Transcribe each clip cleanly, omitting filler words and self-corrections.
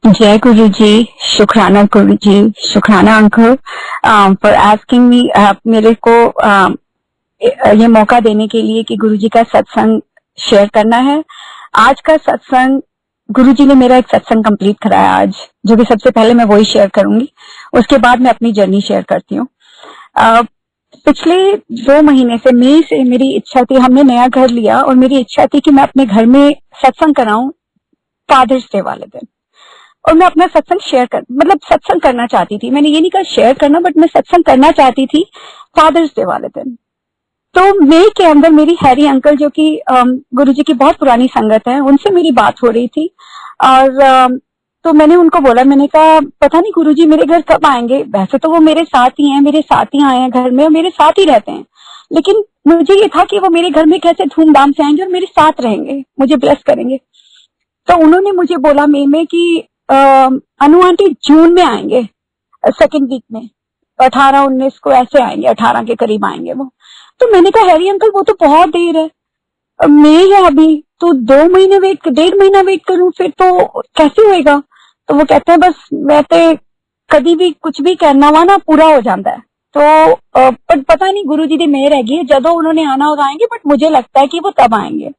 जय गुरु जी, शुक्राना गुरु जी, शुक्राना अंकल फॉर आस्किंग मी, मेरे को ये मौका देने के लिए कि गुरु जी का सत्संग शेयर करना है। आज का सत्संग गुरु जी ने मेरा एक सत्संग कंप्लीट कराया आज, जो कि सबसे पहले मैं वही शेयर करूंगी, उसके बाद मैं अपनी जर्नी शेयर करती हूँ। पिछले 2 महीने से, मई से मेरी इच्छा थी, हमने नया घर लिया और मेरी इच्छा थी कि मैं अपने घर में सत्संग कराऊं फादर्स डे वाले दिन, और मैं अपना सत्संग सत्संग करना चाहती थी। मैंने ये नहीं कहा शेयर करना, बट मैं सत्संग करना चाहती थी फादर्स डे वाले दिन। तो मई के अंदर मेरी हैरी अंकल, जो कि गुरुजी की बहुत पुरानी संगत है, उनसे मेरी बात हो रही थी। और तो मैंने उनको बोला, मैंने कहा पता नहीं गुरुजी मेरे घर कब आएंगे। वैसे तो वो मेरे साथ ही हैं, मेरे साथ ही आए हैं घर में और मेरे साथ ही रहते हैं, लेकिन मुझे ये था कि वो मेरे घर में कैसे धूमधाम से आएंगे और मेरे साथ रहेंगे, मुझे ब्लेस करेंगे। तो उन्होंने मुझे बोला मई में कि अनु आंटी जून में आएंगे, सेकेंड वीक में, 18-19 को ऐसे आएंगे, 18 के करीब आएंगे वो। तो मैंने कहा हैरी अंकल वो तो बहुत देर है, मई है अभी, तो 2 महीने वेट, 1.5 महीना वेट करूं फिर तो कैसे होएगा। तो वो कहते हैं बस वैसे कभी भी कुछ भी करना हुआ ना पूरा हो जाता है। तो पर पता नहीं गुरु जी की मेहर हैगी, जब उन्होंने आना होगा आएंगे, बट मुझे लगता है कि वो तब आएंगे।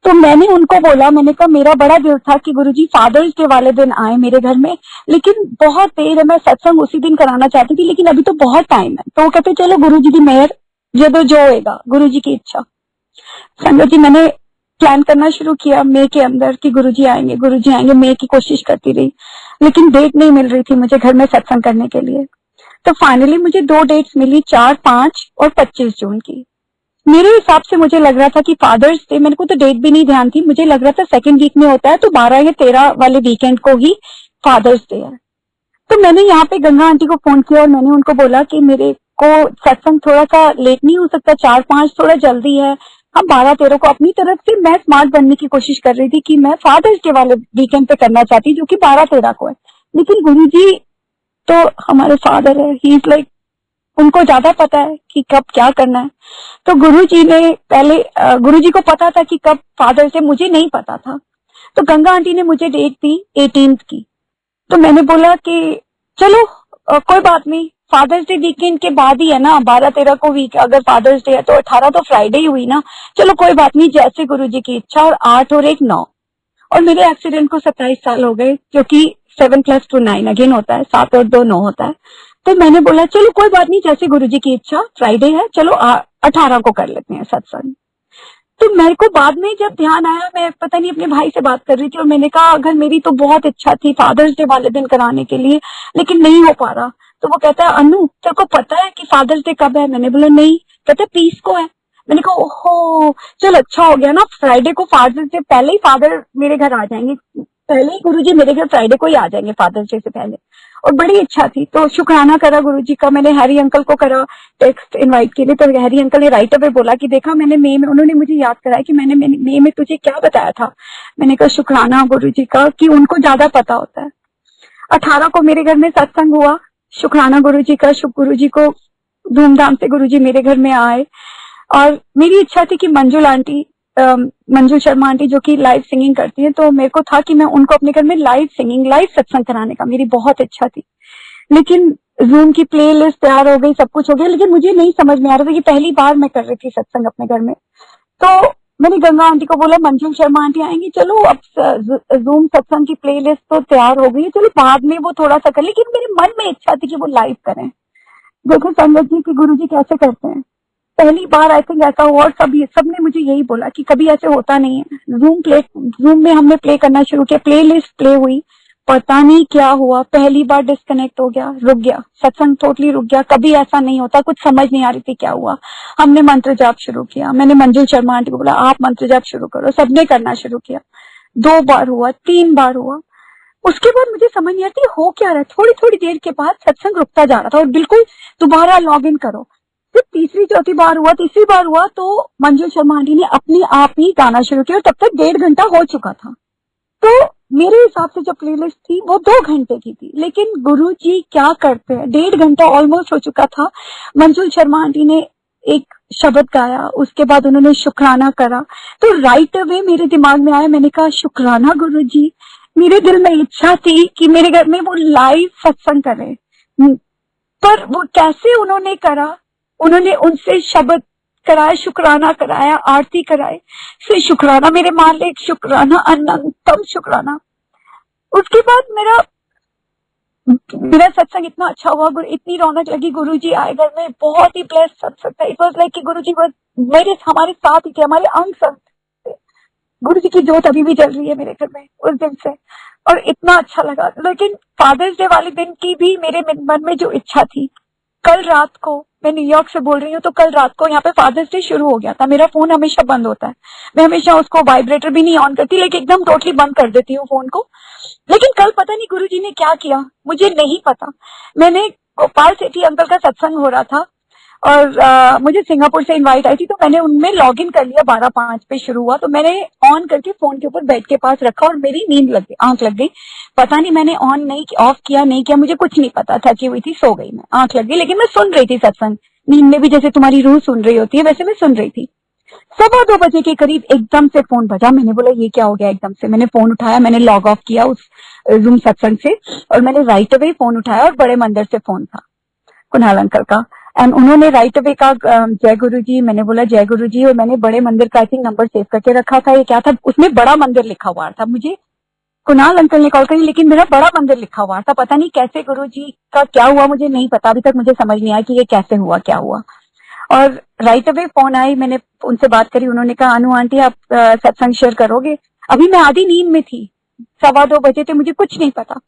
तो मैंने उनको बोला, मैंने कहा मेरा बड़ा दिल था कि गुरुजी फादर्स डे वाले दिन आए मेरे घर में, लेकिन बहुत देर है, मैं सत्संग उसी दिन कराना चाहती थी, लेकिन अभी तो बहुत टाइम है। तो वो कहते चलो गुरुजी की मेहर, जब जो होएगा, गुरुजी की इच्छा। संगत जी, मैंने प्लान करना शुरू किया मई के अंदर कि गुरुजी आएंगे, गुरुजी आएंगे। मई की कोशिश करती रही, लेकिन डेट नहीं मिल रही थी मुझे घर में सत्संग करने के लिए। तो फाइनली मुझे 2 डेट्स मिली, 4, 5 और 25 जून की। मेरे हिसाब से मुझे लग रहा था कि फादर्स डे, मेरे को तो डेट भी नहीं ध्यान थी, मुझे लग रहा था सेकंड वीक में होता है, तो 12 या 13 वाले वीकेंड को ही फादर्स डे है। तो मैंने यहाँ पे गंगा आंटी को फोन किया और मैंने उनको बोला कि मेरे को सत्संग थोड़ा सा लेट नहीं हो सकता, 4-5 थोड़ा जल्दी है, हम 12-13 को। अपनी तरफ से मैं स्मार्ट बनने की कोशिश कर रही थी कि मैं फादर्स डे वाले वीकेंड पे करना चाहती, जो कि 12-13 को है। लेकिन गुरु जी तो हमारे फादर है, ही इज लाइक, उनको ज्यादा पता है कि कब क्या करना है। तो गुरुजी ने पहले, गुरुजी को पता था कि कब फादर्स डे, मुझे नहीं पता था। तो गंगा आंटी ने मुझे डेट दी 18 की। तो मैंने बोला कि चलो कोई बात नहीं, फादर्स डे वीकेंड के बाद ही है ना, 12-13 को वीक, अगर फादर्स डे है तो 18 तो फ्राइडे ही हुई ना, चलो कोई बात नहीं, जैसे गुरुजी की इच्छा। और 8 और 1 9, और मेरे एक्सीडेंट को 27 साल हो गए, क्योंकि 7 + 2 9 अगेन होता है, 7 और 2 9 होता है। तो मैंने बोला चलो कोई बात नहीं, जैसे गुरुजी की इच्छा, फ्राइडे है, चलो 18 को कर लेते हैं सत्संग। तो मेरे को बाद में जब ध्यान आया, मैं पता नहीं अपने भाई से बात कर रही थी और मैंने कहा अगर मेरी तो बहुत इच्छा थी फादर्स डे वाले दिन कराने के लिए, लेकिन नहीं हो पा रहा। तो वो कहता है अनु तेरे को पता है कि फादर्स डे कब है? मैंने बोला नहीं। कहता 30 को है। मैंने कहा ओहो, चल अच्छा हो गया ना, फ्राइडे को फादर्स डे पहले ही फादर मेरे घर आ जाएंगे, पहले ही गुरुजी मेरे घर फ्राइडे को ही आ जाएंगे फादर्स डे से पहले। और बड़ी इच्छा थी, तो शुक्राना करा गुरुजी का। मैंने हैरी अंकल को करा टेक्स्ट इनवाइट के लिए, तो हैरी अंकल ने राइट अवे बोला कि देखा मैंने मई में, उन्होंने मुझे याद कराया कि मैंने मई में तुझे क्या बताया था। मैंने कहा शुक्राना गुरुजी का कि उनको ज्यादा पता होता है। 18 को मेरे घर में सत्संग हुआ, शुक्राना गुरुजी का, शुक्र गुरुजी को, धूमधाम से गुरुजी मेरे घर में आए। और मेरी इच्छा थी कि मंजू शर्मा आंटी जो कि लाइव सिंगिंग करती है, तो मेरे को था कि मैं उनको अपने घर में लाइव सिंगिंग, लाइव सत्संग कराने का मेरी बहुत इच्छा थी। लेकिन जूम की प्ले लिस्ट तैयार हो गई, सब कुछ हो गया, लेकिन मुझे नहीं समझ में आ रहा था कि पहली बार मैं कर रही थी सत्संग अपने घर में। तो मैंने गंगा आंटी को बोला मंजू शर्मा आंटी आएंगी, चलो अब जूम सत्संग की प्ले लिस्ट तो तैयार हो गई है, चलो बाद में वो थोड़ा सा कर, लेकिन मेरे मन में इच्छा थी कि वो लाइव करें। देखो संगत जी कि गुरु जी कैसे करते हैं, पहली बार आई थिंक ऐसा हुआ, और सबने मुझे यही बोला कि कभी ऐसे होता नहीं है। जूम में हमने प्ले करना शुरू किया, प्ले लिस्ट प्ले हुई, पता नहीं क्या हुआ, पहली बार डिस्कनेक्ट हो गया, रुक गया सत्संग, टोटली रुक गया। कभी ऐसा नहीं होता, कुछ समझ नहीं आ रही थी क्या हुआ। हमने मंत्र जाप शुरू किया, मैंने मंजिल शर्मा आंटी को बोला आप मंत्र जाप शुरू करो, सबने करना शुरू किया। 2 बार हुआ, 3 बार हुआ, उसके बाद मुझे समझ नहीं आती हो क्या रहा है। थोड़ी थोड़ी देर के बाद सत्संग रुकता जा रहा था और बिल्कुल दोबारा लॉग इन करो। फिर तीसरी चौथी बार हुआ, तीसरी बार हुआ तो मंजू शर्मा आंटी ने अपने आप ही गाना शुरू किया, और तब तक 1.5 घंटा हो चुका था। तो मेरे हिसाब से जो प्लेलिस्ट थी वो 2 घंटे की थी, लेकिन गुरु जी क्या करते हैं, 1.5 घंटा ऑलमोस्ट हो चुका था। मंजू शर्मा आंटी ने एक शब्द गाया, उसके बाद उन्होंने शुक्राना करा, तो राइट अवे मेरे दिमाग में आया, मैंने कहा शुक्राना गुरु जी, मेरे दिल में इच्छा थी कि मेरे घर में वो लाइव सत्संग करें, पर वो कैसे उन्होंने करा, उन्होंने उनसे शब्द कराया, शुक्राना कराया, आरती कराए, फिर शुक्राना, मेरे मालिक शुक्राना, अनंतम शुक्राना। उसके बाद मेरा सत्संग इतना अच्छा हुआ, इतनी रौनक लगी, गुरुजी आए घर में, बहुत ही ब्लेस्ड सत्संग था। इट वाज लाइक कि गुरुजी हमारे साथ ही थे, हमारे अंग संग थे। गुरुजी की जोत अभी भी जल रही है मेरे घर में उस दिन से, और इतना अच्छा लगा। लेकिन फादर्स डे वाले दिन की भी मेरे मन में जो इच्छा थी, कल रात को, मैं न्यूयॉर्क से बोल रही हूँ, तो कल रात को यहाँ पे फादर्स डे शुरू हो गया था। मेरा फोन हमेशा बंद होता है, मैं हमेशा उसको वाइब्रेटर भी नहीं ऑन करती, लेकिन एकदम टोटली बंद कर देती हूँ फोन को। लेकिन कल पता नहीं गुरुजी ने क्या किया, मुझे नहीं पता। मैंने गोपाल सेठी अंकल का सत्संग हो रहा था, और मुझे सिंगापुर से इनवाइट आई थी, तो मैंने उनमें लॉग इन कर लिया। 12:05 पे शुरू हुआ, तो मैंने ऑन करके फोन के ऊपर बेड के पास रखा, और मेरी नींद लग गई, आंख लग गई। पता नहीं मैंने ऑन नहीं ऑफ किया नहीं किया, मुझे कुछ नहीं पता, थकी हुई थी, सो गई मैं, आंख लग गई। लेकिन मैं सुन रही थी सत्संग, नींद में भी जैसे तुम्हारी रूह सुन रही होती है, वैसे मैं सुन रही थी। 2:15 बजे के करीब एकदम से फोन बजा। मैंने बोला ये क्या हो गया एकदम से। मैंने फोन उठाया, मैंने लॉग ऑफ किया उस जूम सत्संग से, और मैंने राइट अवे फोन उठाया, और बड़े मंदिर से फोन था, कुणाल अंकल का। एंड उन्होंने राइट अवे का जय गुरु जी, मैंने बोला जय गुरु जी, और मैंने बड़े मंदिर का आई थिंक नंबर सेव करके रखा था। ये क्या था, उसमें बड़ा मंदिर लिखा हुआ था। मुझे कुणाल अंकल ने कॉल करी, लेकिन मेरा बड़ा मंदिर लिखा हुआ था। पता नहीं कैसे गुरु जी का क्या हुआ, मुझे नहीं पता, अभी तक मुझे समझ नहीं आया कि ये कैसे हुआ, क्या हुआ। और राइट अवे फोन आई, मैंने उनसे बात करी, उन्होंने कहा अनु आंटी आप सत्संग शेयर करोगे। अभी मैं आधी नींद में थी, 2:15 बजे थे, मुझे कुछ नहीं पता।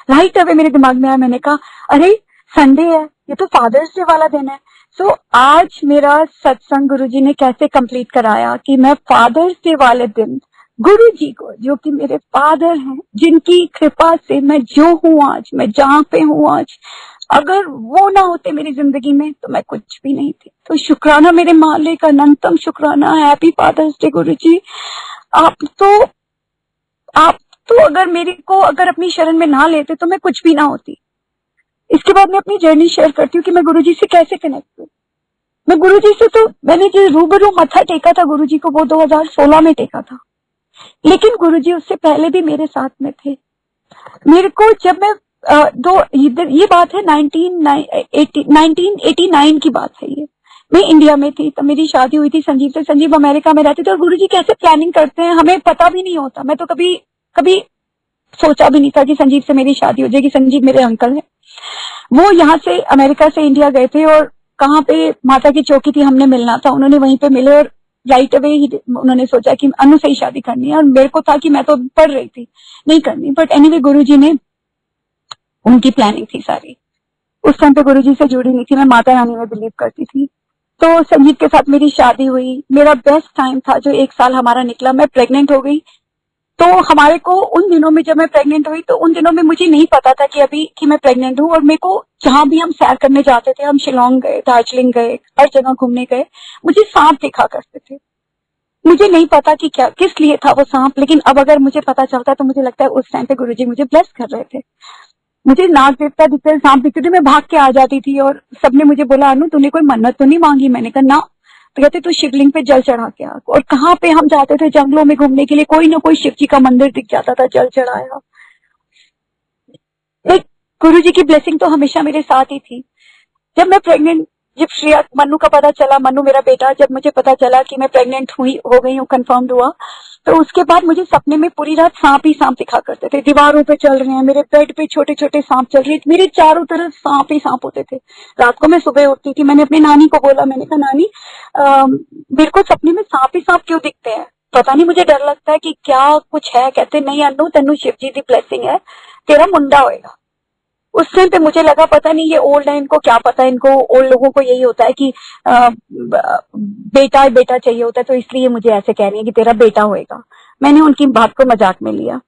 राइट अवे मेरे दिमाग में आया, मैंने कहा अरे संडे है, ये तो फादर्स डे वाला दिन है। सो आज मेरा सत्संग गुरुजी ने कैसे कंप्लीट कराया कि मैं फादर्स डे वाले दिन गुरुजी को, जो कि मेरे फादर हैं, जिनकी कृपा से मैं जो हूँ आज, मैं जहाँ पे हूँ आज, अगर वो ना होते मेरी जिंदगी में तो मैं कुछ भी नहीं थी। तो शुक्राना मेरे मालिक, अनंतम शुक्राना। हैप्पी फादर्स डे गुरुजी। आप तो अगर मेरे को अगर अपनी शरण में ना लेते तो मैं कुछ भी ना होती। इसके बाद मैं अपनी जर्नी शेयर करती हूँ कि मैं गुरुजी से कैसे कनेक्ट हुई। मैं गुरुजी से, तो मैंने जो रूबरू मत्था टेका था गुरुजी को, वो 2016 में टेका था, लेकिन गुरुजी उससे पहले भी मेरे साथ में थे। मेरे को जब मैं ये बात है 1989 की बात है। ये मैं इंडिया में थी, तब मेरी शादी हुई थी संजीव से। संजीव अमेरिका में रहते थे, और गुरुजी कैसे प्लानिंग करते हैं हमें पता भी नहीं होता। मैं तो कभी सोचा भी नहीं था कि संजीव से मेरी शादी हो जाएगी। संजीव मेरे अंकल हैं, वो यहाँ से अमेरिका से इंडिया गए थे, और कहाँ पे माता की चौकी थी, हमने मिलना था, उन्होंने वहीं पे मिले, और राइट अवे ही उन्होंने सोचा कि अनु से ही शादी करनी है। और मेरे को था कि मैं तो पढ़ रही थी, नहीं करनी, बट एनीवे गुरुजी ने, उनकी प्लानिंग थी सारी। उस टाइम पे गुरुजी से जुड़ी नहीं थी, मैं माता रानी में बिलीव करती थी। तो संजीव के साथ मेरी शादी हुई, मेरा बेस्ट टाइम था जो 1 साल हमारा निकला। मैं प्रेग्नेंट हो गई, तो हमारे को उन दिनों में, जब मैं प्रेग्नेंट हुई, तो उन दिनों में मुझे नहीं पता था कि मैं प्रेग्नेंट हूँ। और मेरे को जहां भी हम सैर करने जाते थे, हम शिलोंग गए, दार्जिलिंग गए, हर जगह घूमने गए, मुझे सांप दिखा करते थे। मुझे नहीं पता कि क्या किस लिए था वो सांप, लेकिन अब अगर मुझे पता चलता तो मुझे लगता है उस टाइम पे गुरुजी मुझे ब्लेस कर रहे थे। मुझे नाग देवता दिखते थे, सांप दिखते थे, मैं भाग के आ जाती थी, और सबने मुझे बोला अनु तूने कोई मन्नत तो नहीं मांगी। मैंने कहा ना। तो कहते तू शिवलिंग पे जल चढ़ा के आ। और कहाँ पे हम जाते थे जंगलों में घूमने के लिए, कोई ना कोई शिव जी का मंदिर दिख जाता था, जल चढ़ाया। एक गुरुजी की ब्लेसिंग तो हमेशा मेरे साथ ही थी। जब मैं प्रेग्नेंट, जब श्रेया मन्नू का पता चला, मन्नू मेरा बेटा, जब मुझे पता चला कि मैं प्रेग्नेंट हो गई हूँ, कंफर्म्ड हुआ, तो उसके बाद मुझे सपने में पूरी रात सांप ही सांप दिखा करते थे। दीवारों पे चल रहे हैं, मेरे बेड पे छोटे छोटे सांप चल रहे, मेरे चारों तरफ सांप ही सांप होते थे। रात को मैं सुबह उठती थी, मैंने अपनी नानी को बोला, मैंने कहा नानी मेरे को सपने में सांप ही सांप क्यों दिखते हैं, पता नहीं, मुझे डर लगता है कि क्या कुछ है। कहते नहीं अनु तेनू शिव जी की ब्लेसिंग है, तेरा मुंडा होएगा। उस टाइम पे मुझे लगा पता नहीं ये ओल्ड है, इनको क्या पता, इनको ओल्ड लोगों को यही होता है कि बेटा बेटा चाहिए होता है, तो इसलिए मुझे ऐसे कह रही है कि तेरा बेटा होएगा। मैंने उनकी बात को मजाक में लिया।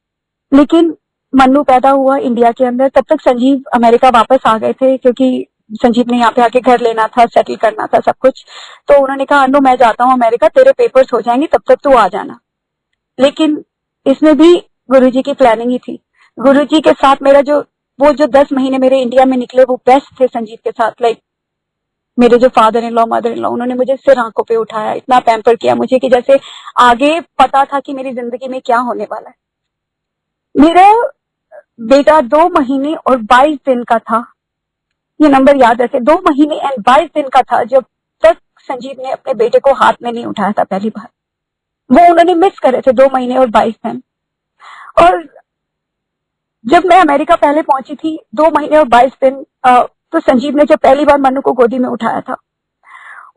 लेकिन मन्नू पैदा हुआ इंडिया के अंदर, तब तक संजीव अमेरिका वापस आ गए थे, क्योंकि संजीव ने यहाँ पे आके घर लेना था, सेटल करना था सब कुछ। तो उन्होंने कहा अनु मैं जाता हूँ अमेरिका, तेरे पेपर्स हो जाएंगे, तब तक तू आ जाना। लेकिन इसमें भी गुरुजी की प्लानिंग ही थी। गुरुजी के साथ मेरा वो जो 10 महीने मेरे इंडिया में निकले, वो बेस्ट थे संजीव के साथ। लाइक मेरे जो father in law, mother in law, उन्होंने मुझे सिर आंखों पे उठाया, इतना पैम्पर किया मुझे कि जैसे आगे पता था कि मेरी जिंदगी में क्या होने वाला है। मेरा बेटा 2 महीने और 22 दिन का था, ये नंबर याद रखे, 2 महीने एंड 22 दिन का था जब तक संजीव ने अपने बेटे को हाथ में नहीं उठाया था पहली बार। वो उन्होंने मिस करे थे 2 महीने और 22 दिन। और जब मैं अमेरिका पहले पहुंची थी 2 महीने और 22 दिन, तो संजीव ने जब पहली बार मन्नू को गोदी में उठाया था,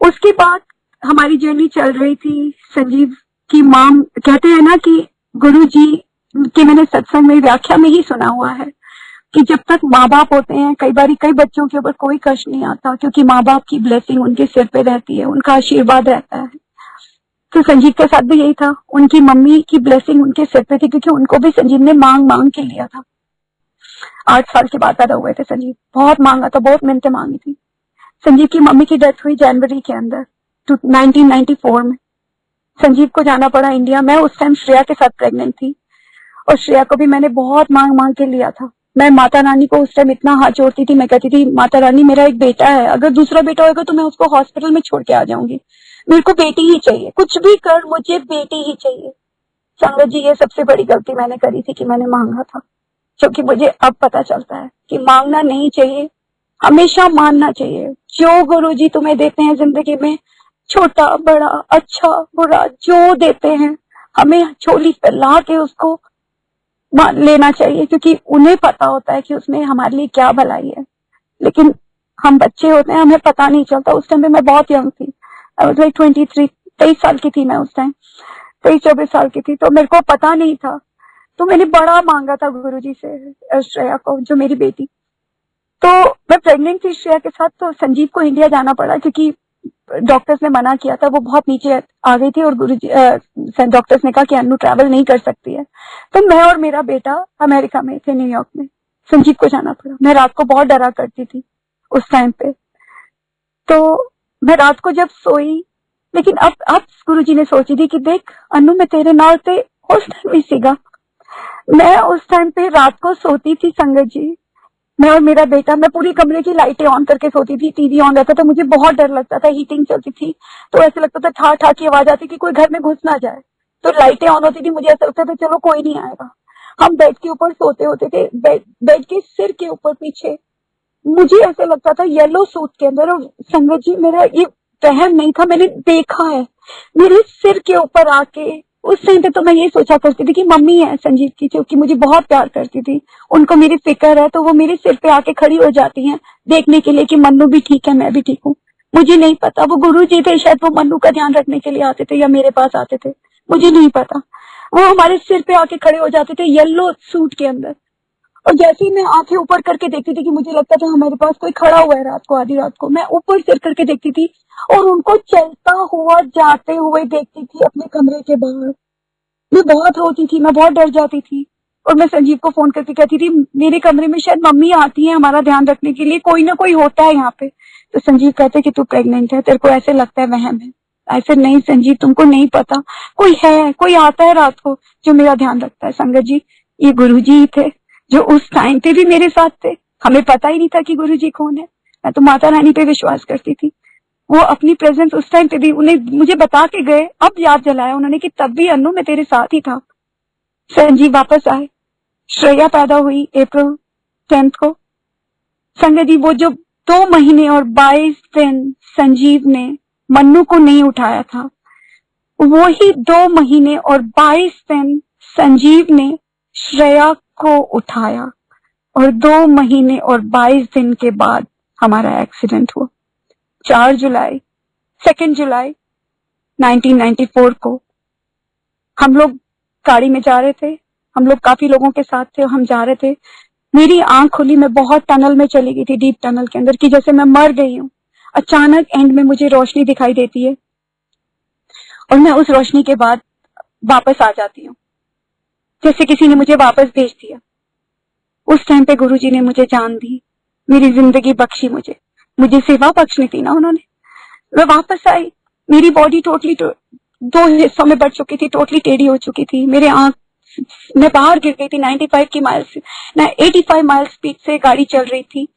उसके बाद हमारी जर्नी चल रही थी। संजीव की माम कहते हैं ना कि गुरु जी के मैंने सत्संग में व्याख्या में ही सुना हुआ है कि जब तक माँ बाप होते हैं, कई बच्चों के ऊपर कोई कष्ट नहीं आता, क्योंकि माँ बाप की ब्लेसिंग उनके सिर पे रहती है, उनका आशीर्वाद रहता है। तो संजीव के साथ भी यही था, उनकी मम्मी की ब्लेसिंग उनके सिर पे थी, क्योंकि उनको भी संजीव ने मांग मांग के लिया था। 8 साल के बाद पैदा हुए थे संजीव, बहुत मांगा था, बहुत मिन्नतें मांगी थी। संजीव की मम्मी की डेथ हुई जनवरी के अंदर 1994 में। संजीव को जाना पड़ा इंडिया। मैं उस टाइम श्रेया के साथ प्रेग्नेंट थी, और श्रेया को भी मैंने बहुत मांग मांग के लिया था। मैं माता रानी को उस टाइम इतना हाथ जोड़ती थी, मैं कहती थी माता रानी मेरा एक बेटा है, अगर दूसरा बेटा होगा तो मैं उसको हॉस्पिटल में छोड़ के आ जाऊंगी, मेरे को बेटी ही चाहिए, कुछ भी कर मुझे बेटी ही चाहिए। संगत जी, ये सबसे बड़ी गलती मैंने करी थी कि मैंने मांगा था, क्योंकि मुझे अब पता चलता है कि मांगना नहीं चाहिए, हमेशा मानना चाहिए। जो गुरु जी तुम्हें देते हैं जिंदगी में, छोटा बड़ा अच्छा बुरा जो देते हैं, हमें झोली पे ला के उसको लेना चाहिए, क्योंकि उन्हें पता होता है कि उसमें हमारे लिए क्या भलाई है। लेकिन हम बच्चे होते हैं, हमें पता नहीं चलता। उस टाइम पे मैं बहुत यंग थी, आई वाज लाइक 23 साल की थी मैं उस टाइम, 23-24 साल की थी, तो मेरे को पता नहीं था। तो मैंने बड़ा मांगा था गुरुजी से श्रेया को, जो मेरी बेटी। तो मैं प्रेग्नेंट थी श्रेया के साथ, तो संजीव को इंडिया जाना पड़ा, क्योंकि डॉक्टर्स ने मना किया था, वो बहुत नीचे आ गई थी, और गुरुजी डॉक्टर्स ने कहा कि अन्नू ट्रैवल नहीं कर सकती है। तो मैं और मेरा बेटा अमेरिका में थे, न्यूयॉर्क में। संजीव को जाना पड़ा। मैं रात को बहुत डरा करती थी उस टाइम पे। तो मैं रात को जब सोई, लेकिन अब गुरुजी ने सोची थी कि देख अन्नू, मैं तेरे नाल ते उस टाइम ही सीगा। मैं उस टाइम पे रात को सोती थी संगत जी, मैं और मेरा बेटा, मैं पूरी कमरे की लाइटें ऑन करके सोती थी, टीवी ऑन रहता था, मुझे बहुत डर लगता था, हीटिंग चलती थी तो ऐसे लगता था ठा ठा की आवाज आती कि कोई घर में घुस ना जाए। तो लाइटें ऑन होती थी, मुझे ऐसा लगता था चलो कोई नहीं आएगा। हम बेड के ऊपर सोते होते थे, बेड के सिर के ऊपर पीछे मुझे ऐसा लगता था येलो सूट के अंदर। और संगत जी, मेरा ये वहम नहीं था, मैंने देखा है मेरे सिर के ऊपर आके। उस टाइम पे तो मैं ये सोचा करती थी कि मम्मी है संजीव की, जो कि मुझे बहुत प्यार करती थी, उनको मेरी फिक्र है, तो वो मेरे सिर पे आके खड़ी हो जाती हैं देखने के लिए कि मन्नू भी ठीक है, मैं भी ठीक हूँ। मुझे नहीं पता वो गुरु जी थे, शायद वो मन्नू का ध्यान रखने के लिए आते थे या मेरे पास आते थे, मुझे नहीं पता। वो हमारे सिर पे आके खड़े हो जाते थे येलो सूट के अंदर, और जैसे ही मैं आंखें ऊपर करके देखती थी कि मुझे लगता था हमारे पास कोई खड़ा हुआ है रात को, आधी रात को, मैं ऊपर सिर करके देखती थी और उनको चलता हुआ जाते हुए देखती थी अपने कमरे के बाहर। मैं बहुत रोती थी, मैं बहुत डर जाती थी, और मैं संजीव को फोन करके कहती थी मेरे कमरे में शायद मम्मी आती है हमारा ध्यान रखने के लिए, कोई ना कोई होता है यहाँ पे। तो संजीव कहते कि तू प्रेग्नेंट है, तेरे को ऐसे लगता है वहम है। ऐसे नहीं संजीव, तुमको नहीं पता, कोई है, कोई आता है रात को जो मेरा ध्यान रखता है। संगत जी, ये गुरुजी ही थे जो उस टाइम पे भी मेरे साथ थे। हमें पता ही नहीं था कि गुरुजी कौन है, मैं तो माता रानी पे विश्वास करती थी। वो अपनी प्रेजेंस उस टाइम पे भी उन्हें मुझे बता के गए, अब याद जलाया उन्होंने कि तब भी अन्नू मैं तेरे साथ ही था। संजीव वापस आए, श्रेया पैदा हुई अप्रैल 10 को। संगत जी, वो जो 2 महीने और 22 दिन संजीव ने मन्नू को नहीं उठाया था, वो ही 2 महीने और 22 दिन संजीव ने श्रेया को उठाया, और 2 महीने और 22 दिन के बाद हमारा एक्सीडेंट हुआ। 2 जुलाई 1994 को हम लोग गाड़ी में जा रहे थे, हम लोग काफी लोगों के साथ थे, हम जा रहे थे। मेरी आंख खुली, मैं बहुत टनल में चली गई थी, डीप टनल के अंदर, कि जैसे मैं मर गई हूँ। अचानक एंड में मुझे रोशनी दिखाई देती है, और मैं उस रोशनी के बाद वापस आ जाती हूँ, जैसे किसी ने मुझे वापस भेज दिया। उस टाइम पे गुरुजी ने मुझे जान दी, मेरी जिंदगी बख्शी, मुझे सेवा बख्शनी थी ना उन्होंने। मैं वापस आई, मेरी बॉडी टोटली 2 हिस्सों में बढ़ चुकी थी, टोटली टेढ़ी हो चुकी थी, मेरे आंख, मैं बाहर गिर गई थी। 85 माइल स्पीड से गाड़ी चल रही थी,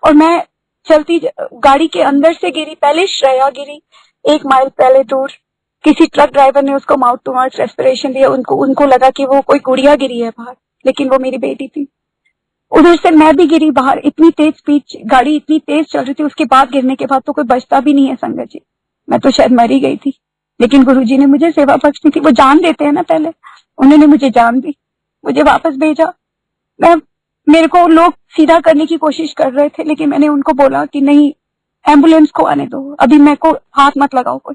और मैं चलती गाड़ी के अंदर से गिरी। पहले श्रेया गिरी 1 माइल पहले दूर, किसी ट्रक ड्राइवर ने उसको माउथ टू माउथ रेस्पिरेशन दिया, उनको लगा कि वो कोई गुड़िया गिरी है बाहर। लेकिन वो मेरी बेटी थी। उधर से मैं भी गिरी बाहर, इतनी तेज स्पीड, गाड़ी इतनी तेज चल रही थी, उसके बाद गिरने के बाद तो कोई बचता भी नहीं है संगत जी, मैं तो शायद मरी गई थी। लेकिन गुरुजी ने मुझे सेवा बख्शी थी, वो जान देते हैं ना पहले, उन्होंने मुझे जान दी, मुझे वापस भेजा। मेरे को लोग सीधा करने की कोशिश कर रहे थे, लेकिन मैंने उनको बोला कि नहीं, एम्बुलेंस को आने दो, अभी मेरे को हाथ मत लगाओ कोई।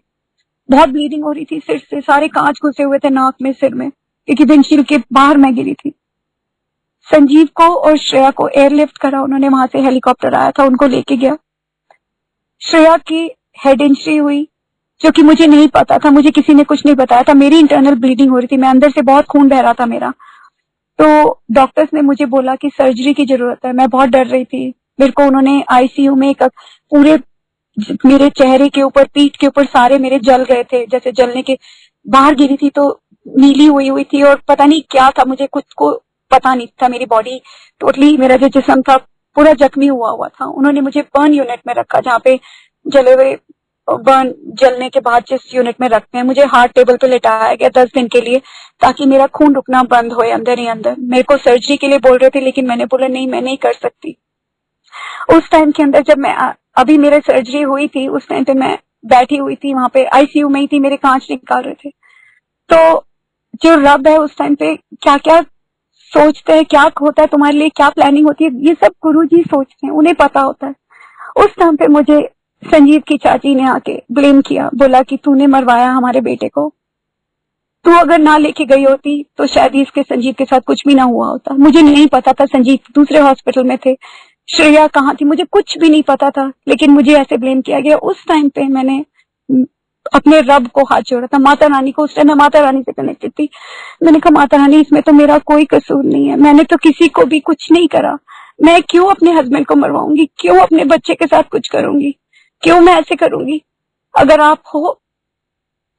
बहुत ब्लीडिंग हो रही थी सिर से, सारे कांच घुसे हुए थे नाक में, सिर में, क्योंकि विंडशील्ड के बाहर मैं गिरी थी। संजीव को और श्रेया को एयरलिफ्ट करा उन्होंने, वहां से हेलीकॉप्टर आया था, उनको लेके गया। श्रेया की हेड इंजरी हुई, जो कि मुझे नहीं पता था, मुझे किसी ने कुछ नहीं बताया था। मेरी इंटरनल ब्लीडिंग हो रही थी, मैं अंदर से बहुत खून बह रहा था मेरा। तो डॉक्टर्स ने मुझे बोला कि सर्जरी की जरूरत है। मैं बहुत डर रही थी। मेरे को उन्होंने आईसीयू में पूरे मेरे चेहरे के ऊपर, पीठ के ऊपर सारे मेरे जल रहे थे, जैसे जलने के, बाहर गिरी थी तो नीली हुई थी, और पता नहीं क्या था, मुझे कुछ को पता नहीं था। मेरी बॉडी टोटली, मेरा जो जिस्म था पूरा जख्मी हुआ था। उन्होंने मुझे बर्न यूनिट में रखा, जहाँ पे जले हुए बर्न जलने के बाद जिस यूनिट में रखते हैं, मुझे हार्ट टेबल पे लिटाया गया 10 दिन के लिए, ताकि मेरा खून रुकना बंद हो अंदर ही अंदर। मेरे को सर्जरी के लिए बोल रहे थे, लेकिन मैंने बोला नहीं, मैं नहीं कर सकती। उस टाइम के अंदर जब मैं, अभी मेरे सर्जरी हुई थी, उस टाइम पे मैं बैठी हुई थी वहां पे, आईसीयू में ही थी, मेरे कांच निकाल रहे थे। तो जो रब है उस टाइम पे क्या क्या सोचते हैं, क्या होता है तुम्हारे लिए, क्या प्लानिंग होती है, ये सब गुरुजी सोचते हैं, उन्हें पता होता है। उस टाइम पे मुझे संजीव की चाची ने आके ब्लेम किया, बोला कि तूने मरवाया हमारे बेटे को, तू अगर ना लेके गई होती तो शायद इसके संजीव के साथ कुछ भी ना हुआ होता। मुझे नहीं पता था संजीव दूसरे हॉस्पिटल में थे, श्रेया कहाँ थी, मुझे कुछ भी नहीं पता था, लेकिन मुझे ऐसे ब्लेम किया गया। उस टाइम पे मैंने अपने रब को हाथ जोड़ा था, माता रानी को। उस टाइम मैं माता रानी से कनेक्टेड थी। मैंने कहा माता रानी, इसमें तो मेरा कोई कसूर नहीं है, मैंने तो किसी को भी कुछ नहीं करा, मैं क्यों अपने हस्बैंड को मरवाऊंगी, क्यों अपने बच्चे के साथ कुछ करूंगी, क्यों मैं ऐसे करूंगी। अगर आप हो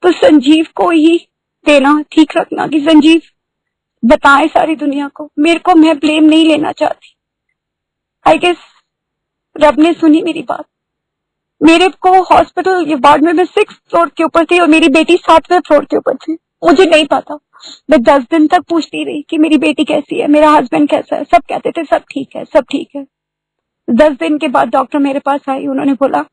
तो संजीव को ही देना, ठीक रखना कि संजीव बताए सारी दुनिया को, मेरे को, मैं ब्लेम नहीं लेना चाहती। आई गेस रब ने सुनी मेरी बात। मेरे को हॉस्पिटल वार्ड में मैं 6th फ्लोर के ऊपर थी और मेरी बेटी 7वें फ्लोर के ऊपर थी। मुझे नहीं पता, मैं 10 दिन तक पूछती रही कि मेरी बेटी कैसी है, मेरा हस्बैंड कैसा है। सब कहते थे सब ठीक है, सब ठीक है। 10 दिन के बाद डॉक्टर मेरे पास आई, उन्होंने बोला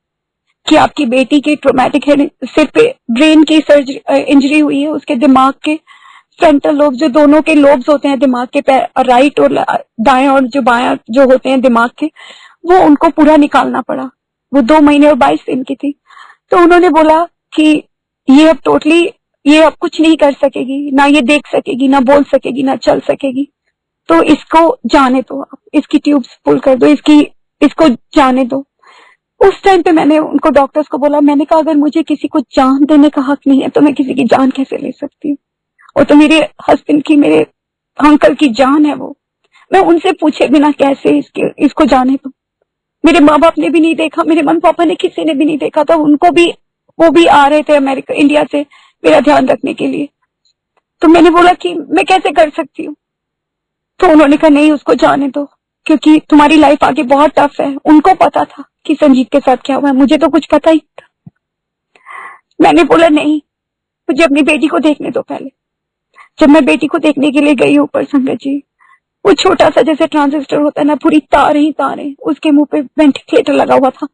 कि आपकी बेटी के ट्रोमैटिक हेड, सिर पे ब्रेन की सर्जरी इंजरी हुई है, उसके दिमाग के फ्रंटल लोब, जो दोनों के लोब्स होते हैं दिमाग के, राइट और दाएं और जो बायां जो होते हैं दिमाग के, वो उनको पूरा निकालना पड़ा। वो 2 महीने और 22 दिन की थी। तो उन्होंने बोला कि ये अब टोटली, ये अब कुछ नहीं कर सकेगी, ना ये देख सकेगी, ना बोल सकेगी, ना चल सकेगी, तो इसको जाने दो, आप इसकी ट्यूब्स पुल कर दो, इसको जाने दो। उस टाइम पे मैंने उनको, डॉक्टर्स को बोला, मैंने कहा अगर मुझे किसी को जान देने का हक नहीं है तो मैं किसी की जान कैसे ले सकती हूँ। और तो मेरे हस्बैंड की, मेरे अंकल की जान है वो, मैं उनसे पूछे बिना कैसे इसको जाने दूं। मेरे माँ बाप ने भी नहीं देखा, मेरे मम्मी पापा ने, किसी ने भी नहीं देखा था। उनको भी, वो भी आ रहे थे अमेरिका, इंडिया से मेरा ध्यान रखने के लिए। तो मैंने बोला कि मैं कैसे कर सकती हूँ। तो उन्होंने कहा नहीं, उसको जाने दो, क्योंकि तुम्हारी लाइफ आगे बहुत टफ है। उनको पता था कि संजीव के साथ क्या हुआ है, मुझे तो कुछ पता ही था। मैंने बोला नहीं, मुझे अपनी बेटी को देखने दो पहले। जब मैं बेटी को देखने के लिए गई ऊपर संगत जी, वो छोटा सा जैसे ट्रांजिस्टर होता है ना, पूरी तार ही तारें, उसके मुंह पे वेंटिलेटर लगा हुआ था,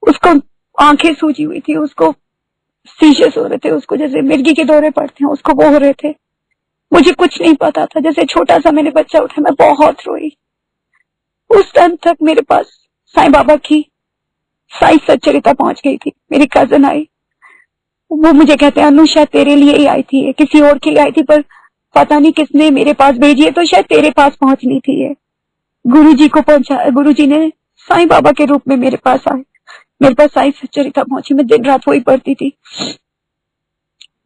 उसको आंखें सूजी हुई थी, उसको सीजर्स हो रहे थे, उसको जैसे मिर्गी के दौरे पड़ते हैं उसको वो हो रहे थे। मुझे कुछ नहीं पता था, जैसे छोटा सा मैंने बच्चा उठा, मैं बहुत रोई। उस टाइम तक मेरे पास साईं बाबा की साई सच्चरिता पहुंच गई थी। मेरी कजन आई, वो मुझे कहते हैं अनुषा तेरे लिए ही आई थी, किसी और के लिए आई थी, पर पता नहीं किसने मेरे पास भेजी है, तो शायद तेरे पास पहुंचनी थी ये। गुरुजी को पहुंचा, गुरुजी ने साईं बाबा के रूप में मेरे पास आए, मेरे पास साई सच्चरिता पहुंची। मैं दिन रात वही पढ़ती थी।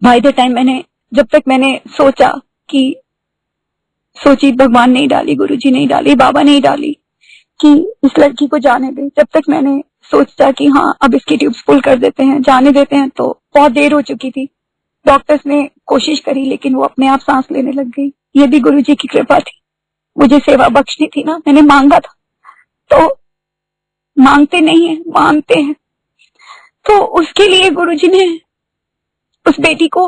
बाय द टाइम जब तक मैंने सोची भगवान नहीं डाली, गुरुजी नहीं डाली, बाबा नहीं डाली कि इस लड़की को जाने दे, जब तक मैंने सोचा कि हाँ अब इसकी ट्यूब्स पुल कर देते हैं, जाने देते हैं, तो बहुत देर हो चुकी थी। डॉक्टर्स ने कोशिश करी, लेकिन वो अपने आप सांस लेने लग गई। ये भी गुरुजी की कृपा थी। मुझे सेवा बख्शनी थी ना, मैंने मांगा था, तो मांगते नहीं है, मांगते हैं। तो उसके लिए गुरुजी ने उस बेटी को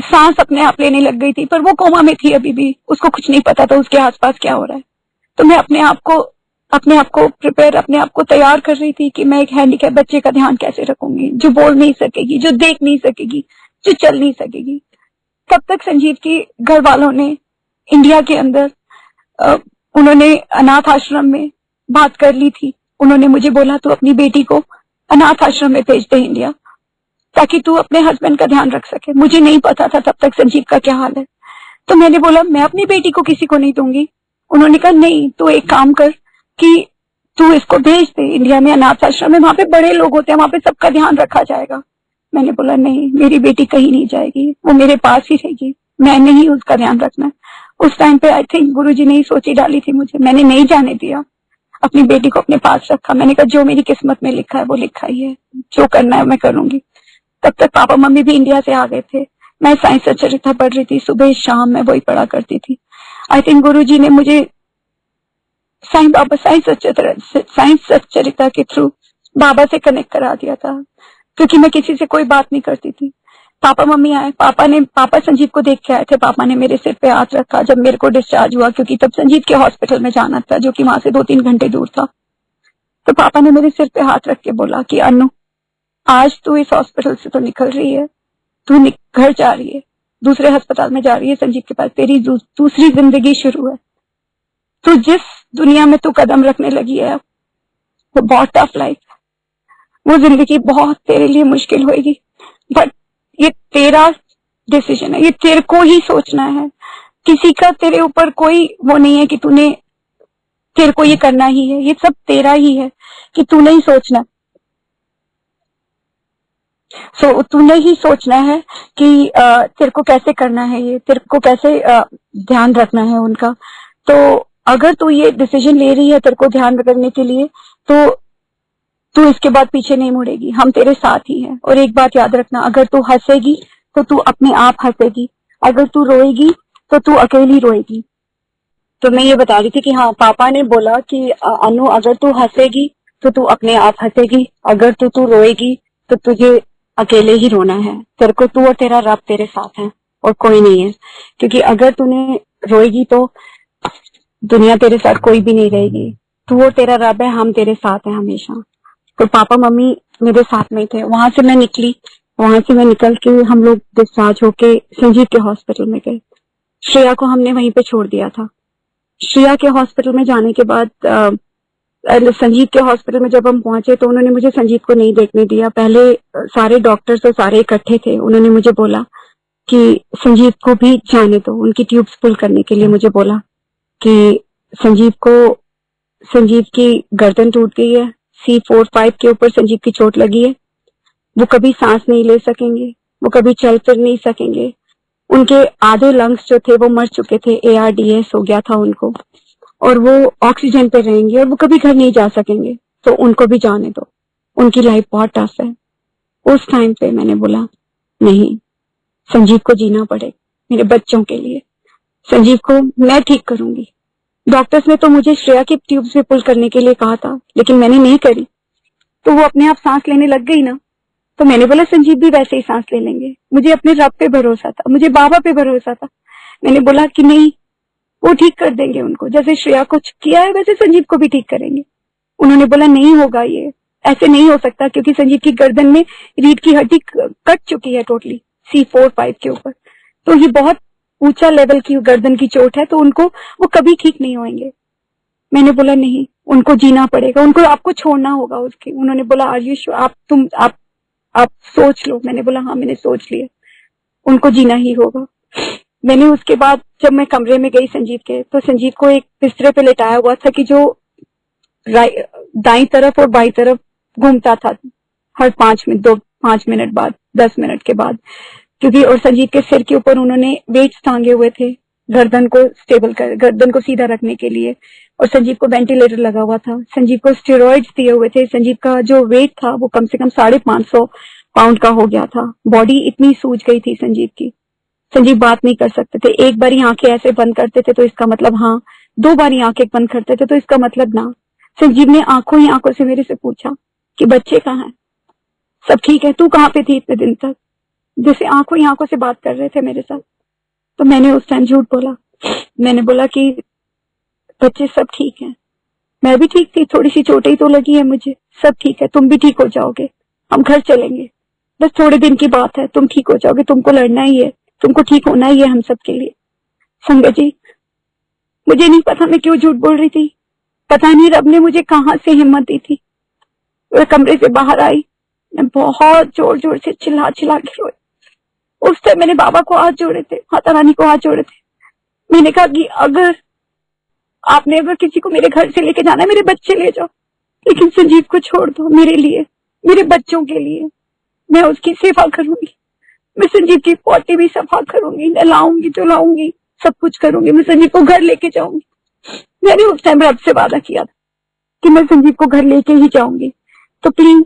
सांस अपने आप लेने लग गई थी, पर वो कोमा में थी अभी भी, उसको कुछ नहीं पता था उसके आसपास क्या हो रहा है। तो मैं अपने आप को प्रिपेयर, अपने आप को तैयार कर रही थी कि मैं एक हैंडीकैप बच्चे का ध्यान कैसे रखूंगी, जो बोल नहीं सकेगी, जो देख नहीं सकेगी, जो चल नहीं सकेगी। तब तक संजीव के घर वालों ने इंडिया के अंदर उन्होंने अनाथ आश्रम में बात कर ली थी। उन्होंने मुझे बोला तू अपनी बेटी को अनाथ आश्रम में भेज दे इंडिया, ताकि तू अपने हस्बैंड का ध्यान रख सके। मुझे नहीं पता था तब तक संजीव का क्या हाल है। तो मैंने बोला मैं अपनी बेटी को किसी को नहीं दूंगी। उन्होंने कहा नहीं, तू एक काम कर कि तू इसको भेज दे इंडिया में अनाथ आश्रम में, वहां पे बड़े लोग होते हैं, वहां पे सबका ध्यान रखा जाएगा। मैंने बोला नहीं, मेरी बेटी कहीं नहीं जाएगी, वो मेरे पास ही रहेगी, मैंने ही उसका ध्यान रखना। उस टाइम पे आई थिंक गुरुजी ने ही सोची डाली थी मुझे, मैंने नहीं जाने दिया, अपनी बेटी को अपने पास रखा। मैंने कहा जो मेरी किस्मत में लिखा है वो लिखा ही है, जो करना है मैं करूंगी। तब तक पापा मम्मी भी इंडिया से आ गए थे। मैं साइंस सच्चरिता पढ़ रही थी, सुबह शाम मैं वही पढ़ा करती थी। आई थिंक गुरुजी ने मुझे साइंस सच्चरिता के थ्रू बाबा से कनेक्ट करा दिया था, क्योंकि मैं किसी से कोई बात नहीं करती थी। पापा मम्मी आए, पापा संजीव को देख के आए थे। पापा ने मेरे सिर पे हाथ रखा जब मेरे को डिस्चार्ज हुआ, क्योंकि तब संजीव के हॉस्पिटल में जाना था, जो कि वहां से 2-3 घंटे दूर था। तो पापा ने मेरे सिर पे हाथ रख के बोला कि अनु, आज तू इस हॉस्पिटल से तो निकल रही है, तू घर जा रही है, दूसरे अस्पताल में जा रही है संजीव के पास, तेरी दूसरी जिंदगी शुरू है। तो जिस दुनिया में तू कदम रखने लगी है वो बहुत टफ लाइफ, वो जिंदगी बहुत तेरे लिए मुश्किल होगी, बट ये तेरा डिसीजन है, ये तेरे को ही सोचना है। किसी का तेरे ऊपर कोई वो नहीं है कि तेरे को ये करना ही है, ये सब तेरा ही है कि तूने ही सोचना। तूने ही सोचना है कि तेरे को कैसे करना है, ये तेरे को कैसे ध्यान रखना है उनका। तो अगर तू ये डिसीजन ले रही है तेरे को ध्यान रखने के लिए, तो तू इसके बाद पीछे नहीं मुड़ेगी, हम तेरे साथ ही हैं। और एक बात याद रखना, अगर तू हंसेगी तो तू अपने आप हंसेगी, अगर तू रोएगी तो तू अकेली रोएगी। तो मैं ये बता रही थी कि हाँ, पापा ने बोला कि अनु, अगर तू हंसेगी तो तू अपने आप हंसेगी, अगर तू रोएगी तो तुझे अकेले ही रोना है। तेरे को तू और तेरा रब तेरे साथ है और कोई नहीं है, क्योंकि अगर तूने रोएगी तो दुनिया तेरे साथ कोई भी नहीं रहेगी। तू और तेरा रब है, हम तेरे साथ है हमेशा। तो पापा मम्मी मेरे साथ में थे। वहां से मैं निकली, वहां से मैं निकल के हम लोग डिस्चार्ज होके संजीव के हॉस्पिटल में गए। श्रेया को हमने वहीं पे छोड़ दिया था। श्रेया के हॉस्पिटल में जाने के बाद संजीव के हॉस्पिटल में जब हम पहुंचे तो उन्होंने मुझे संजीव को नहीं देखने दिया। पहले सारे डॉक्टर्स तो सारे इकट्ठे थे, उन्होंने मुझे बोला कि संजीव को भी जाने दो, उनकी ट्यूब्स पुल करने के लिए मुझे बोला कि संजीव की गर्दन टूट गई है, C4-5 के ऊपर संजीव की चोट लगी है, वो कभी सांस नहीं ले सकेंगे, वो कभी चल फिर नहीं सकेंगे, उनके आधे लंग्स जो थे वो मर चुके थे, ARDS हो गया था उनको, और वो ऑक्सीजन पे रहेंगे और वो कभी घर नहीं जा सकेंगे, तो उनको भी जाने दो, उनकी लाइफ बहुत टफ है। उस टाइम पे मैंने बोला नहीं, संजीव को जीना पड़ेगा मेरे बच्चों के लिए, संजीव को मैं ठीक करूंगी। डॉक्टर्स ने तो मुझे श्रेया की ट्यूब्स पे पुल करने के लिए कहा था, लेकिन मैंने नहीं करी, तो वो अपने आप सांस लेने लग गई ना। तो मैंने बोला संजीव भी वैसे ही सांस ले लेंगे। मुझे अपने रब पे भरोसा था, मुझे बाबा पे भरोसा था। मैंने बोला कि नहीं, वो ठीक कर देंगे उनको, जैसे श्रेया को किया है वैसे संजीव को भी ठीक करेंगे। उन्होंने बोला नहीं होगा, ये ऐसे नहीं हो सकता, क्योंकि संजीव की गर्दन में रीढ़ की हड्डी कट चुकी है टोटली C4-5 के ऊपर, तो ये बहुत ऊंचा लेवल की गर्दन की चोट है, तो उनको वो कभी ठीक नहीं होंगे। मैंने बोला नहीं, उनको जीना पड़ेगा, उनको आपको छोड़ना होगा उसके। उन्होंने बोला आर यू श्योर, आप सोच लो। मैंने बोला हाँ, मैंने सोच लिया, उनको जीना ही होगा। मैंने उसके बाद जब मैं कमरे में गई संजीव के, तो संजीव को एक बिस्तरे पे लेटाया हुआ था कि जो दाई तरफ और बाई तरफ घूमता था हर 5 मिनट बाद, 10 मिनट के बाद, क्योंकि और संजीव के सिर के ऊपर उन्होंने वेट्स टांगे हुए थे गर्दन को सीधा रखने के लिए, और संजीव को वेंटिलेटर लगा हुआ था। संजीव को स्टेरॉइड्स दिए हुए थे। संजीव का जो वेट था वो कम से कम 550 पाउंड का हो गया था। बॉडी इतनी सूज गई थी संजीव की, संजीव बात नहीं कर सकते थे। एक बारी आंखें ऐसे बंद करते थे तो इसका मतलब हाँ, 2 बारी आंखें बंद करते थे तो इसका मतलब ना। संजीव ने आंखों ही आंखों से मेरे से पूछा कि बच्चे कहाँ हैं, सब ठीक है, तू कहाँ पे थी इतने दिन तक। जैसे आंखों ही आंखों से बात कर रहे थे मेरे साथ। तो मैंने उस टाइम झूठ बोला। मैंने बोला कि बच्चे सब ठीक हैं, मैं भी ठीक थी, थोड़ी सी चोटें ही तो लगी है मुझे, सब ठीक है, तुम भी ठीक हो जाओगे, हम घर चलेंगे, बस थोड़े दिन की बात है, तुम ठीक हो जाओगे, तुमको लड़ना ही है, तुमको ठीक होना ही है हम सब के लिए। संगत जी, मुझे नहीं पता मैं क्यों झूठ बोल रही थी, पता नहीं रब ने मुझे कहां से हिम्मत दी थी। मैं कमरे से बाहर आई, मैं बहुत जोर जोर से चिल्ला चिल्ला के रोई। उस टाइम मैंने बाबा को हाथ जोड़े थे, माता रानी को हाथ जोड़े थे। मैंने कहा कि अगर आपने अगर किसी को मेरे घर से लेके जाना है, मेरे बच्चे ले जाओ, लेकिन संजीव को छोड़ दो मेरे लिए, मेरे बच्चों के लिए। मैं उसकी सेवा करूंगी, मैं संजीव की पोटी भी सफा करूंगी, नहलाऊंगी धुलाऊंगी, सब कुछ करूंगी, मैं संजीव को घर लेके जाऊंगी। मैंने उस टाइम रब से वादा किया था कि मैं संजीव को घर लेके ही जाऊंगी। तो प्लीज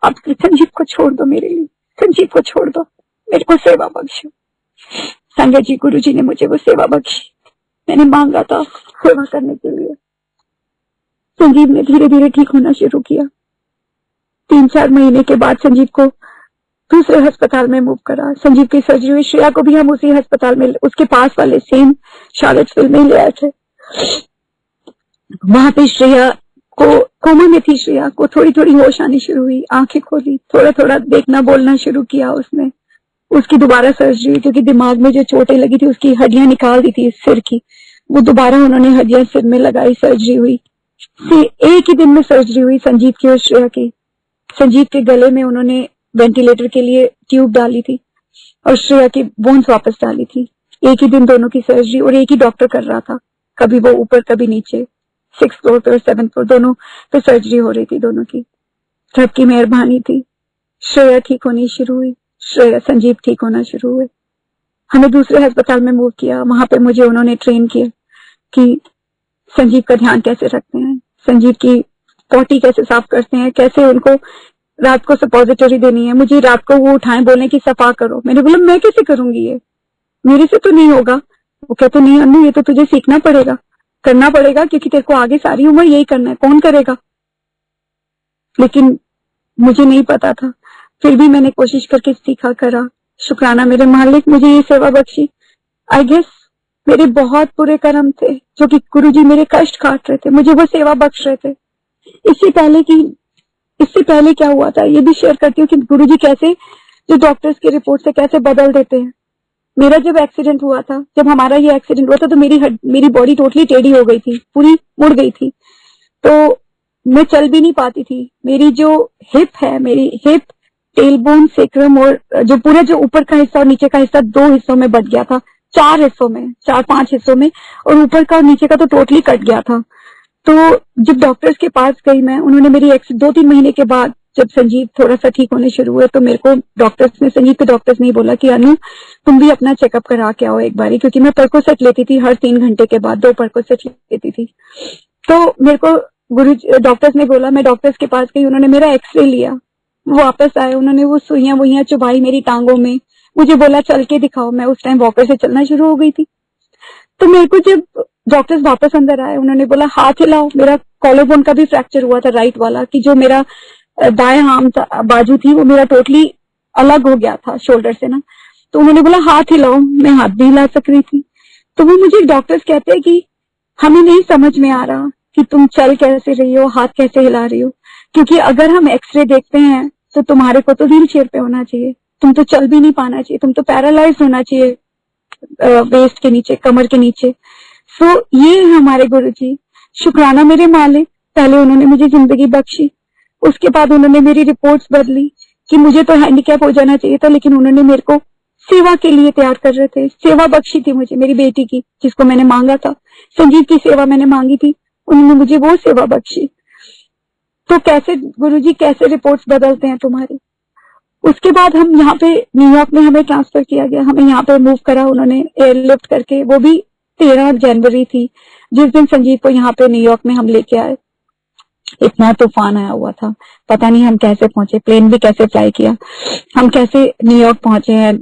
आप संजीव को छोड़ दो मेरे लिए, संजीव को छोड़ दो, मेरे को सेवा बख्शो। संजय जी, गुरु जी ने मुझे वो सेवा बख्शी। मैंने मांगा था सेवा करने के लिए। संजीव ने धीरे धीरे ठीक होना शुरू किया। 3-4 महीने के बाद संजीव को दूसरे अस्पताल में मूव करा। संजीव की सर्जरी हुई। श्रेया को भी हम उसी अस्पताल में, उसके पास वाले सेम शार्लेट्सविल में ले आए थे। वहां पे श्रेया को, कोमा में थी, श्रेया को थोड़ी थोड़ी होश आनी शुरू हुई, आंखें खोली, थोड़ा थोड़ा देखना बोलना शुरू किया उसने। उसकी दोबारा सर्जरी हुई, क्योंकि दिमाग में जो चोटें लगी थी उसकी हड्डियां निकाल दी थी सिर की, वो दोबारा उन्होंने हड्डियां सिर में लगाई, सर्जरी हुई। एक ही दिन में सर्जरी हुई संजीव की और श्रेया की। संजीव के गले में उन्होंने वेंटिलेटर के लिए ट्यूब डाली थी और श्रेया की बोन्स वापस डाली थी। एक ही दिन दोनों की सर्जरी, और एक ही डॉक्टर कर रहा था, कभी वो ऊपर कभी नीचे, 6th फ्लोर पे और 7th फ्लोर दोनों पे सर्जरी हो रही थी दोनों की। रब की मेहरबानी थी, श्रेया ठीक होनी शुरू हुई, श्रेया संजीव ठीक होना शुरू हुए। हमें दूसरे अस्पताल में मूव किया। वहां पे मुझे उन्होंने ट्रेन किया कि संजीव का ध्यान कैसे रखते हैं, संजीव की पोटी कैसे साफ करते हैं, कैसे उनको रात को सपोजिटरी देनी है। मुझे रात को वो उठाएं, बोलने की सफा करो। मैंने बोला मैं कैसे करूंगी, ये मेरे से तो नहीं होगा। वो कहते नहीं अन्नू, ये तो तुझे सीखना पड़ेगा, करना पड़ेगा, क्योंकि तेरे को आगे सारी उम्र यही करना है, कौन करेगा। लेकिन मुझे नहीं पता था, फिर भी मैंने कोशिश करके सीखा, करा। शुक्राना मेरे मालिक, मुझे ये सेवा बख्शी। आई गेस मेरे बहुत बुरे कर्म थे, जो कि गुरुजी मेरे कष्ट काट रहे थे, मुझे वो सेवा बख्श रहे थे। इससे पहले क्या हुआ था ये भी शेयर करती हूँ कि गुरुजी कैसे जो डॉक्टर्स की रिपोर्ट से कैसे बदल देते हैं। मेरा जब एक्सीडेंट हुआ था, जब हमारा ये एक्सीडेंट हुआ था, तो मेरी बॉडी टोटली टेढ़ी हो गई थी, पूरी मुड़ गई थी, तो मैं चल भी नहीं पाती थी। मेरी जो हिप है, मेरी हिप, टेलबोन, सेक्रम और जो पूरा जो ऊपर का हिस्सा और नीचे का हिस्सा 2 हिस्सों में बट गया था, 4 हिस्सों में, 4-5 हिस्सों में, और ऊपर का और नीचे का तो टोटली कट गया था। तो जब डॉक्टर्स के पास गई मैं, उन्होंने मेरी 2-3 महीने के बाद जब संजीव थोड़ा सा ठीक होने शुरू हुए, तो मेरे को संजीव के डॉक्टर्स ने बोला कि अनु तुम भी अपना चेकअप करा के आओ एक बारी, क्योंकि मैं परकोसेट लेती थी हर 3 घंटे के बाद, 2 परकोसेट लेती थी। तो मेरे को डॉक्टर्स ने बोला, मैं डॉक्टर्स के पास गई, उन्होंने मेरा एक्सरे लिया, वापस आए, उन्होंने वो सुइयां वुइयां चुभाई मेरी टांगों में, मुझे बोला चल के दिखाओ। मैं उस टाइम वॉकर से चलना शुरू हो गई थी। तो मेरे को जब डॉक्टर्स वापस अंदर आए, उन्होंने बोला हाथ हिलाओ। मेरा कॉलरबोन का भी फ्रैक्चर हुआ था, राइट वाला, कि जो मेरा दाएं आर्म बाजू थी वो मेरा टोटली अलग हो गया था शोल्डर से ना। तो उन्होंने बोला हाथ हिलाओ, मैं हाथ भी हिला सक रही थी। तो वो मुझे डॉक्टर्स कहते हैं कि हमें नहीं समझ में आ रहा कि तुम चल कैसे रही हो, हाथ कैसे हिला रही हो, क्योंकि अगर हम एक्सरे देखते हैं तो तुम्हारे को तो व्हील चेयर पे होना चाहिए, तुम तो चल भी नहीं पाना चाहिए, तुम तो पैरालाइज होना चाहिए वेस्ट के नीचे, कमर के नीचे। सो ये हमारे गुरुजी, शुक्राना मेरे मालिक। पहले उन्होंने मुझे जिंदगी बख्शी, उसके बाद उन्होंने मेरी रिपोर्ट्स बदली कि मुझे तो हैंडीकैप हो जाना चाहिए था, लेकिन उन्होंने मेरे को सेवा के लिए तैयार कर रहे थे। सेवा बख्शी थी मुझे मेरी बेटी की, जिसको मैंने मांगा था, संजीव की सेवा मैंने मांगी थी, उन्होंने मुझे वो सेवा बख्शी। तो कैसे गुरुजी, कैसे रिपोर्ट्स बदलते हैं तुम्हारी। उसके बाद हम यहाँ पे न्यूयॉर्क में हमें ट्रांसफर किया गया, हमें यहाँ पे मूव करा उन्होंने एयरलिफ्ट करके। वो भी 13 जनवरी थी जिस दिन संजीव को यहाँ पे न्यूयॉर्क में हम लेके आए। इतना तूफान आया हुआ था, पता नहीं हम कैसे पहुंचे, प्लेन भी कैसे फ्लाई किया, हम कैसे न्यूयॉर्क पहुंचे हैं।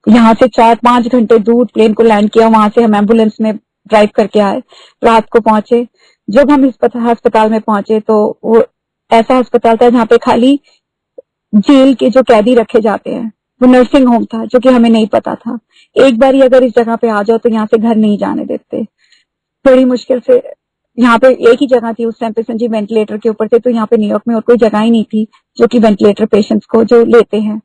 यहाँ से 4-5 घंटे दूर प्लेन को लैंड किया, वहां से हम एम्बुलेंस में ड्राइव करके आए, रात को पहुंचे। जब हम इस अस्पताल में पहुंचे तो वो ऐसा अस्पताल था जहाँ पे खाली जेल के जो कैदी रखे जाते हैं वो नर्सिंग होम था जो कि हमें नहीं पता था। एक बार ही अगर इस जगह पे आ जाओ तो यहाँ से घर नहीं जाने देते। बड़ी मुश्किल से यहाँ पे एक ही जगह थी उस टाइम पे, संजीव वेंटिलेटर के ऊपर थे, तो यहाँ पे न्यूयॉर्क में और कोई जगह ही नहीं थी जो कि वेंटिलेटर पेशेंट्स को जो लेते हैं।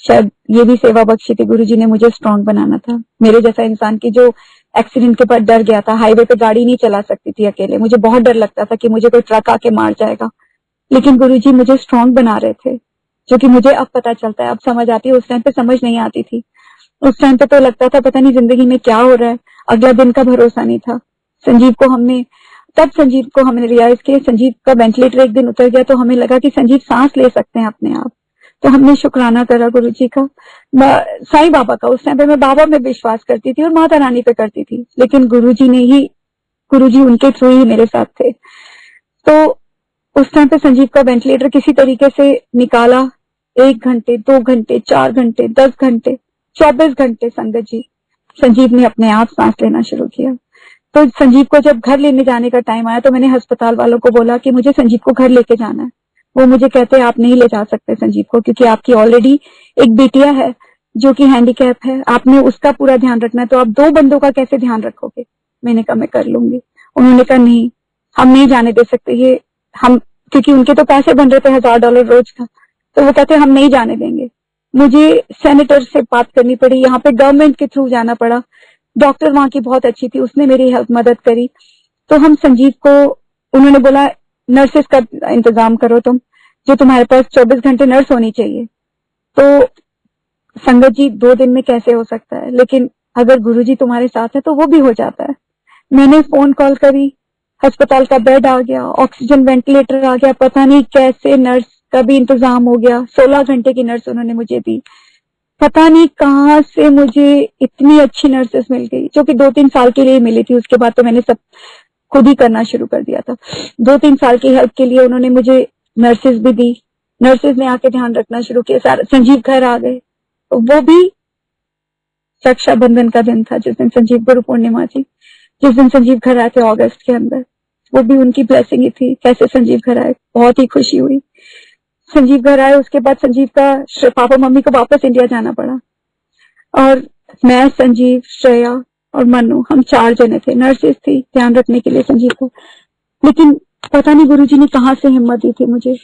शायद ये भी सेवा बख्शी थी, गुरुजी ने मुझे स्ट्रांग बनाना था। मेरे जैसा इंसान की जो एक्सीडेंट के बाद डर गया था, हाईवे पे गाड़ी नहीं चला सकती थी अकेले, मुझे बहुत डर लगता था कि मुझे कोई ट्रक आके मार जाएगा, लेकिन गुरुजी मुझे स्ट्रांग बना रहे थे, जो कि मुझे अब पता चलता है, अब समझ आती है। उस टाइम पे समझ नहीं आती थी। उस टाइम पे तो लगता था पता नहीं जिंदगी में क्या हो रहा है, अगला दिन का भरोसा नहीं था। संजीव को हमने रियलाइज किया, संजीव का वेंटिलेटर एक दिन उतर गया तो हमें लगा कि संजीव सांस ले सकते हैं अपने आप। तो हमने शुक्राना करा गुरुजी का, साईं बाबा का। उस टाइम पे मैं बाबा में विश्वास करती थी और माता रानी पे करती थी, लेकिन गुरुजी उनके थ्रू ही मेरे साथ थे। तो उस टाइम पे संजीव का वेंटिलेटर किसी तरीके से निकाला। 1 घंटे, 2 घंटे, 4 घंटे, 10 घंटे, 24 घंटे संगत जी संजीव ने अपने आप सांस लेना शुरू किया। तो संजीव को जब घर लेने जाने का टाइम आया तो मैंने अस्पताल वालों को बोला कि मुझे संजीव को घर लेके जाना है। वो मुझे कहते आप नहीं ले जा सकते संजीव को, क्योंकि आपकी ऑलरेडी एक बेटिया है जो कि हैंडीकैप है, आपने उसका पूरा ध्यान रखना है, तो आप 2 बंदों का कैसे ध्यान रखोगे। मैंने कहा मैं कर लूंगी। उन्होंने कहा नहीं, हम नहीं जाने दे सकते ये, हम, क्योंकि उनके तो पैसे बन रहे थे $1000 रोज का, तो वो कहते हम नहीं जाने देंगे। मुझे सेनेटर से बात करनी पड़ी, यहाँ पे गवर्नमेंट के थ्रू जाना पड़ा। डॉक्टर वहां की बहुत अच्छी थी, उसने मेरी हेल्प मदद करी। तो हम संजीव को, उन्होंने बोला नर्सेस का इंतजाम करो तुम, जो तुम्हारे पास 24 घंटे नर्स होनी चाहिए। तो संगत जी 2 दिन में कैसे हो सकता है, लेकिन अगर गुरुजी तुम्हारे साथ है तो वो भी हो जाता है। मैंने फोन कॉल करी, अस्पताल का बेड आ गया, ऑक्सीजन वेंटिलेटर आ गया, पता नहीं कैसे नर्स का भी इंतजाम हो गया। 16 घंटे की नर्स उन्होंने मुझे दी। पता नहीं कहाँ से मुझे इतनी अच्छी नर्सेस मिल गई, जो कि 2-3 साल के लिए मिली थी। उसके बाद तो मैंने सब खुद ही करना शुरू कर दिया था। 2-3 साल की हेल्प के लिए उन्होंने मुझे नर्सेस भी दी। नर्सेस ने आके ध्यान रखना शुरू किया। सारा संजीव घर आ गए। तो वो भी रक्षाबंधन का दिन था, जिस दिन संजीव गुरु पूर्णिमा थी, जिस दिन संजीव घर आए थे अगस्त के अंदर। वो भी उनकी ब्लेसिंग ही थी। कैसे संजीव घर आए, बहुत ही खुशी हुई। संजीव घर आए, उसके बाद संजीव का पापा मम्मी को वापस इंडिया जाना पड़ा, और मैं, संजीव, श्रेया और मनु, हम 4 जने थे। नर्सेस थी ध्यान रखने के लिए संजीव को। लेकिन पता नहीं गुरुजी ने कहाँ से हिम्मत दी थी मुझे।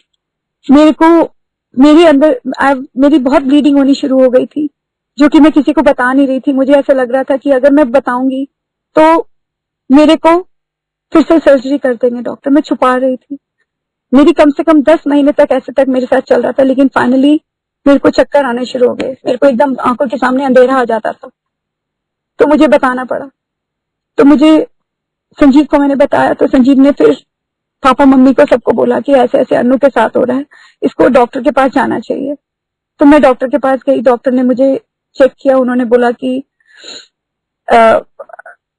मेरे अंदर मेरी बहुत ब्लीडिंग होनी शुरू हो गई थी, जो कि मैं किसी को बता नहीं रही थी। मुझे ऐसा लग रहा था कि अगर मैं बताऊंगी तो मेरे को फिर से सर्जरी कर देंगे डॉक्टर। मैं छुपा रही थी। मेरी कम से कम 10 महीने तक ऐसे तक मेरे साथ चल रहा था, लेकिन फाइनली मेरे को चक्कर आने शुरू हो गए। मेरे को एकदम आंखों के सामने अंधेरा आ जाता था, तो मुझे बताना पड़ा। तो मुझे संजीव को मैंने बताया, तो संजीव ने फिर पापा मम्मी को सबको बोला कि ऐसे ऐसे अनु के साथ हो रहा है, इसको डॉक्टर के पास जाना चाहिए। तो मैं डॉक्टर के पास गई। डॉक्टर ने मुझे चेक किया। उन्होंने बोला कि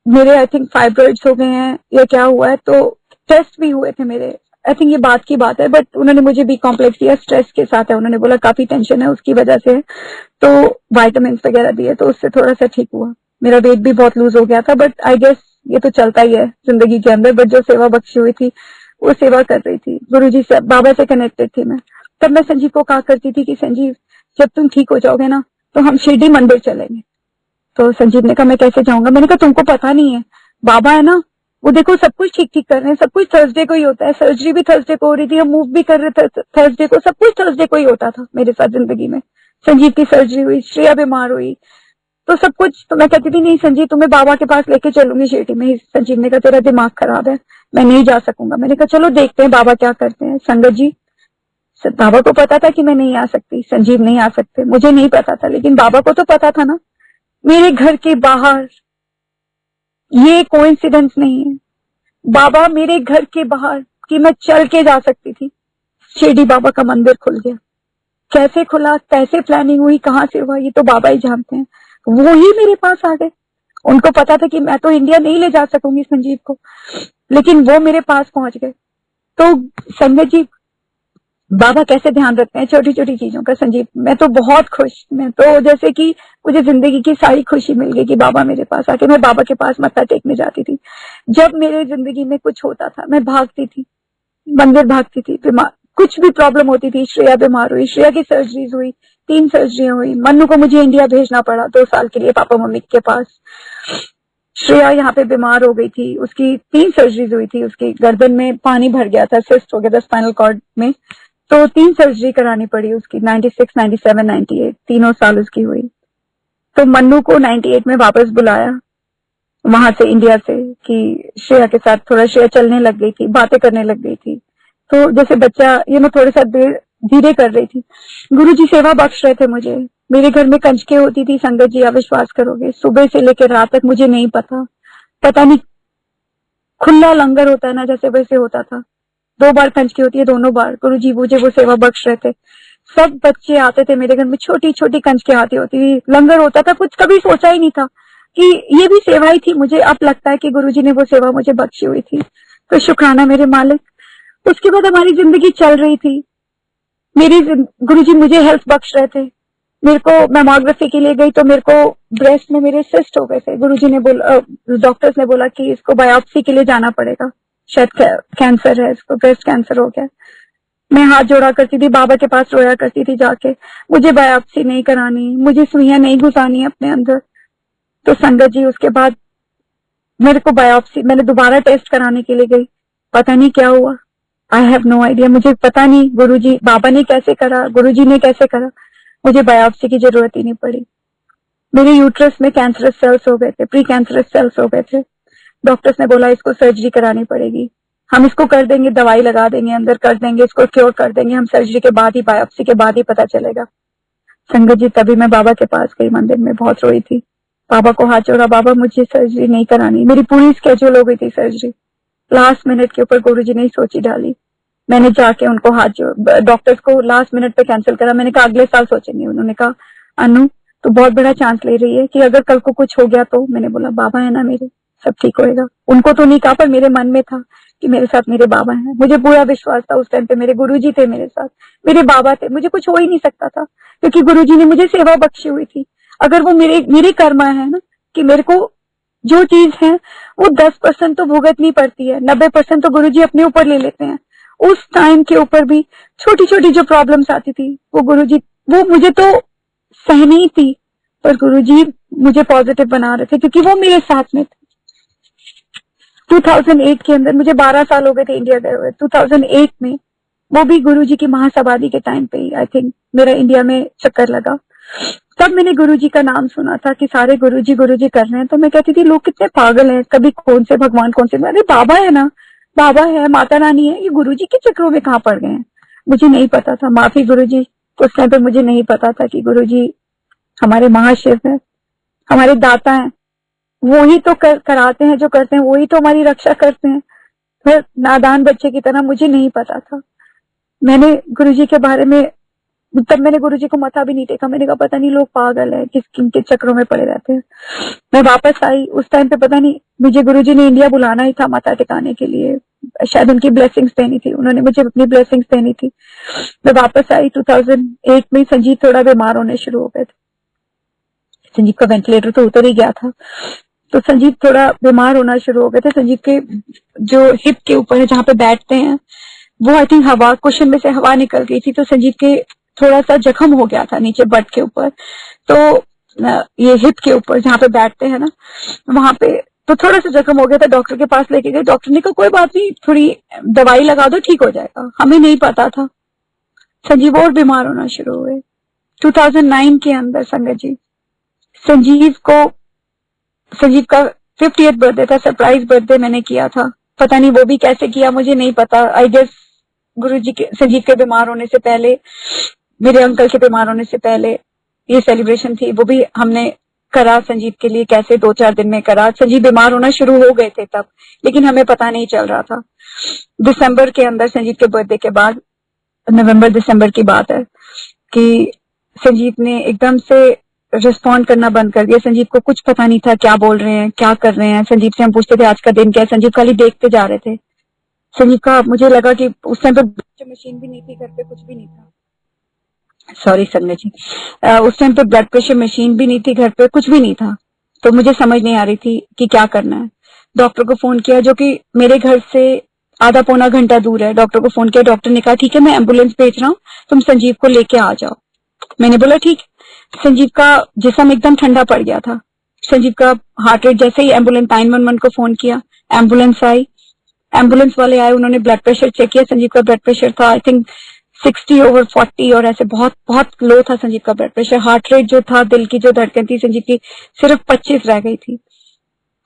मेरे आई थिंक फाइब्रॉइड्स हो गए हैं या क्या हुआ है। तो टेस्ट भी हुए थे मेरे, आई थिंक ये बात की बात है, बट उन्होंने मुझे बी कॉम्प्लेक्स दिया, स्ट्रेस के साथ है। उन्होंने बोला काफी टेंशन है उसकी वजह से, तो वाइटामिन वगैरह दिए, तो उससे थोड़ा सा ठीक हुआ। मेरा वेट भी बहुत लूज हो गया था, बट आई गेस ये तो चलता ही है जिंदगी के अंदर। बट जो सेवा बख्शी हुई थी वो सेवा कर रही थी, गुरुजी से, बाबा से कनेक्टेड थी मैं। तब मैं संजीव को कहा करती थी कि संजीव जब तुम ठीक हो जाओगे ना तो हम शिरडी मंदिर चलेंगे। तो संजीव ने कहा मैं कैसे जाऊंगा। मैंने कहा तुमको पता नहीं है, बाबा है ना, वो देखो सब कुछ ठीक ठीक कर रहे हैं, सब कुछ थर्सडे को ही होता है। सर्जरी भी थर्सडे को हो रही थी, हम मूव भी कर रहे थे थर्सडे को, सब कुछ थर्सडे को ही होता था मेरे साथ जिंदगी में। संजीव की सर्जरी हुई, श्रेया बीमार हुई, तो सब कुछ। तो मैं कहती थी नहीं संजीव तुम्हें बाबा के पास लेके चलूंगी शिरडी में। संजीव ने कहा तेरा दिमाग खराब है, मैं नहीं जा सकूंगा। मैंने कहा चलो देखते हैं बाबा क्या करते हैं। संगत जी बाबा को पता था कि मैं नहीं आ सकती, संजीव नहीं आ सकते, मुझे नहीं पता था, लेकिन बाबा को तो पता था ना। मेरे घर के बाहर, ये कोइंसिडेंस नहीं है, बाबा मेरे घर के बाहर कि मैं चल के जा सकती थी, शिरडी बाबा का मंदिर खुल गया। कैसे खुला, कैसे प्लानिंग हुई, कहाँ से हुआ, ये तो बाबा ही जानते हैं। वो ही मेरे पास आ गए। उनको पता था कि मैं तो इंडिया नहीं ले जा सकूंगी संजीव को, लेकिन वो मेरे पास पहुंच गए। तो संगत जी बाबा कैसे ध्यान रखते हैं छोटी छोटी चीजों का। संजीव मैं तो बहुत खुश, मैं तो जैसे कि मुझे जिंदगी की सारी खुशी मिल गई कि बाबा मेरे पास आके। मैं बाबा के पास मत्था टेकने जाती थी। जब मेरे जिंदगी में कुछ होता था मैं भागती थी, मंदिर भागती थी। बीमार कुछ भी प्रॉब्लम होती थी, श्रेया बीमार हुई, श्रेया की सर्जरीज हुई, 3 सर्जरियां हुई। मन्नू को मुझे इंडिया भेजना पड़ा 2 साल के लिए पापा मम्मी के पास। श्रेया यहाँ पे बीमार हो गई थी, उसकी 3 सर्जरीज हुई थी, उसकी गर्दन में पानी भर गया था, सिस्ट हो गया था स्पाइनल कॉर्ड में, तो 3 सर्जरी करानी पड़ी उसकी, 96, 97, 98, तीनों साल उसकी हुई। तो मन्नू को 98 में वापस बुलाया वहां से, इंडिया से, कि श्रेया के साथ थोड़ा, श्रेया चलने लग गई थी, बातें करने लग गई थी, तो जैसे बच्चा ये मैं थोड़े सा देर धीरे कर रही थी। गुरुजी सेवा बख्श रहे थे मुझे। मेरे घर में कंजके होती थी संगत जी, आप विश्वास करोगे, सुबह से लेकर रात तक, मुझे नहीं पता नहीं, खुला लंगर होता है ना जैसे, वैसे होता था। 2 बार कंजके होती है, दोनों बार गुरुजी मुझे वो सेवा बख्श रहे थे। सब बच्चे आते थे मेरे घर में, छोटी छोटी कंजके आती होती थी, लंगर होता था, कुछ कभी सोचा ही नहीं था कि ये भी सेवा ही थी। मुझे अब लगता है कि गुरुजी ने वो सेवा मुझे बख्शी हुई थी, तो शुक्राना मेरे मालिक। उसके बाद हमारी जिंदगी चल रही थी। मेरी गुरुजी मुझे हेल्थ बख्श रहे थे। मेरे को मैमोग्राफी के लिए गई तो मेरे को ब्रेस्ट में मेरे सिस्ट हो गए थे। गुरुजी ने बोला, डॉक्टर्स ने बोला कि इसको बायोप्सी के लिए जाना पड़ेगा, शायद कैंसर है इसको, ब्रेस्ट कैंसर हो गया। मैं हाथ जोड़ा करती थी, बाबा के पास रोया करती थी जाके, मुझे बायोप्सी नहीं करानी, मुझे सुइयां नहीं घुसानी अपने अंदर। तो संगत जी उसके बाद मेरे को बायोप्सी, मैंने दोबारा टेस्ट कराने के लिए गई, पता नहीं क्या हुआ, आई हैव नो आइडिया, मुझे पता नहीं गुरुजी, बाबा ने कैसे करा, गुरुजी ने कैसे करा, मुझे बायोप्सी की जरूरत ही नहीं पड़ी। मेरे यूट्रस में कैंसरस सेल्स हो गए थे, प्री कैंसरस सेल्स हो गए थे। डॉक्टर्स ने बोला इसको सर्जरी करानी पड़ेगी, हम इसको कर देंगे, दवाई लगा देंगे, अंदर कर देंगे, इसको क्योर कर देंगे, हम सर्जरी के बाद ही, बायोप्सी के बाद ही पता चलेगा। संगत जी तभी मैं बाबा के पास गई, मंदिर में बहुत रोई थी, बाबा को हाथ जोड़ा, बाबा मुझे सर्जरी नहीं करानी। मेरी पूरी स्केड्यूल हो गई थी सर्जरी, लास्ट मिनट के ऊपर गुरुजी ने सोची डाली। मैंने जाके उनको हाथ जोड़, डॉक्टर्स को लास्ट मिनट पे कैंसिल करा। मैंने कहा अगले साल सोचेंगे। उन्होंने कहा अनु तो बहुत बड़ा चांस ले रही है कि अगर कल को कुछ हो गया तो। मैंने बोला बाबा है ना मेरे, सब ठीक होएगा। उनको तो नहीं कहा, पर मेरे मन में था कि मेरे साथ मेरे बाबा हैं। मुझे पूरा विश्वास था उस टाइम पे, मेरे गुरुजी थे मेरे साथ, मेरे बाबा थे, मुझे कुछ हो ही नहीं सकता था क्योंकि गुरुजी ने मुझे सेवा बख्शी हुई थी। अगर वो मेरे कर्म है ना, कि मेरे को जो चीज है वो 10% तो भुगतनी पड़ती है, 90% तो गुरुजी अपने ऊपर ले लेते हैं। उस टाइम के ऊपर भी छोटी छोटी जो प्रॉब्लम्स आती थी वो गुरुजी, वो मुझे तो सहनी थी, पर गुरुजी मुझे पॉजिटिव बना रहे थे क्योंकि वो मेरे साथ में थे। 2008 के अंदर, मुझे 12 साल हो गए थे इंडिया गए हुए, 2008 में, वो भी गुरुजी की महासमाधि के टाइम पे ही आई थिंक मेरा इंडिया में चक्कर लगा। तब मैंने गुरुजी का नाम सुना था कि सारे गुरुजी गुरुजी कर रहे हैं, तो मैं कहती थी लोग कितने पागल हैं, कभी कौन से भगवान कौन से, अरे बाबा है ना, बाबा है, माता रानी है, ये गुरुजी के चक्रों में कहाँ पड़ गए हैं। मुझे नहीं पता था, माफी गुरुजी, उस टाइम पे मुझे नहीं पता था कि गुरुजी हमारे महाशिव है, हमारे दाता हैं, वो ही तो कराते हैं, जो करते हैं वही तो हमारी रक्षा करते हैं। फिर नादान बच्चे की तरह मुझे नहीं पता था। मैंने गुरुजी के बारे में, तब मैंने गुरुजी को मथा भी नहीं टेका। मैंने कहा पता नहीं लोग पागल है, किस किनके चक्रों में पड़े रहते हैं। मैं वापस आई, उस टाइम पे पता नहीं मुझे गुरुजी ने इंडिया बुलाना ही था मथा टिकाने के लिए, शायद उनकी ब्लेसिंग्स देनी थी, उन्होंने मुझे अपनी ब्लेसिंग्स देनी थी। मैं वापस आई 2008 में। संजीव थोड़ा बीमार होने शुरू हो गए थे, संजीव का वेंटिलेटर तो उतर ही गया था, तो संजीव थोड़ा बीमार होना शुरू हो गए थे। संजीव के जो हिप के ऊपर है जहाँ पे बैठते हैं, वो आई थिंक हवा, कुशन में से हवा निकल गई थी, तो संजीव के थोड़ा सा जख्म हो गया था नीचे बट के ऊपर, तो ये हिप के ऊपर जहाँ पे बैठते हैं ना, वहां पे तो थोड़ा सा जख्म हो गया था। डॉक्टर के पास लेके गए, डॉक्टर ने कहा कोई बात नहीं, थोड़ी दवाई लगा दो, ठीक हो जाएगा। हमें नहीं पता था, संजीव और बीमार होना शुरू हुए 2009 के अंदर। संगत जी संजीव का 50th बर्थडे था, सरप्राइज बर्थडे मैंने किया था, पता नहीं वो भी कैसे किया मुझे नहीं पता। आई गेस गुरुजी के, संजीव के बीमार होने से पहले, मेरे अंकल के बीमार होने से पहले ये सेलिब्रेशन थी, वो भी हमने करा संजीव के लिए, कैसे 2-4 दिन में करा। संजीव बीमार होना शुरू हो गए थे तब, लेकिन हमें पता नहीं चल रहा था। दिसंबर के अंदर, संजीव के बर्थडे के बाद, नवंबर दिसंबर की बात है कि संजीव ने एकदम से रिस्पॉन्ड करना बंद कर दिया। संजीव को कुछ पता नहीं था क्या बोल रहे हैं, क्या कर रहे हैं। संजीव से हम पूछते थे आज का दिन क्या है, संजीव खाली देखते जा रहे थे। संजीव का, मुझे लगा कि उस टाइम पे मशीन भी नहीं थी घर पे, कुछ भी नहीं था, सॉरी संगत जी, उस टाइम पे ब्लड प्रेशर मशीन भी नहीं थी घर पे, कुछ भी नहीं था। तो मुझे समझ नहीं आ रही थी कि क्या करना है। डॉक्टर को फोन किया, जो कि मेरे घर से आधा पौना घंटा दूर है। डॉक्टर को फोन किया, डॉक्टर ने कहा ठीक है मैं एम्बुलेंस भेज रहा हूँ, तुम संजीव को लेके आ जाओ। मैंने बोला ठीक। संजीव का जिस्म एकदम ठंडा पड़ गया था। संजीव का हार्ट रेट, जैसे ही एम्बुलेंस 911 को फोन किया, एम्बुलेंस आई, एम्बुलेंस वाले आए, उन्होंने ब्लड प्रेशर चेक किया। संजीव का ब्लड प्रेशर था आई थिंक 60/40 और ऐसे बहुत बहुत लो था संजीव का ब्लड प्रेशर। हार्ट रेट जो था, दिल की जो धड़कन थी संजीव की, सिर्फ 25 रह गई थी।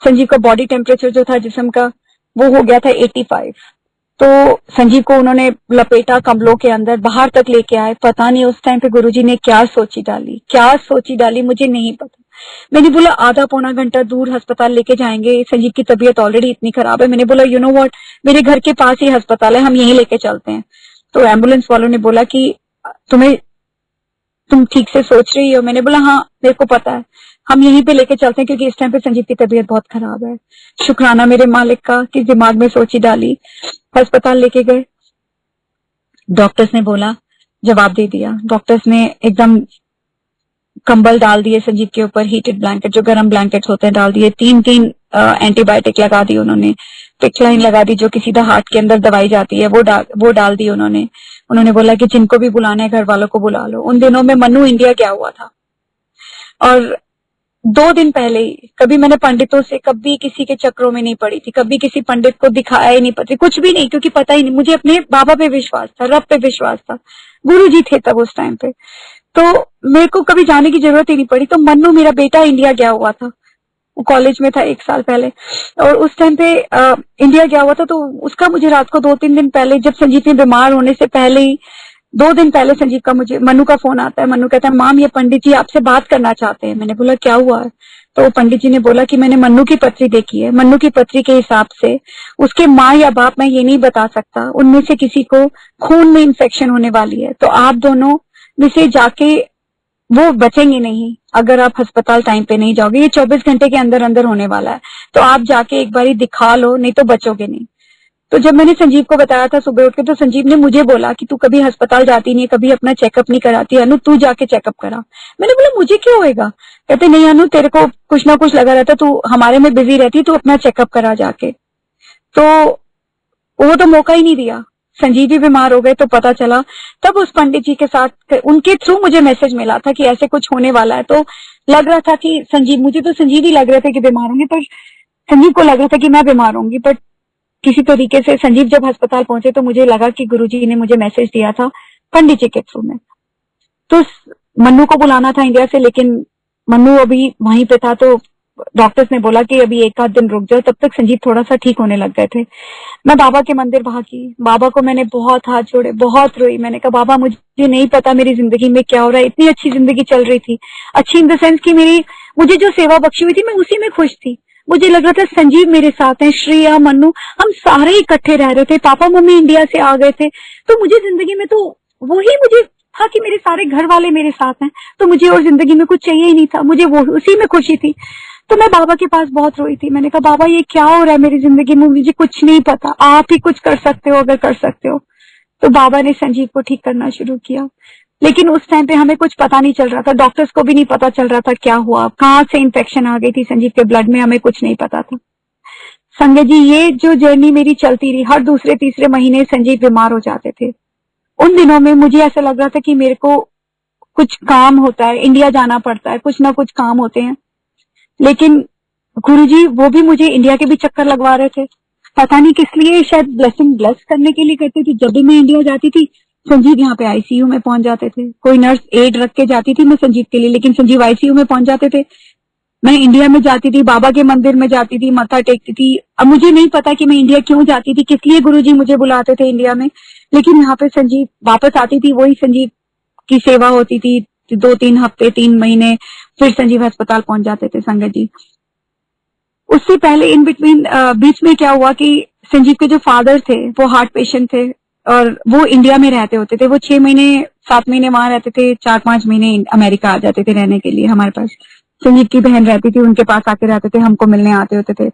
संजीव का बॉडी टेम्परेचर जो था जिस्म का, वो हो गया था 85। तो संजीव को उन्होंने लपेटा कमलों के अंदर, बाहर तक लेके आए। पता नहीं उस टाइम पे गुरुजी ने क्या सोची डाली मुझे नहीं पता। मैंने बोला आधा पौना घंटा दूर अस्पताल लेके जाएंगे, संजीव की तबीयत ऑलरेडी इतनी खराब है। मैंने बोला यू नो व्हाट, मेरे घर के पास ही अस्पताल है, हम यहीं लेके चलते हैं। तो एम्बुलेंस वालों ने बोला कि तुम ठीक से सोच रही हो? मैंने बोला हाँ मेरे को पता है, हम यहीं पे लेके चलते हैं क्योंकि इस टाइम पे संजीव की तबीयत बहुत खराब है। शुक्राना मेरे मालिक का कि दिमाग में सोची डाली। अस्पताल लेके गए, डॉक्टर्स ने बोला, जवाब दे दिया। डॉक्टर्स ने एकदम कंबल डाल दिए संजीव के ऊपर, हीटेड ब्लैंकेट जो गर्म ब्लैंकेट होते हैं डाल दिए। 3 एंटीबायोटिक लगा दी उन्होंने, पिक्लाइन लगा दी जो कि सीधा हार्ट के अंदर दवाई जाती है, वो डाल दी उन्होंने बोला कि जिनको भी बुलाना है घर वालों को बुला लो। उन दिनों में मन्नू इंडिया गया हुआ था और 2 दिन पहले ही, कभी मैंने पंडितों से कभी किसी के चक्रों में नहीं पड़ी थी, कभी किसी पंडित को दिखाया ही नहीं, पता कुछ भी नहीं, क्योंकि पता ही नहीं। मुझे अपने बाबा पे विश्वास था, रब पे विश्वास था, गुरु जी थे तब उस टाइम पे, तो मेरे को कभी जाने की जरूरत ही नहीं पड़ी। तो मन्नू मेरा बेटा इंडिया गया हुआ था, वो कॉलेज में था 1 साल पहले, और उस टाइम पे इंडिया गया हुआ था। तो उसका मुझे रात को 2-3 दिन पहले, जब संजीव ने बीमार होने से पहले ही 2 दिन पहले संजीव का मुझे मन्नू का फोन आता है। मन्नू कहता है माम ये पंडित जी आपसे बात करना चाहते हैं। मैंने बोला क्या हुआ है? तो पंडित जी ने बोला कि मैंने मन्नू की पत्री देखी है, मन्नू की पत्री के हिसाब से उसके माँ या बाप, मैं ये नहीं बता सकता, उनमें से किसी को खून में इन्फेक्शन होने वाली है, तो आप दोनों में से जाके वो बचेंगे नहीं अगर आप अस्पताल टाइम पे नहीं जाओगे। ये 24 घंटे के अंदर अंदर होने वाला है, तो आप जाके एक बारी दिखा लो, नहीं तो बचोगे नहीं। तो जब मैंने संजीव को बताया था सुबह उठ के, तो संजीव ने मुझे बोला कि तू कभी अस्पताल जाती नहीं है, कभी अपना चेकअप नहीं कराती, अनु तू जाके चेकअप करा। मैंने बोला मुझे क्यों होएगा? कहते नहीं अनु तेरे को कुछ ना कुछ लगा रहता, तू हमारे में बिजी रहती, तू अपना चेकअप करा जाके। तो वो तो मौका ही नहीं दिया, संजीव भी बीमार हो गए। तो पता चला तब उस पंडित जी के साथ, उनके थ्रू मुझे मैसेज मिला था कि ऐसे कुछ होने वाला है। तो लग रहा था कि संजीव, मुझे तो संजीव ही लग रहे थे कि बीमार होंगे, पर संजीव को लग रहा था कि मैं बीमार होंगी। बट किसी तरीके से संजीव जब अस्पताल पहुंचे तो मुझे लगा कि गुरुजी ने मुझे मैसेज दिया था पंडित जी के थ्रू में। तो मन्नू को बुलाना था इंडिया से, लेकिन मन्नू अभी वहीं पे था, तो डॉक्टर्स ने बोला कि अभी 1 आध दिन रुक जाओ। तब तक संजीव थोड़ा सा ठीक होने लग गए थे। मैं बाबा के मंदिर भागी, बाबा को मैंने बहुत हाथ जोड़े, बहुत रोई। मैंने कहा बाबा मुझे नहीं पता मेरी जिंदगी में क्या हो रहा है, इतनी अच्छी जिंदगी चल रही थी, अच्छी इन द सेंस की मुझे जो सेवा बख्शी हुई थी मैं उसी में खुश थी। मुझे लग रहा था संजीव मेरे साथ है, श्रेया, मन्नू, हम सारे इकट्ठे रह रहे थे, पापा मम्मी इंडिया से आ गए थे। तो मुझे जिंदगी में तो वही मुझे था कि मेरे सारे घर वाले मेरे साथ हैं, तो मुझे और जिंदगी में कुछ चाहिए ही नहीं था, मुझे वो उसी में खुशी थी। तो मैं बाबा के पास बहुत रोई थी। मैंने कहा बाबा ये क्या हो रहा है मेरी जिंदगी में, मुझे कुछ नहीं पता, आप ही कुछ कर सकते हो अगर कर सकते हो। तो बाबा ने संजीव को ठीक करना शुरू किया, लेकिन उस टाइम पे हमें कुछ पता नहीं चल रहा था, डॉक्टर्स को भी नहीं पता चल रहा था क्या हुआ, कहाँ से इन्फेक्शन आ गई थी संजीव के ब्लड में, हमें कुछ नहीं पता था। संजय जी ये जो जर्नी मेरी चलती रही, हर दूसरे तीसरे महीने संजीव बीमार हो जाते थे। उन दिनों में मुझे ऐसा लग रहा था कि मेरे को कुछ काम होता है, इंडिया जाना पड़ता है, कुछ ना कुछ काम होते हैं। लेकिन गुरुजी वो भी मुझे इंडिया के भी चक्कर लगवा रहे थे, पता नहीं किस लिए, शायद ब्लेसिंग ब्लेस करने के लिए करते थे। जब भी मैं इंडिया जाती थी संजीव यहाँ पे आईसीयू में पहुंच जाते थे, कोई नर्स एड रख के जाती थी मैं संजीव के लिए, लेकिन संजीव आईसीयू में पहुंच जाते थे। मैं इंडिया में जाती थी, बाबा के मंदिर में जाती थी, मत्था टेकती थी। अब मुझे नहीं पता कि मैं इंडिया क्यों जाती थी, किस लिए गुरुजी मुझे बुलाते थे इंडिया में, लेकिन यहाँ पे संजीव वापस आती थी, वही संजीव की सेवा होती थी 2-3 हफ्ते 3 महीने, फिर संजीव अस्पताल पहुंच जाते थे। संगत जी उससे पहले इन बिटवीन बीच में क्या हुआ कि संजीव के जो फादर थे वो हार्ट पेशेंट थे और वो इंडिया में रहते होते थे। वो 6 महीने 7 महीने वहां रहते थे, 4-5 महीने अमेरिका आ जाते थे रहने के लिए हमारे पास। संजीव की बहन रहती थी, उनके पास आके रहते थे, हमको मिलने आते होते थे।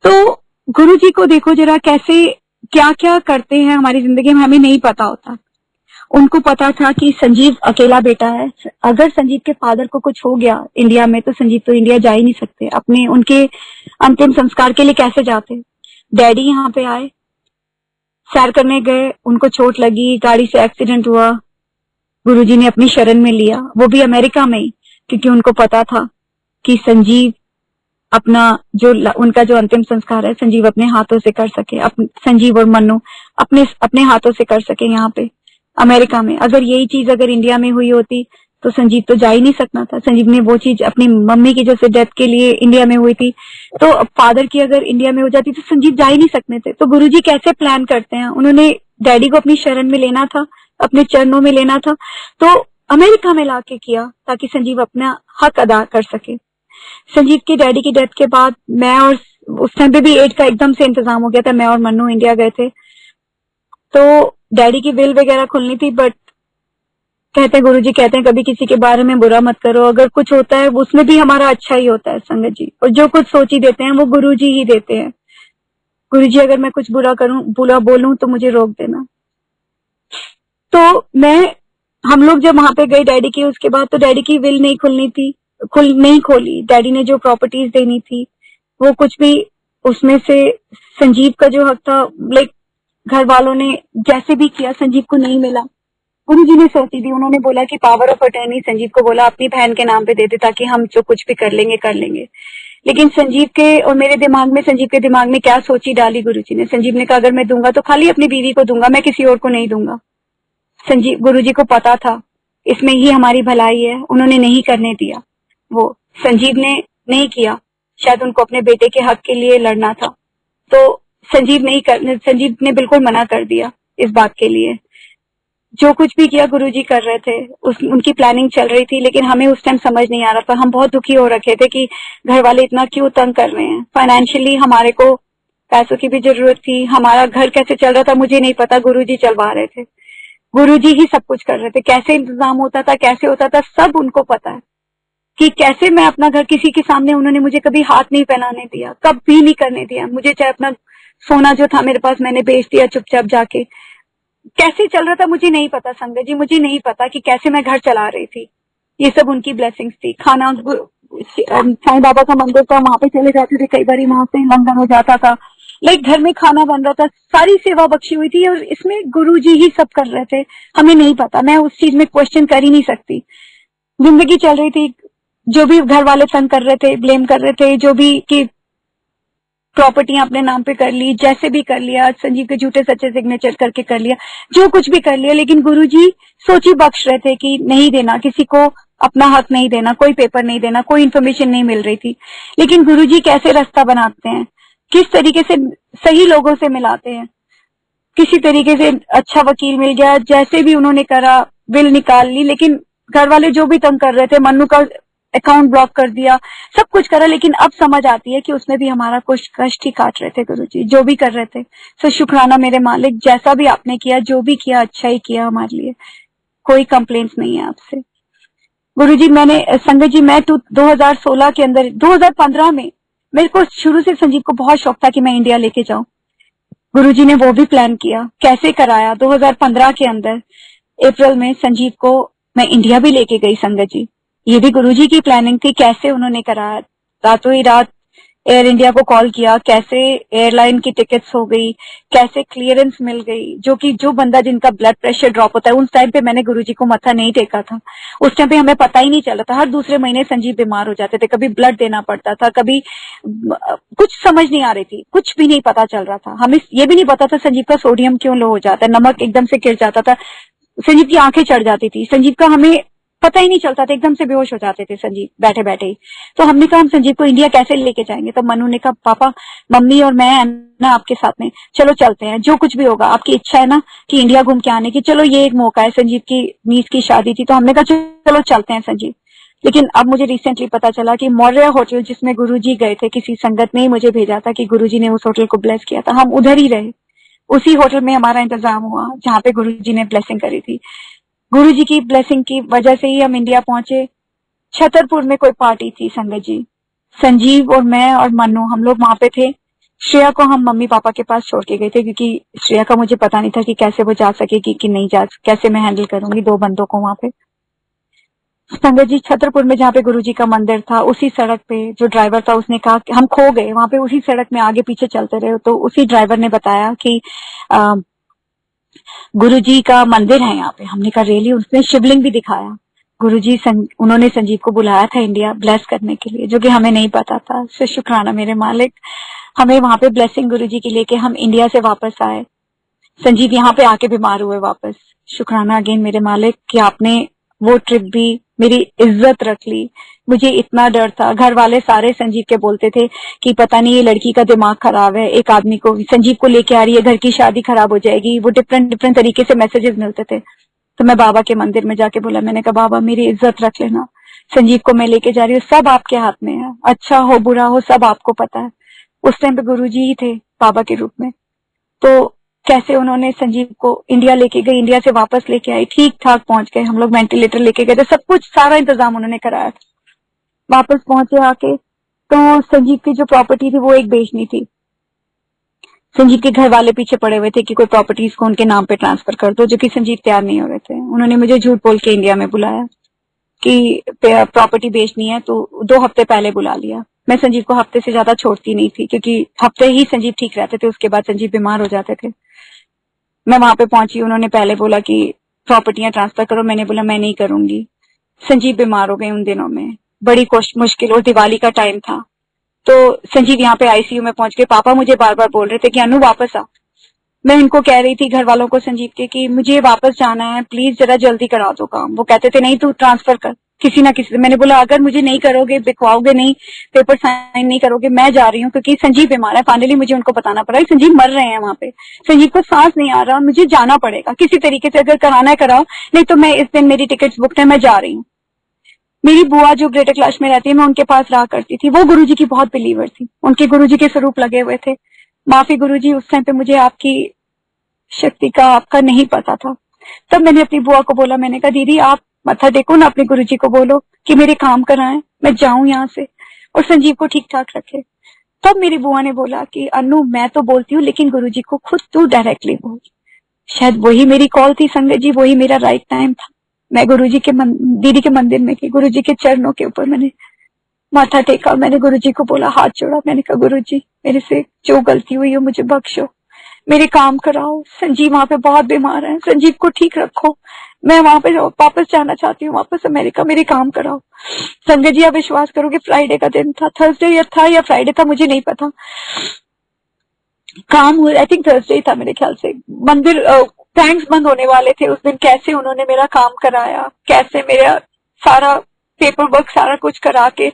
तो गुरु जी को देखो जरा कैसे क्या क्या करते हैं हमारी जिंदगी में, हमें नहीं पता होता। उनको पता था कि संजीव अकेला बेटा है, अगर संजीव के फादर को कुछ हो गया इंडिया में तो संजीव तो इंडिया जा ही नहीं सकते, अपने उनके अंतिम संस्कार के लिए कैसे जाते। डैडी यहाँ पे आए, सैर करने गए, उनको चोट लगी, गाड़ी से एक्सीडेंट हुआ, गुरुजी ने अपनी शरण में लिया, वो भी अमेरिका में ही, क्योंकि उनको पता था कि संजीव अपना उनका जो अंतिम संस्कार है संजीव अपने हाथों से कर सके, संजीव और मन्नू अपने हाथों से कर सके यहाँ पे अमेरिका में। अगर यही चीज अगर इंडिया में हुई होती तो संजीव तो जा ही नहीं सकना था। संजीव ने वो चीज अपनी मम्मी की जैसे डेथ के लिए इंडिया में हुई थी, तो फादर की अगर इंडिया में हो जाती तो संजीव जा ही नहीं सकते थे। तो गुरुजी कैसे प्लान करते हैं, उन्होंने डैडी को अपनी शरण में लेना था, अपने चरणों में लेना था, तो अमेरिका में लाके किया ताकि संजीव अपना हक अदा कर सके। संजीव के डैडी की डेथ के बाद मैं और उस टाइम पे भी एड का एकदम से इंतजाम हो गया था, मैं और मन्नू इंडिया गए थे। तो डैडी की विल वगैरह खुलनी थी, बट गुरुजी कहते हैं कभी किसी के बारे में बुरा मत करो, अगर कुछ होता है उसमें भी हमारा अच्छा ही होता है संगत जी, और जो कुछ सोच ही देते हैं वो गुरुजी ही देते हैं। गुरुजी अगर मैं कुछ बुरा बोलूं तो मुझे रोक देना। तो हम लोग जब वहां पे गए डैडी की, उसके बाद तो डैडी की विल नहीं खोली। डैडी ने जो प्रॉपर्टीज देनी थी वो कुछ भी उसमें से संजीव का जो हक था, लाइक घर वालों ने जैसे भी किया संजीव को नहीं मिला। गुरुजी ने सोची थी, उन्होंने बोला कि पावर ऑफ अटर्नी संजीव को बोला अपनी बहन के नाम पे दे दे ताकि हम जो कुछ भी कर लेंगे। लेकिन संजीव के और मेरे दिमाग में, संजीव के दिमाग में क्या सोची डाली गुरुजी ने। संजीव ने कहा अगर मैं दूंगा तो खाली अपनी बीवी को दूंगा, मैं किसी और को नहीं दूंगा। गुरुजी को पता था इसमें ही हमारी भलाई है, उन्होंने नहीं करने दिया। वो संजीव ने नहीं किया, शायद उनको अपने बेटे के हक के लिए लड़ना था, तो संजीव ने बिल्कुल मना कर दिया इस बात के लिए। जो कुछ भी किया गुरुजी कर रहे थे, उनकी प्लानिंग चल रही थी, लेकिन हमें उस टाइम समझ नहीं आ रहा था। हम बहुत दुखी हो रखे थे कि घर वाले इतना क्यों तंग कर रहे हैं। फाइनेंशियली हमारे को पैसों की भी जरूरत थी, हमारा घर कैसे चल रहा था मुझे नहीं पता, गुरुजी चलवा रहे थे, गुरुजी ही सब कुछ कर रहे थे। कैसे इंतजाम होता था, कैसे होता था, सब उनको पता है कि कैसे मैं अपना घर किसी के सामने, उन्होंने मुझे कभी हाथ नहीं पहनाने दिया, कभी नहीं करने दिया मुझे। चाहे अपना सोना जो था मेरे पास मैंने बेच दिया चुपचाप जाके। कैसे चल रहा था मुझे नहीं पता संगत जी, मुझे नहीं पता कि कैसे मैं घर चला रही थी। ये सब उनकी ब्लेसिंग्स थी। खाना साईं बाबा का मंदिर था, वहां पे चले जाते थे, कई बार वहां से लंगर हो जाता था, लाइक घर में खाना बन रहा था, सारी सेवा बख्शी हुई थी और इसमें गुरुजी ही सब कर रहे थे। हमें नहीं पता, मैं उस चीज में क्वेश्चन कर ही नहीं सकती। जिंदगी चल रही थी, जो भी घर वाले तंग कर रहे थे, ब्लेम कर रहे थे, जो भी कि प्रॉपर्टियां अपने नाम पे कर ली, जैसे भी कर लिया, संजीव के झूठे सच्चे सिग्नेचर करके कर लिया, जो कुछ भी कर लिया, लेकिन गुरुजी सोची बख्श रहे थे कि नहीं देना, किसी को अपना हक नहीं देना, कोई पेपर नहीं देना, कोई इन्फॉर्मेशन नहीं मिल रही थी। लेकिन गुरुजी कैसे रास्ता बनाते हैं, किस तरीके से सही लोगों से मिलाते हैं, किसी तरीके से अच्छा वकील मिल गया, जैसे भी उन्होंने करा, बिल निकाल ली। लेकिन घर वाले जो भी तंग कर रहे थे, मन्नू का अकाउंट ब्लॉक कर दिया, सब कुछ करा, लेकिन अब समझ आती है कि उसमें भी हमारा कुछ कष्ट ही काट रहे थे गुरुजी, जो भी कर रहे थे। सो शुक्राना मेरे मालिक, जैसा भी आपने किया, जो भी किया, अच्छा ही किया हमारे लिए, कोई कंप्लेंट्स नहीं है आपसे गुरुजी। मैंने संगत जी, मैं 2016 के अंदर 2015 में मेरे को शुरू से संजीव को बहुत शौक था कि मैं इंडिया लेके जाऊं। गुरुजी ने वो भी प्लान किया, कैसे कराया। 2015 के अंदर अप्रैल में संजीव को मैं इंडिया भी लेके गई संगत जी। ये भी गुरुजी की प्लानिंग थी, कैसे उन्होंने कराया। रातों ही रात एयर इंडिया को कॉल किया, कैसे एयरलाइन की टिकट्स हो गई, कैसे क्लियरेंस मिल गई। जो बंदा जिनका ब्लड प्रेशर ड्रॉप होता है, उस टाइम पे मैंने गुरुजी को मत्था नहीं टेका था। उस टाइम पे हमें पता ही नहीं चला था, हर दूसरे महीने संजीव बीमार हो जाते थे, कभी ब्लड देना पड़ता था, कभी कुछ समझ नहीं आ रही थी, कुछ भी नहीं पता चल रहा था। हमें ये भी नहीं पता था संजीव का सोडियम क्यों लो हो जाता है, नमक एकदम से गिर जाता था, संजीव की आंखें चढ़ जाती थी, संजीव का हमें पता ही नहीं चलता था, एकदम से बेहोश हो जाते थे संजीव बैठे बैठे ही। तो हमने कहा हम संजीव को इंडिया कैसे लेके जाएंगे। तो मनु ने कहा पापा, मम्मी और मैं ना आपके साथ में, चलो चलते हैं, जो कुछ भी होगा, आपकी इच्छा है ना कि इंडिया घूम के आने की, चलो ये एक मौका है। संजीव की नीस की शादी थी, तो हमने कहा चलो चलते हैं संजीव। लेकिन अब मुझे रिसेंटली पता चला कि मौर्य होटल जिसमें गुरुजी गए थे, किसी संगत ने ही मुझे भेजा था कि गुरुजी ने उस होटल को ब्लेस किया था, हम उधर ही रहे, उसी होटल में हमारा इंतजाम हुआ जहाँ पे गुरुजी ने ब्लेसिंग करी थी। गुरुजी की ब्लेसिंग की वजह से ही हम इंडिया पहुंचे। छतरपुर में कोई पार्टी थी संगत जी, संजीव और मैं और मन्नू हम लोग वहां पे थे। श्रेया को हम मम्मी पापा के पास छोड़ के गए थे, क्योंकि श्रेया का मुझे पता नहीं था कि कैसे वो जा सकेगी कि नहीं जा, कैसे मैं हैंडल करूंगी दो बंदों को वहां पे। संगत जी, छतरपुर में जहाँ पे गुरुजी का मंदिर था, उसी सड़क पे जो ड्राइवर था उसने कहा कि हम खो गए वहां पे, उसी सड़क में आगे पीछे चलते रहे। तो उसी ड्राइवर ने बताया कि गुरुजी का मंदिर है यहाँ पे। हमने कहा रियली? उसने शिवलिंग भी दिखाया। गुरुजी उन्होंने संजीव को बुलाया था इंडिया ब्लेस करने के लिए, जो कि हमें नहीं पता था। सो शुक्राना मेरे मालिक, हमें वहां पे ब्लेसिंग गुरुजी की लेके हम इंडिया से वापस आए। संजीव यहाँ पे आके बीमार हुए वापस। शुक्राना अगेन मेरे मालिक कि आपने वो ट्रिप भी मेरी इज्जत रख ली। मुझे इतना डर था, घर वाले सारे संजीव के बोलते थे कि पता नहीं ये लड़की का दिमाग खराब है, एक आदमी को संजीव को लेके आ रही है, घर की शादी खराब हो जाएगी। वो डिफरेंट तरीके से मैसेजेस मिलते थे। तो मैं बाबा के मंदिर में जाके बोला, मैंने कहा बाबा मेरी इज्जत रख लेना, संजीव को मैं लेके जा रही हूँ, सब आपके हाथ में है, अच्छा हो बुरा हो सब आपको पता है। उस टाइम पे गुरुजी ही थे बाबा के रूप में। तो कैसे उन्होंने संजीव को इंडिया लेके गए, इंडिया से वापस लेके आई, ठीक ठाक पहुंच गए। हम लोग वेंटिलेटर लेके गए थे, सब कुछ सारा इंतजाम उन्होंने कराया था। वापस पहुंचे आके तो संजीव की जो प्रॉपर्टी थी वो एक बेचनी थी। संजीव के घर वाले पीछे पड़े हुए थे कि कोई प्रॉपर्टीज को उनके नाम पे ट्रांसफर कर दो, जो कि संजीव तैयार नहीं हो रहे थे। उन्होंने मुझे झूठ बोल के इंडिया में बुलाया कि प्रॉपर्टी बेचनी है, तो 2 हफ्ते पहले बुला लिया। मैं संजीव को हफ्ते से ज्यादा छोड़ती नहीं थी, क्योंकि हफ्ते ही संजीव ठीक रहते थे, उसके बाद संजीव बीमार हो जाते थे। मैं वहां पे पहुंची, उन्होंने पहले बोला कि प्रॉपर्टियां ट्रांसफर करो, मैंने बोला मैं नहीं करूंगी। संजीव बीमार हो गए उन दिनों में, बड़ी मुश्किल, और दिवाली का टाइम था। तो संजीव यहाँ पे आईसीयू में पहुंच गए। पापा मुझे बार बार बोल रहे थे कि अनु वापस आ। मैं इनको कह रही थी घर वालों को संजीव के कि मुझे वापस जाना है, प्लीज जरा जल्दी करा दो काम। वो कहते थे नहीं तू ट्रांसफर कर किसी ना किसी से। मैंने बोला अगर मुझे नहीं करोगे, दिखवाओगे नहीं, पेपर साइन नहीं करोगे, मैं जा रही हूँ, क्योंकि संजीव बीमार है। फाइनली मुझे उनको बताना पड़ा संजीव मर रहे हैं वहां पे, संजीव को सांस नहीं आ रहा, मुझे जाना पड़ेगा किसी तरीके से, अगर कराना है कराओ, नहीं तो मैं इस दिन मेरी टिकट्स बुक है, मैं जा रही हूँ। मेरी बुआ जो ग्रेटर क्लास में रहती है, मैं उनके पास रहा करती थी। वो गुरुजी की बहुत बिलीवर थी, उनके गुरुजी के स्वरूप लगे हुए थे। माफी गुरुजी, उस टाइम पे मुझे आपकी शक्ति का, आपका नहीं पता था। तब मैंने अपनी बुआ को बोला, मैंने कहा दीदी आप मत्था टेको ना, अपने गुरुजी को बोलो कि मेरे काम कराएं, मैं जाऊं यहाँ से और संजीव को ठीक ठाक रखे। तब मेरी बुआ ने बोला कि अनु मैं तो बोलती हूँ, लेकिन गुरुजी को खुद तू डायरेक्टली बोल। शायद वही मेरी कॉल थी संगत जी, वही मेरा राइट टाइम था। मैं गुरुजी के दीदी के मंदिर में की, गुरुजी के चरणों के ऊपर मैंने माथा टेका। मैंने गुरुजी को बोला, हाथ जोड़ा, मैंने कहा गुरुजी मेरे से जो गलती हुई है मुझे बख्शो, मेरे काम कराओ। संजीव वहां पे बहुत बीमार है, संजीव को ठीक रखो, मैं वहां पे वापस जाना चाहती हूँ, वापस अमेरिका, मेरे काम कराओ। संजय जी आप विश्वास करोगे, फ्राइडे का दिन था, थर्सडे या था या फ्राइडे था मुझे नहीं पता, काम हुआ आई थिंक थर्सडे था मेरे ख्याल से। मंदिर थैंक्स बंद होने वाले थे उस दिन। कैसे उन्होंने मेरा काम कराया, कैसे मेरा सारा पेपर वर्क सारा कुछ करा के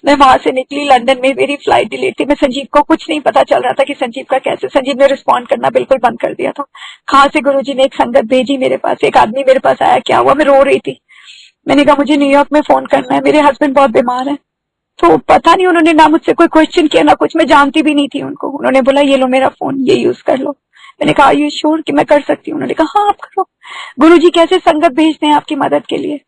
मैं वहां से निकली। लंदन में मेरी फ्लाइट डिले थी। मैं संजीव को कुछ नहीं पता चल रहा था कि संजीव का कैसे, संजीव ने रिस्पॉन्ड करना बिल्कुल बंद कर दिया था। कहाँ से गुरुजी ने एक संगत भेजी मेरे पास, एक आदमी मेरे पास आया, क्या हुआ, मैं रो रही थी। मैंने कहा मुझे न्यूयॉर्क में फोन करना है, मेरे हस्बैंड बहुत बीमार है। तो पता नहीं उन्होंने ना मुझसे कोई क्वेश्चन किया ना कुछ, मैं जानती भी नहीं थी उनको। उन्होंने बोला ये लो मेरा फोन, ये यूज कर लो। मैंने कहा यू श्योर कि मैं कर सकती हूँ? उन्होंने कहा हाँ आप करो, गुरुजी कैसे संगत भेजते हैं आपकी मदद के लिए।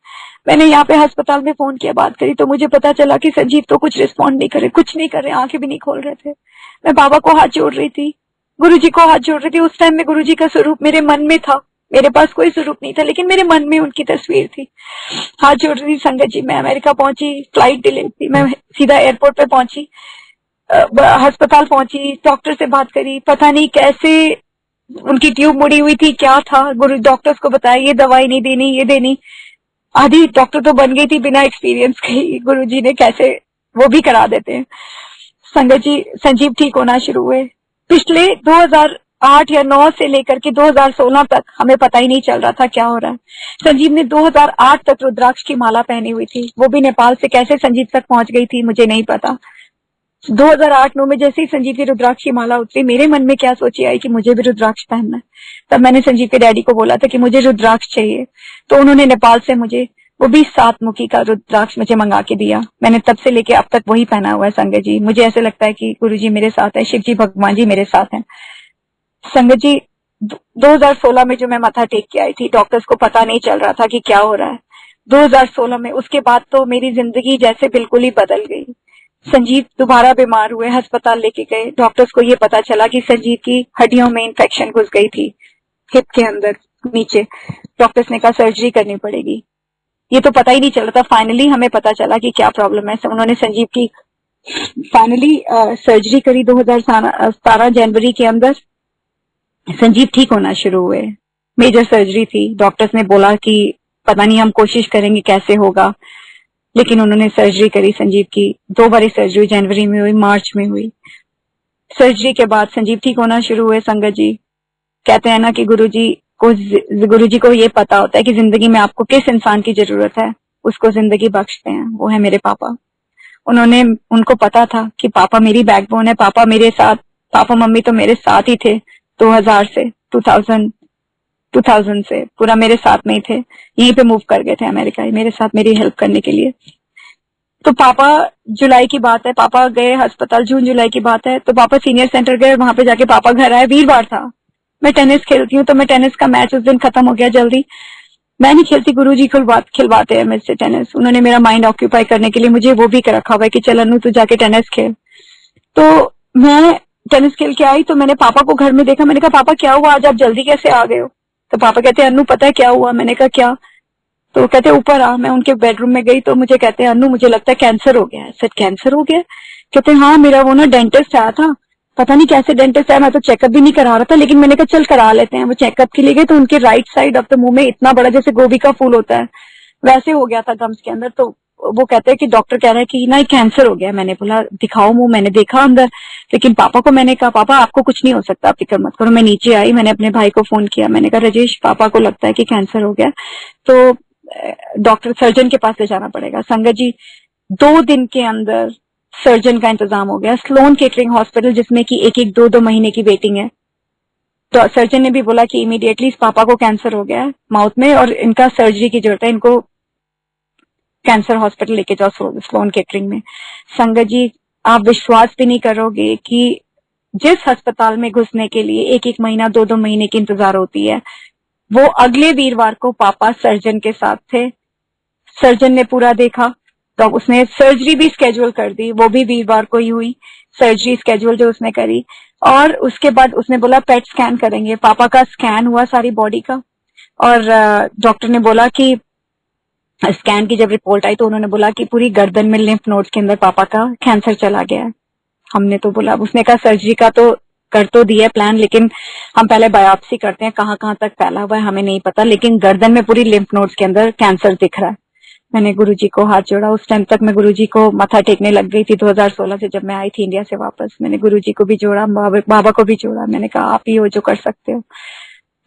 मैंने यहाँ पे अस्पताल में फोन किया, बात करी, तो मुझे पता चला कि संजीव तो कुछ रिस्पॉन्ड नहीं करे, कुछ नहीं कर रहे, आंखें भी नहीं खोल रहे थे। मैं बाबा को हाथ जोड़ रही थी, गुरुजी को हाथ जोड़ रही थी। उस टाइम में गुरुजी का स्वरूप मेरे मन में था, मेरे पास कोई स्वरूप नहीं था, लेकिन मेरे मन में उनकी तस्वीर थी। हाथ जोड़ रही थी संगत जी। मैं अमेरिका पहुंची, फ्लाइट डिले थी, मैं सीधा एयरपोर्ट पे पहुंची, अस्पताल पहुंची, डॉक्टर से बात करी। पता नहीं कैसे उनकी ट्यूब मुड़ी हुई थी, क्या था, गुरु डॉक्टर्स को बताया ये दवाई नहीं देनी, ये देनी। आधी डॉक्टर तो बन गई थी बिना एक्सपीरियंस के, गुरुजी ने कैसे वो भी करा देते हैं। संगत जी संजीव ठीक होना शुरू हुए। पिछले 2008 या 9 से लेकर के 2016 तक हमें पता ही नहीं चल रहा था क्या हो रहा है। संजीव ने 2008 तक रुद्राक्ष की माला पहनी हुई थी, वो भी नेपाल से। कैसे संजीव तक पहुंच गई थी मुझे नहीं पता। 2008-9 में जैसे ही संजीव की रुद्राक्ष की माला उतरी, मेरे मन में क्या सोची आई कि मुझे भी रुद्राक्ष पहनना है। तब मैंने संजीव के डैडी को बोला था कि मुझे रुद्राक्ष चाहिए, तो उन्होंने नेपाल से मुझे वो भी 7 मुखी का रुद्राक्ष मुझे मंगा के दिया। मैंने तब से लेके अब तक वही पहना हुआ है संगत जी। मुझे ऐसे लगता है कि गुरुजी मेरे साथ है, शिव जी भगवान जी मेरे साथ हैं। संगत जी 2016 में जो मैं माथा टेक के आई थी, डॉक्टर्स को पता नहीं चल रहा था कि क्या हो रहा है 2016 में। उसके बाद तो मेरी जिंदगी जैसे बिल्कुल ही बदल गई। संजीव दोबारा बीमार हुए, अस्पताल लेके गए, डॉक्टर्स को ये पता चला कि संजीव की हड्डियों में इन्फेक्शन घुस गई थी, हिप के अंदर नीचे। डॉक्टर्स ने कहा सर्जरी करनी पड़ेगी। ये तो पता ही नहीं चल रहा था, फाइनली हमें पता चला कि क्या प्रॉब्लम है। उन्होंने संजीव की फाइनली सर्जरी करी 2017 जनवरी के अंदर। संजीव ठीक होना शुरू हुए। मेजर सर्जरी थी। डॉक्टर्स ने बोला कि पता नहीं, हम कोशिश करेंगे कैसे होगा, लेकिन उन्होंने सर्जरी करी संजीव की। 2 बारी सर्जरी जनवरी में हुई, मार्च में हुई। सर्जरी के बाद संजीव ठीक होना शुरू हुए। संगत जी कहते हैं ना कि गुरुजी को ये पता होता है कि जिंदगी में आपको किस इंसान की जरूरत है, उसको जिंदगी बख्शते हैं। वो है मेरे पापा। उनको पता था कि पापा मेरी बैकबोन है, पापा मेरे साथ, पापा मम्मी तो मेरे साथ ही थे 2000 से पूरा मेरे साथ में ही थे। यहीं पे मूव कर गए थे अमेरिका, मेरे साथ मेरी हेल्प करने के लिए। तो पापा, जुलाई की बात है, पापा गए अस्पताल, जून जुलाई की बात है। तो पापा सीनियर सेंटर गए, वहां पे जाके पापा घर आए। वीरवार था, मैं टेनिस खेलती हूँ, तो मैं टेनिस का मैच उस दिन खत्म हो गया जल्दी। मैं नहीं खेलती, गुरुजी खिलवाते हैं मुझसे टेनिस। उन्होंने मेरा माइंड ऑक्यूपाई करने के लिए मुझे वो भी रखा हुआ है कि चल अनु तू जाके टेनिस खेल। तो मैं टेनिस खेल के आई, तो मैंने पापा को घर में देखा। मैंने कहा पापा क्या हुआ, आज आप जल्दी कैसे आ गए हो? तो पापा कहते हैं अनु पता है क्या हुआ? मैंने कहा क्या? तो कहते ऊपर आ। मैं उनके बेडरूम में गई तो मुझे कहते हैं अनु मुझे लगता है कैंसर हो गया है। सर कैंसर हो गया? कहते हैं हाँ, मेरा वो ना डेंटिस्ट आया था, पता नहीं कैसे डेंटिस्ट आया, मैं तो चेकअप भी नहीं करा रहा था, लेकिन मैंने कहा चल करा लेते हैं। वो चेकअप के लिए गए तो उनके राइट साइड ऑफ द मुंह में इतना बड़ा जैसे गोभी का फूल होता है वैसे हो गया था गम्स के अंदर। तो वो कहते हैं कि डॉक्टर कह रहा है कि ना कैंसर हो गया। मैंने बोला दिखाओ मुंह। मैंने देखा अंदर, लेकिन पापा को मैंने कहा पापा आपको कुछ नहीं हो सकता, आप फिक्र मत करो। मैं नीचे आई, मैंने अपने भाई को फोन किया, मैंने कहा राजेश पापा को लगता है कि कैंसर हो गया, तो डॉक्टर सर्जन के पास ले जाना पड़ेगा। संगत जी 2 दिन के अंदर सर्जन का इंतजाम हो गया। स्लोन केटरिंग हॉस्पिटल, जिसमें कि 1-1, 2-2 महीने की वेटिंग है। तो सर्जन ने भी बोला कि इमीडिएटली इस पापा को कैंसर हो गया है माउथ में और इनका सर्जरी की जरूरत है, इनको कैंसर हॉस्पिटल लेके जाओ स्लोन केटरिंग में। संगत जी आप विश्वास भी नहीं करोगे कि जिस अस्पताल में घुसने के लिए 1-1 महीना 2-2 महीने की इंतजार होती है, वो अगले वीरवार को पापा सर्जन के साथ थे। सर्जन ने पूरा देखा, तो उसने सर्जरी भी स्केड्यूल कर दी, वो भी वीरवार को ही हुई सर्जरी स्केड्यूल जो उसने करी। और उसके बाद उसने बोला पेट स्कैन करेंगे। पापा का स्कैन हुआ सारी बॉडी का, और डॉक्टर ने बोला कि स्कैन की जब रिपोर्ट आई तो उन्होंने बोला कि पूरी गर्दन में लिम्फ नोड्स के अंदर पापा का कैंसर चला गया है। हमने तो बोला, उसने कहा सर्जरी का तो कर तो दिया प्लान, लेकिन हम पहले बायोप्सी करते हैं कहाँ कहाँ तक फैला हुआ है हमें नहीं पता, लेकिन गर्दन में पूरी लिम्फ नोड्स के अंदर कैंसर दिख रहा है। मैंने गुरुजी को हाथ जोड़ा। उस टाइम तक मैं गुरुजी को मत्था टेकने लग गई थी 2016 से, जब मैं आई थी इंडिया से वापस। मैंने गुरुजी को भी जोड़ा, बाबा को भी जोड़ा। मैंने कहा आप ही हो जो कर सकते हो।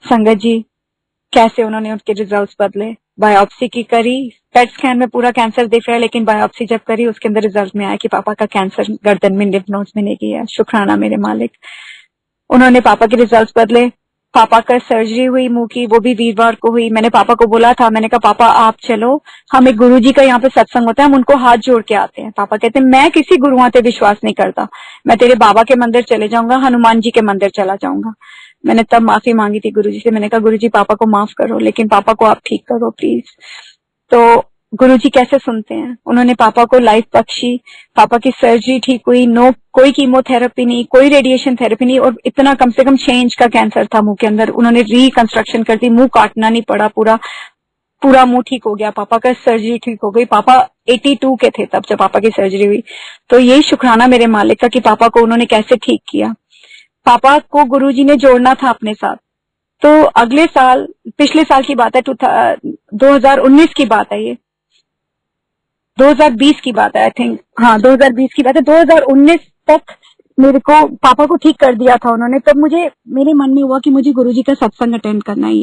संगत जी कैसे उन्होंने उनके रिजल्ट्स बदले। बायोप्सी की करी, पेट स्कैन में पूरा कैंसर दिख रहा है, लेकिन बायोप्सी जब करी उसके अंदर रिजल्ट में आया कि पापा का कैंसर गर्दन में लिम्फ नोड्स में नहीं गया। शुक्राना मेरे मालिक, उन्होंने पापा के रिजल्ट्स बदले। पापा का सर्जरी हुई मुंह की, वो भी वीरवार को हुई। मैंने पापा को बोला था, मैंने कहा पापा आप चलो, हम एक गुरुजी का यहाँ पे सत्संग होता है, हम उनको हाथ जोड़ के आते हैं। पापा कहते हैं मैं किसी गुरुओं पे विश्वास नहीं करता, मैं तेरे बाबा के मंदिर चले जाऊंगा, हनुमान जी के मंदिर चला जाऊंगा। मैंने तब माफी मांगी थी गुरुजी से। मैंने कहा गुरुजी पापा को माफ करो, लेकिन पापा को आप ठीक करो प्लीज। तो गुरुजी कैसे सुनते हैं, उन्होंने पापा को लाइफ बख्शी। पापा की सर्जरी ठीक हुई, नो कोई कीमोथेरेपी नहीं, कोई रेडिएशन थेरेपी नहीं, और इतना कम से कम 6 इंच का कैंसर था मुंह के अंदर। उन्होंने रिकंस्ट्रक्शन कर दी, मुंह काटना नहीं पड़ा, पूरा मुंह ठीक हो गया। पापा का सर्जरी ठीक हो गई। पापा 82 के थे तब जब पापा की सर्जरी हुई। तो यही शुक्राना मेरे मालिक का कि पापा को उन्होंने कैसे ठीक किया। पापा को गुरुजी ने जोड़ना था अपने साथ। तो अगले साल, पिछले साल की बात है, 2019 की बात है, ये 2020 की बात है आई थिंक, हाँ 2020 की बात है। 2019 तक मेरे को पापा को ठीक कर दिया था उन्होंने। तब मुझे मेरे मन में हुआ कि मुझे गुरुजी का सत्संग अटेंड करना ही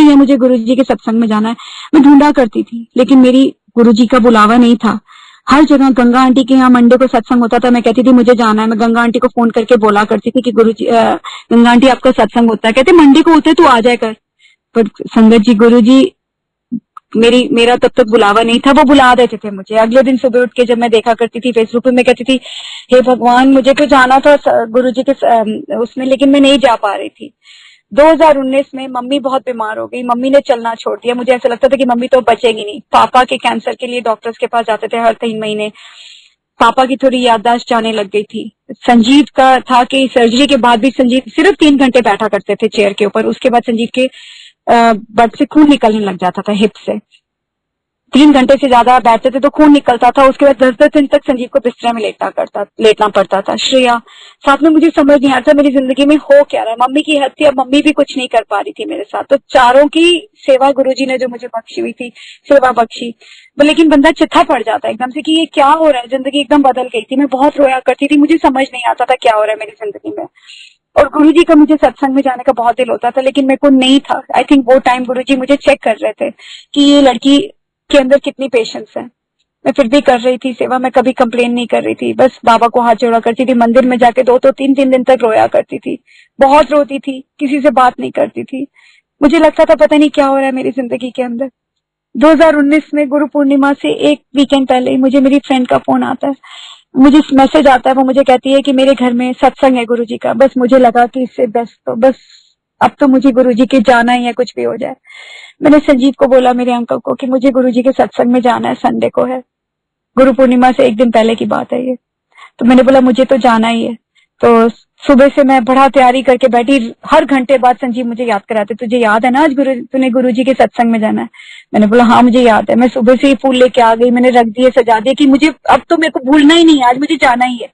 है, मुझे गुरुजी के सत्संग में जाना है। मैं ढूंढा करती थी, लेकिन मेरी गुरुजी का बुलावा नहीं था। हर जगह गंगा आंटी के यहाँ मंडे को सत्संग होता था, मैं कहती थी मुझे जाना है। मैं गंगा आंटी को फोन करके बोला करती थी कि गुरुजी गंगा आंटी आपका सत्संग होता है। कहते मंडे को होता है, तू आ जाए कर। पर संगत जी गुरुजी मेरा तब तक बुलावा नहीं था, वो बुला देते थे मुझे। अगले दिन सुबह उठ के जब मैं देखा करती थी फेसबुक पे, मैं कहती थी हे भगवान मुझे तो जाना था गुरुजी के उसमें, लेकिन मैं नहीं जा पा रही थी। 2019 में मम्मी बहुत बीमार हो गई, मम्मी ने चलना छोड़ दिया। मुझे ऐसा लगता था कि मम्मी तो बचेगी नहीं। पापा के कैंसर के लिए डॉक्टर्स के पास जाते थे हर 3 महीने। पापा की थोड़ी याददाश्त जाने लग गई थी। संजीव का था कि सर्जरी के बाद भी संजीव सिर्फ 3 घंटे बैठा करते थे चेयर के ऊपर, उसके बाद संजीव के बट से खून निकलने लग जाता था हिप से। 3 घंटे से ज्यादा बैठते थे तो खून निकलता था। उसके बाद 10-10 दिन तक संजीव को बिस्तर में लेटना पड़ता था। श्रेया साथ में, मुझे समझ नहीं आता मेरी जिंदगी में हो क्या रहा है। मम्मी की हद थी, अब मम्मी भी कुछ नहीं कर पा रही थी मेरे साथ। तो चारों की सेवा गुरुजी ने जो मुझे बख्शी हुई थी, सेवा बख्शी, लेकिन बंदा चिट्ठा पड़ जाता है एकदम से कि ये क्या हो रहा है। जिंदगी एकदम बदल गई थी। मैं बहुत रोया करती थी, मुझे समझ नहीं आता था क्या हो रहा है मेरी जिंदगी में। और गुरुजी का मुझे सत्संग में जाने का बहुत दिल होता था, लेकिन मेरे को नहीं था। आई थिंक वो टाइम गुरुजी मुझे चेक कर रहे थे कि ये लड़की के अंदर कितनी पेशेंस है। मैं फिर भी कर रही थी सेवा, मैं कभी कंप्लेन नहीं कर रही थी, बस बाबा को हाथ जोड़ा करती थी। मंदिर में जाके 2-3 दिन तक रोया करती थी, बहुत रोती थी, किसी से बात नहीं करती थी। मुझे लगता था पता नहीं क्या हो रहा है मेरी जिंदगी के अंदर। 2019 में गुरु पूर्णिमा से एक वीकेंड पहले ही मुझे मेरी फ्रेंड का फोन आता है, मुझे मैसेज आता है। वो मुझे कहती है कि मेरे घर में सत्संग है गुरुजी का। बस मुझे लगा कि इससे बेस्ट तो बस अब तो मुझे गुरुजी के जाना ही है, कुछ भी हो जाए। मैंने संजीव को बोला, मेरे अंकल को, कि मुझे गुरुजी के सत्संग में जाना है, संडे को है, गुरु पूर्णिमा से एक दिन पहले की बात है ये। तो मैंने बोला मुझे तो जाना ही है। तो सुबह से मैं बड़ा तैयारी करके बैठी। हर घंटे बाद संजीव मुझे याद कराते, तुझे याद है ना आज तूने गुरुजी के सत्संग में जाना है। मैंने बोला हाँ मुझे याद है। मैं सुबह से ही फूल लेके आ गई, मैंने रख दिए, सजा दिए कि मुझे अब तो मेरे को भूलना ही नहीं है, आज मुझे जाना ही है।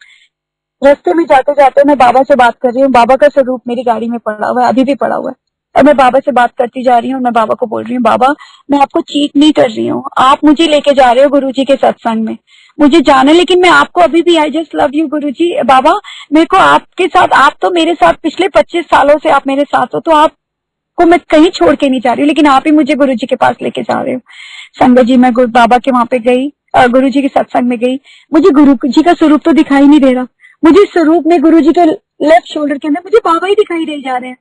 रास्ते में जाते जाते मैं बाबा से बात कर रही हूँ। बाबा का स्वरूप मेरी गाड़ी में पड़ा हुआ है, अभी भी पड़ा हुआ है। और मैं बाबा से बात करती जा रही हूँ। मैं बाबा को बोल रही हूँ, बाबा मैं आपको चीट नहीं कर रही हूँ, आप मुझे लेके जा रहे हो गुरुजी के सत्संग में, मुझे जाना है, लेकिन मैं आपको अभी भी, आई जस्ट लव यू गुरुजी। बाबा मेरे को आपके साथ, आप तो मेरे साथ पिछले 25 सालों से आप मेरे साथ हो, तो आपको मैं कहीं छोड़ के नहीं जा रही हूँ, लेकिन आप ही मुझे गुरुजी के पास लेके जा रहे हो। संगत जी, मैं बाबा के वहां पे गई, गुरुजी के सत्संग में गई। मुझे गुरुजी का स्वरूप तो दिखाई नहीं दे रहा। मुझे स्वरूप में गुरुजी के लेफ्ट शोल्डर के अंदर मुझे बाबा ही दिखाई दे जा रहे हैं।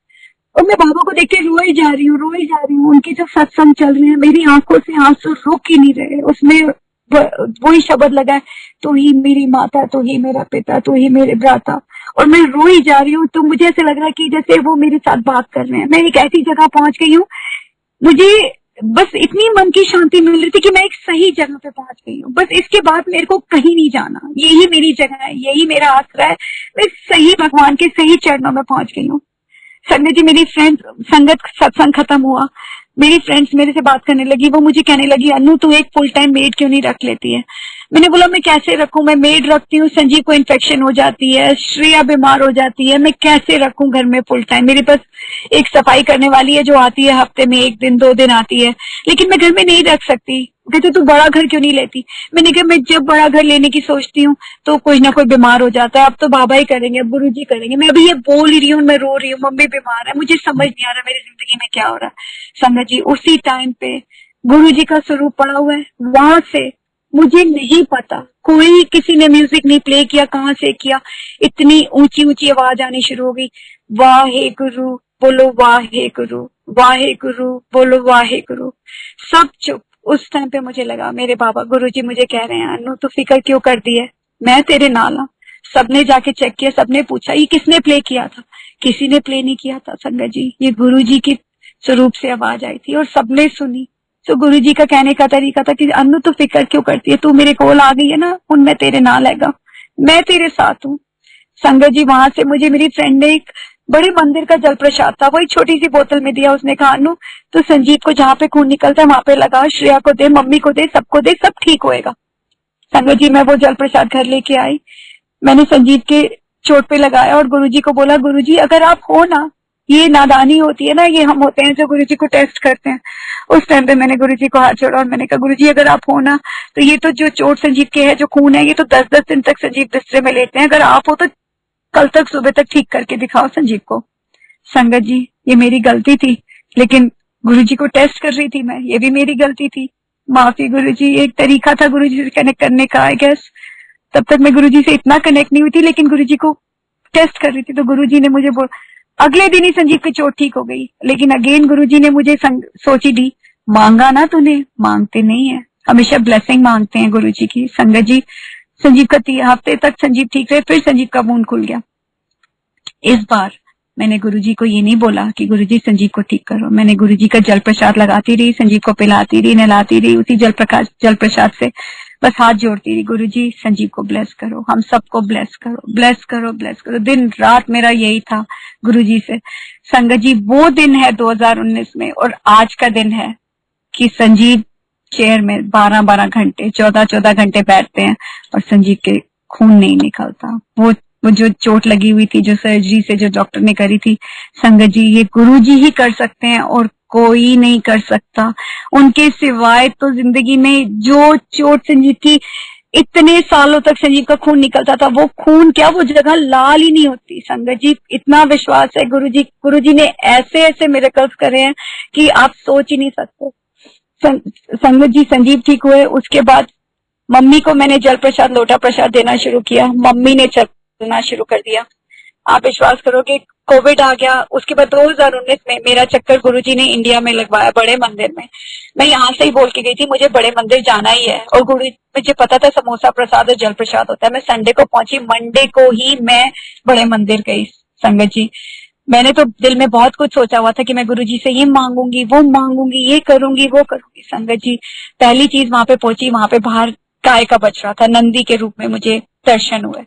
और मैं बाबा को देख के रोई जा रही हूँ। उनके जो सत्संग चल रहे हैं, मेरी आंखों से आंसू रुक ही नहीं रहे। उसमें वही शब्द लगा है, तू ही मेरी माता, तू ही मेरा पिता, तू ही मेरे भ्राता। और मैं रोई जा रही हूँ। तो मुझे ऐसे लग रहा है कि जैसे वो मेरे साथ बात कर रहे हैं। मैं एक ऐसी जगह पहुंच गई हूँ, मुझे बस इतनी मन की शांति मिल रही थी कि मैं एक सही जगह पे पहुंच गई हूँ। बस इसके बाद मेरे को कहीं नहीं जाना, यही मेरी जगह है, यही मेरा आसरा है। मैं सही भगवान के सही चरणों में पहुंच गई हूँ। संगत जी, मेरी फ्रेंड, संगत सत्संग खत्म हुआ, मेरी फ्रेंड्स मेरे से बात करने लगी। वो मुझे कहने लगी, अनु तू एक फुल टाइम मेड क्यों नहीं रख लेती है। मैंने बोला मैं कैसे रखूं, मैं मेड रखती हूँ, संजीव को इन्फेक्शन हो जाती है, श्रेया बीमार हो जाती है, मैं कैसे रखूं घर में फुल टाइम। मेरे पास एक सफाई करने वाली है जो आती है हफ्ते में 1 दिन 2 दिन आती है, लेकिन मैं घर में नहीं रख सकती। कहते तू बड़ा घर क्यों नहीं लेती। मैंने कहा मैं जब बड़ा घर लेने की सोचती हूँ तो कोई ना कोई बीमार हो जाता है। अब तो बाबा ही करेंगे, अब गुरुजी करेंगे। मैं अभी ये बोल ही रही हूँ, मैं रो रही हूँ, मम्मी बीमार है, मुझे समझ नहीं आ रहा मेरी जिंदगी में क्या हो रहा है। समझ जी, उसी टाइम पे गुरुजी का स्वरूप पड़ा हुआ है। वहां से मुझे नहीं पता, कोई किसी ने म्यूजिक नहीं प्ले किया, कहाँ से किया, इतनी ऊंची ऊंची आवाज आनी शुरू हो गई, वाहे गुरु बोलो, वाहे गुरु, वाहे गुरु बोलो, वाहे गुरु। सब चुप। उस टाइम पे मुझे लगा मेरे बाबा गुरुजी मुझे कह रहे हैं, अनु तू फिक्र क्यों कर दी है, मैं तेरे नाल हूं। सबने जाके चेक किया, सबने पूछा ये किसने प्ले किया था, किसी ने प्ले नहीं किया था संगत जी। ये गुरुजी के स्वरूप से आवाज आई थी और सबने सुनी। तो गुरुजी का कहने का तरीका था कि अनु तू फिक्र क्यों करती है, तू मेरे कोल आ गई है ना, उनमें तेरे नाल हैगा, मैं तेरे साथ हूँ। संगत जी, वहां से मुझे मेरी फ्रेंड ने एक बड़े मंदिर का जल प्रसाद था, वही छोटी सी बोतल में दिया। उसने कहा अनु तो संजीव को जहाँ पे खून निकलता है वहां पे लगा, श्रेया को दे, मम्मी को दे, सबको दे, सब ठीक होएगा। संगत जी, मैं वो जल प्रसाद घर लेके आई, मैंने संजीव के चोट पे लगाया और गुरुजी को बोला, गुरुजी अगर आप हो ना, ये नादानी होती है ना, ये हम होते हैं जो गुरुजी को टेस्ट करते हैं। उस टाइम पे मैंने गुरुजी को हाथ जोड़ा और मैंने कहा गुरुजी अगर आप हो ना, तो ये तो जो चोट संजीव के है, जो खून है, ये तो 10-10 दिन तक संजीव बिस्तरे में लेते हैं, अगर आप हो तो कल तक सुबह तक ठीक करके दिखाओ संजीव को। संगत जी, ये मेरी गलती थी, लेकिन गुरुजी को टेस्ट कर रही थी मैं, ये भी मेरी गलती थी। माफी गुरुजी, एक तरीका था गुरुजी से कनेक्ट करने का, आई गेस। तब तक मैं गुरुजी से इतना कनेक्ट नहीं हुई थी, लेकिन गुरुजी को टेस्ट कर रही थी। तो गुरुजी ने मुझे अगले दिन ही संजीव की चोट ठीक हो गई, लेकिन अगेन गुरुजी ने मुझे सोची दी, मांगा ना तूने, मांगते नहीं है, हमेशा ब्लेसिंग मांगते हैं गुरुजी की। संगत जी, संजीव का 3 हफ्ते तक संजीव ठीक रहे, फिर संजीव का वूंड खुल गया। इस बार मैंने गुरुजी को ये नहीं बोला कि गुरुजी संजीव को ठीक करो, मैंने गुरुजी का जल प्रसाद लगाती रही, संजीव को पिलाती रही, नहलाती रही, उसी जल प्रसाद से बस हाथ जोड़ती रही, गुरुजी संजीव को ब्लेस करो, हम सबको ब्लेस करो, ब्लेस करो, ब्लेस करो। दिन रात मेरा यही था गुरुजी से। संगत जी, वो दिन है 2019 में और आज का दिन है कि संजीव चेयर में 12-12 घंटे 14-14 घंटे बैठते हैं और संजीव के खून नहीं निकलता। वो जो चोट लगी हुई थी, जो सर्जरी से जो डॉक्टर ने करी थी, संगत जी ये गुरुजी ही कर सकते हैं और कोई नहीं कर सकता उनके सिवाय। तो जिंदगी में जो चोट संजीव की इतने सालों तक संजीव का खून निकलता था, वो खून क्या वो जगह लाल ही नहीं होती। संगत जी इतना विश्वास है गुरुजी ने ऐसे ऐसे मिरेकल्स करे हैं कि आप सोच ही नहीं सकते। संगत जी संजीव ठीक हुए, उसके बाद मम्मी को मैंने जल प्रसाद लोटा प्रसाद देना शुरू किया, मम्मी ने चलना शुरू कर दिया। आप विश्वास करोगे कोविड आ गया, उसके बाद 2019 में मेरा चक्कर गुरुजी ने इंडिया में लगवाया बड़े मंदिर में। मैं यहाँ से ही बोल के गई थी मुझे बड़े मंदिर जाना ही है, और गुरु मुझे पता था समोसा प्रसाद और जल प्रसाद होता है। मैं संडे को पहुंची, मंडे को ही मैं बड़े मंदिर गई। संगत जी मैंने तो दिल में बहुत कुछ सोचा हुआ था कि मैं गुरुजी से ये मांगूंगी वो मांगूंगी, ये करूंगी वो करूंगी। संगत जी पहली चीज वहां पे पहुंची, वहां पे बाहर गाय का बच रहा था, नंदी के रूप में मुझे दर्शन हुए।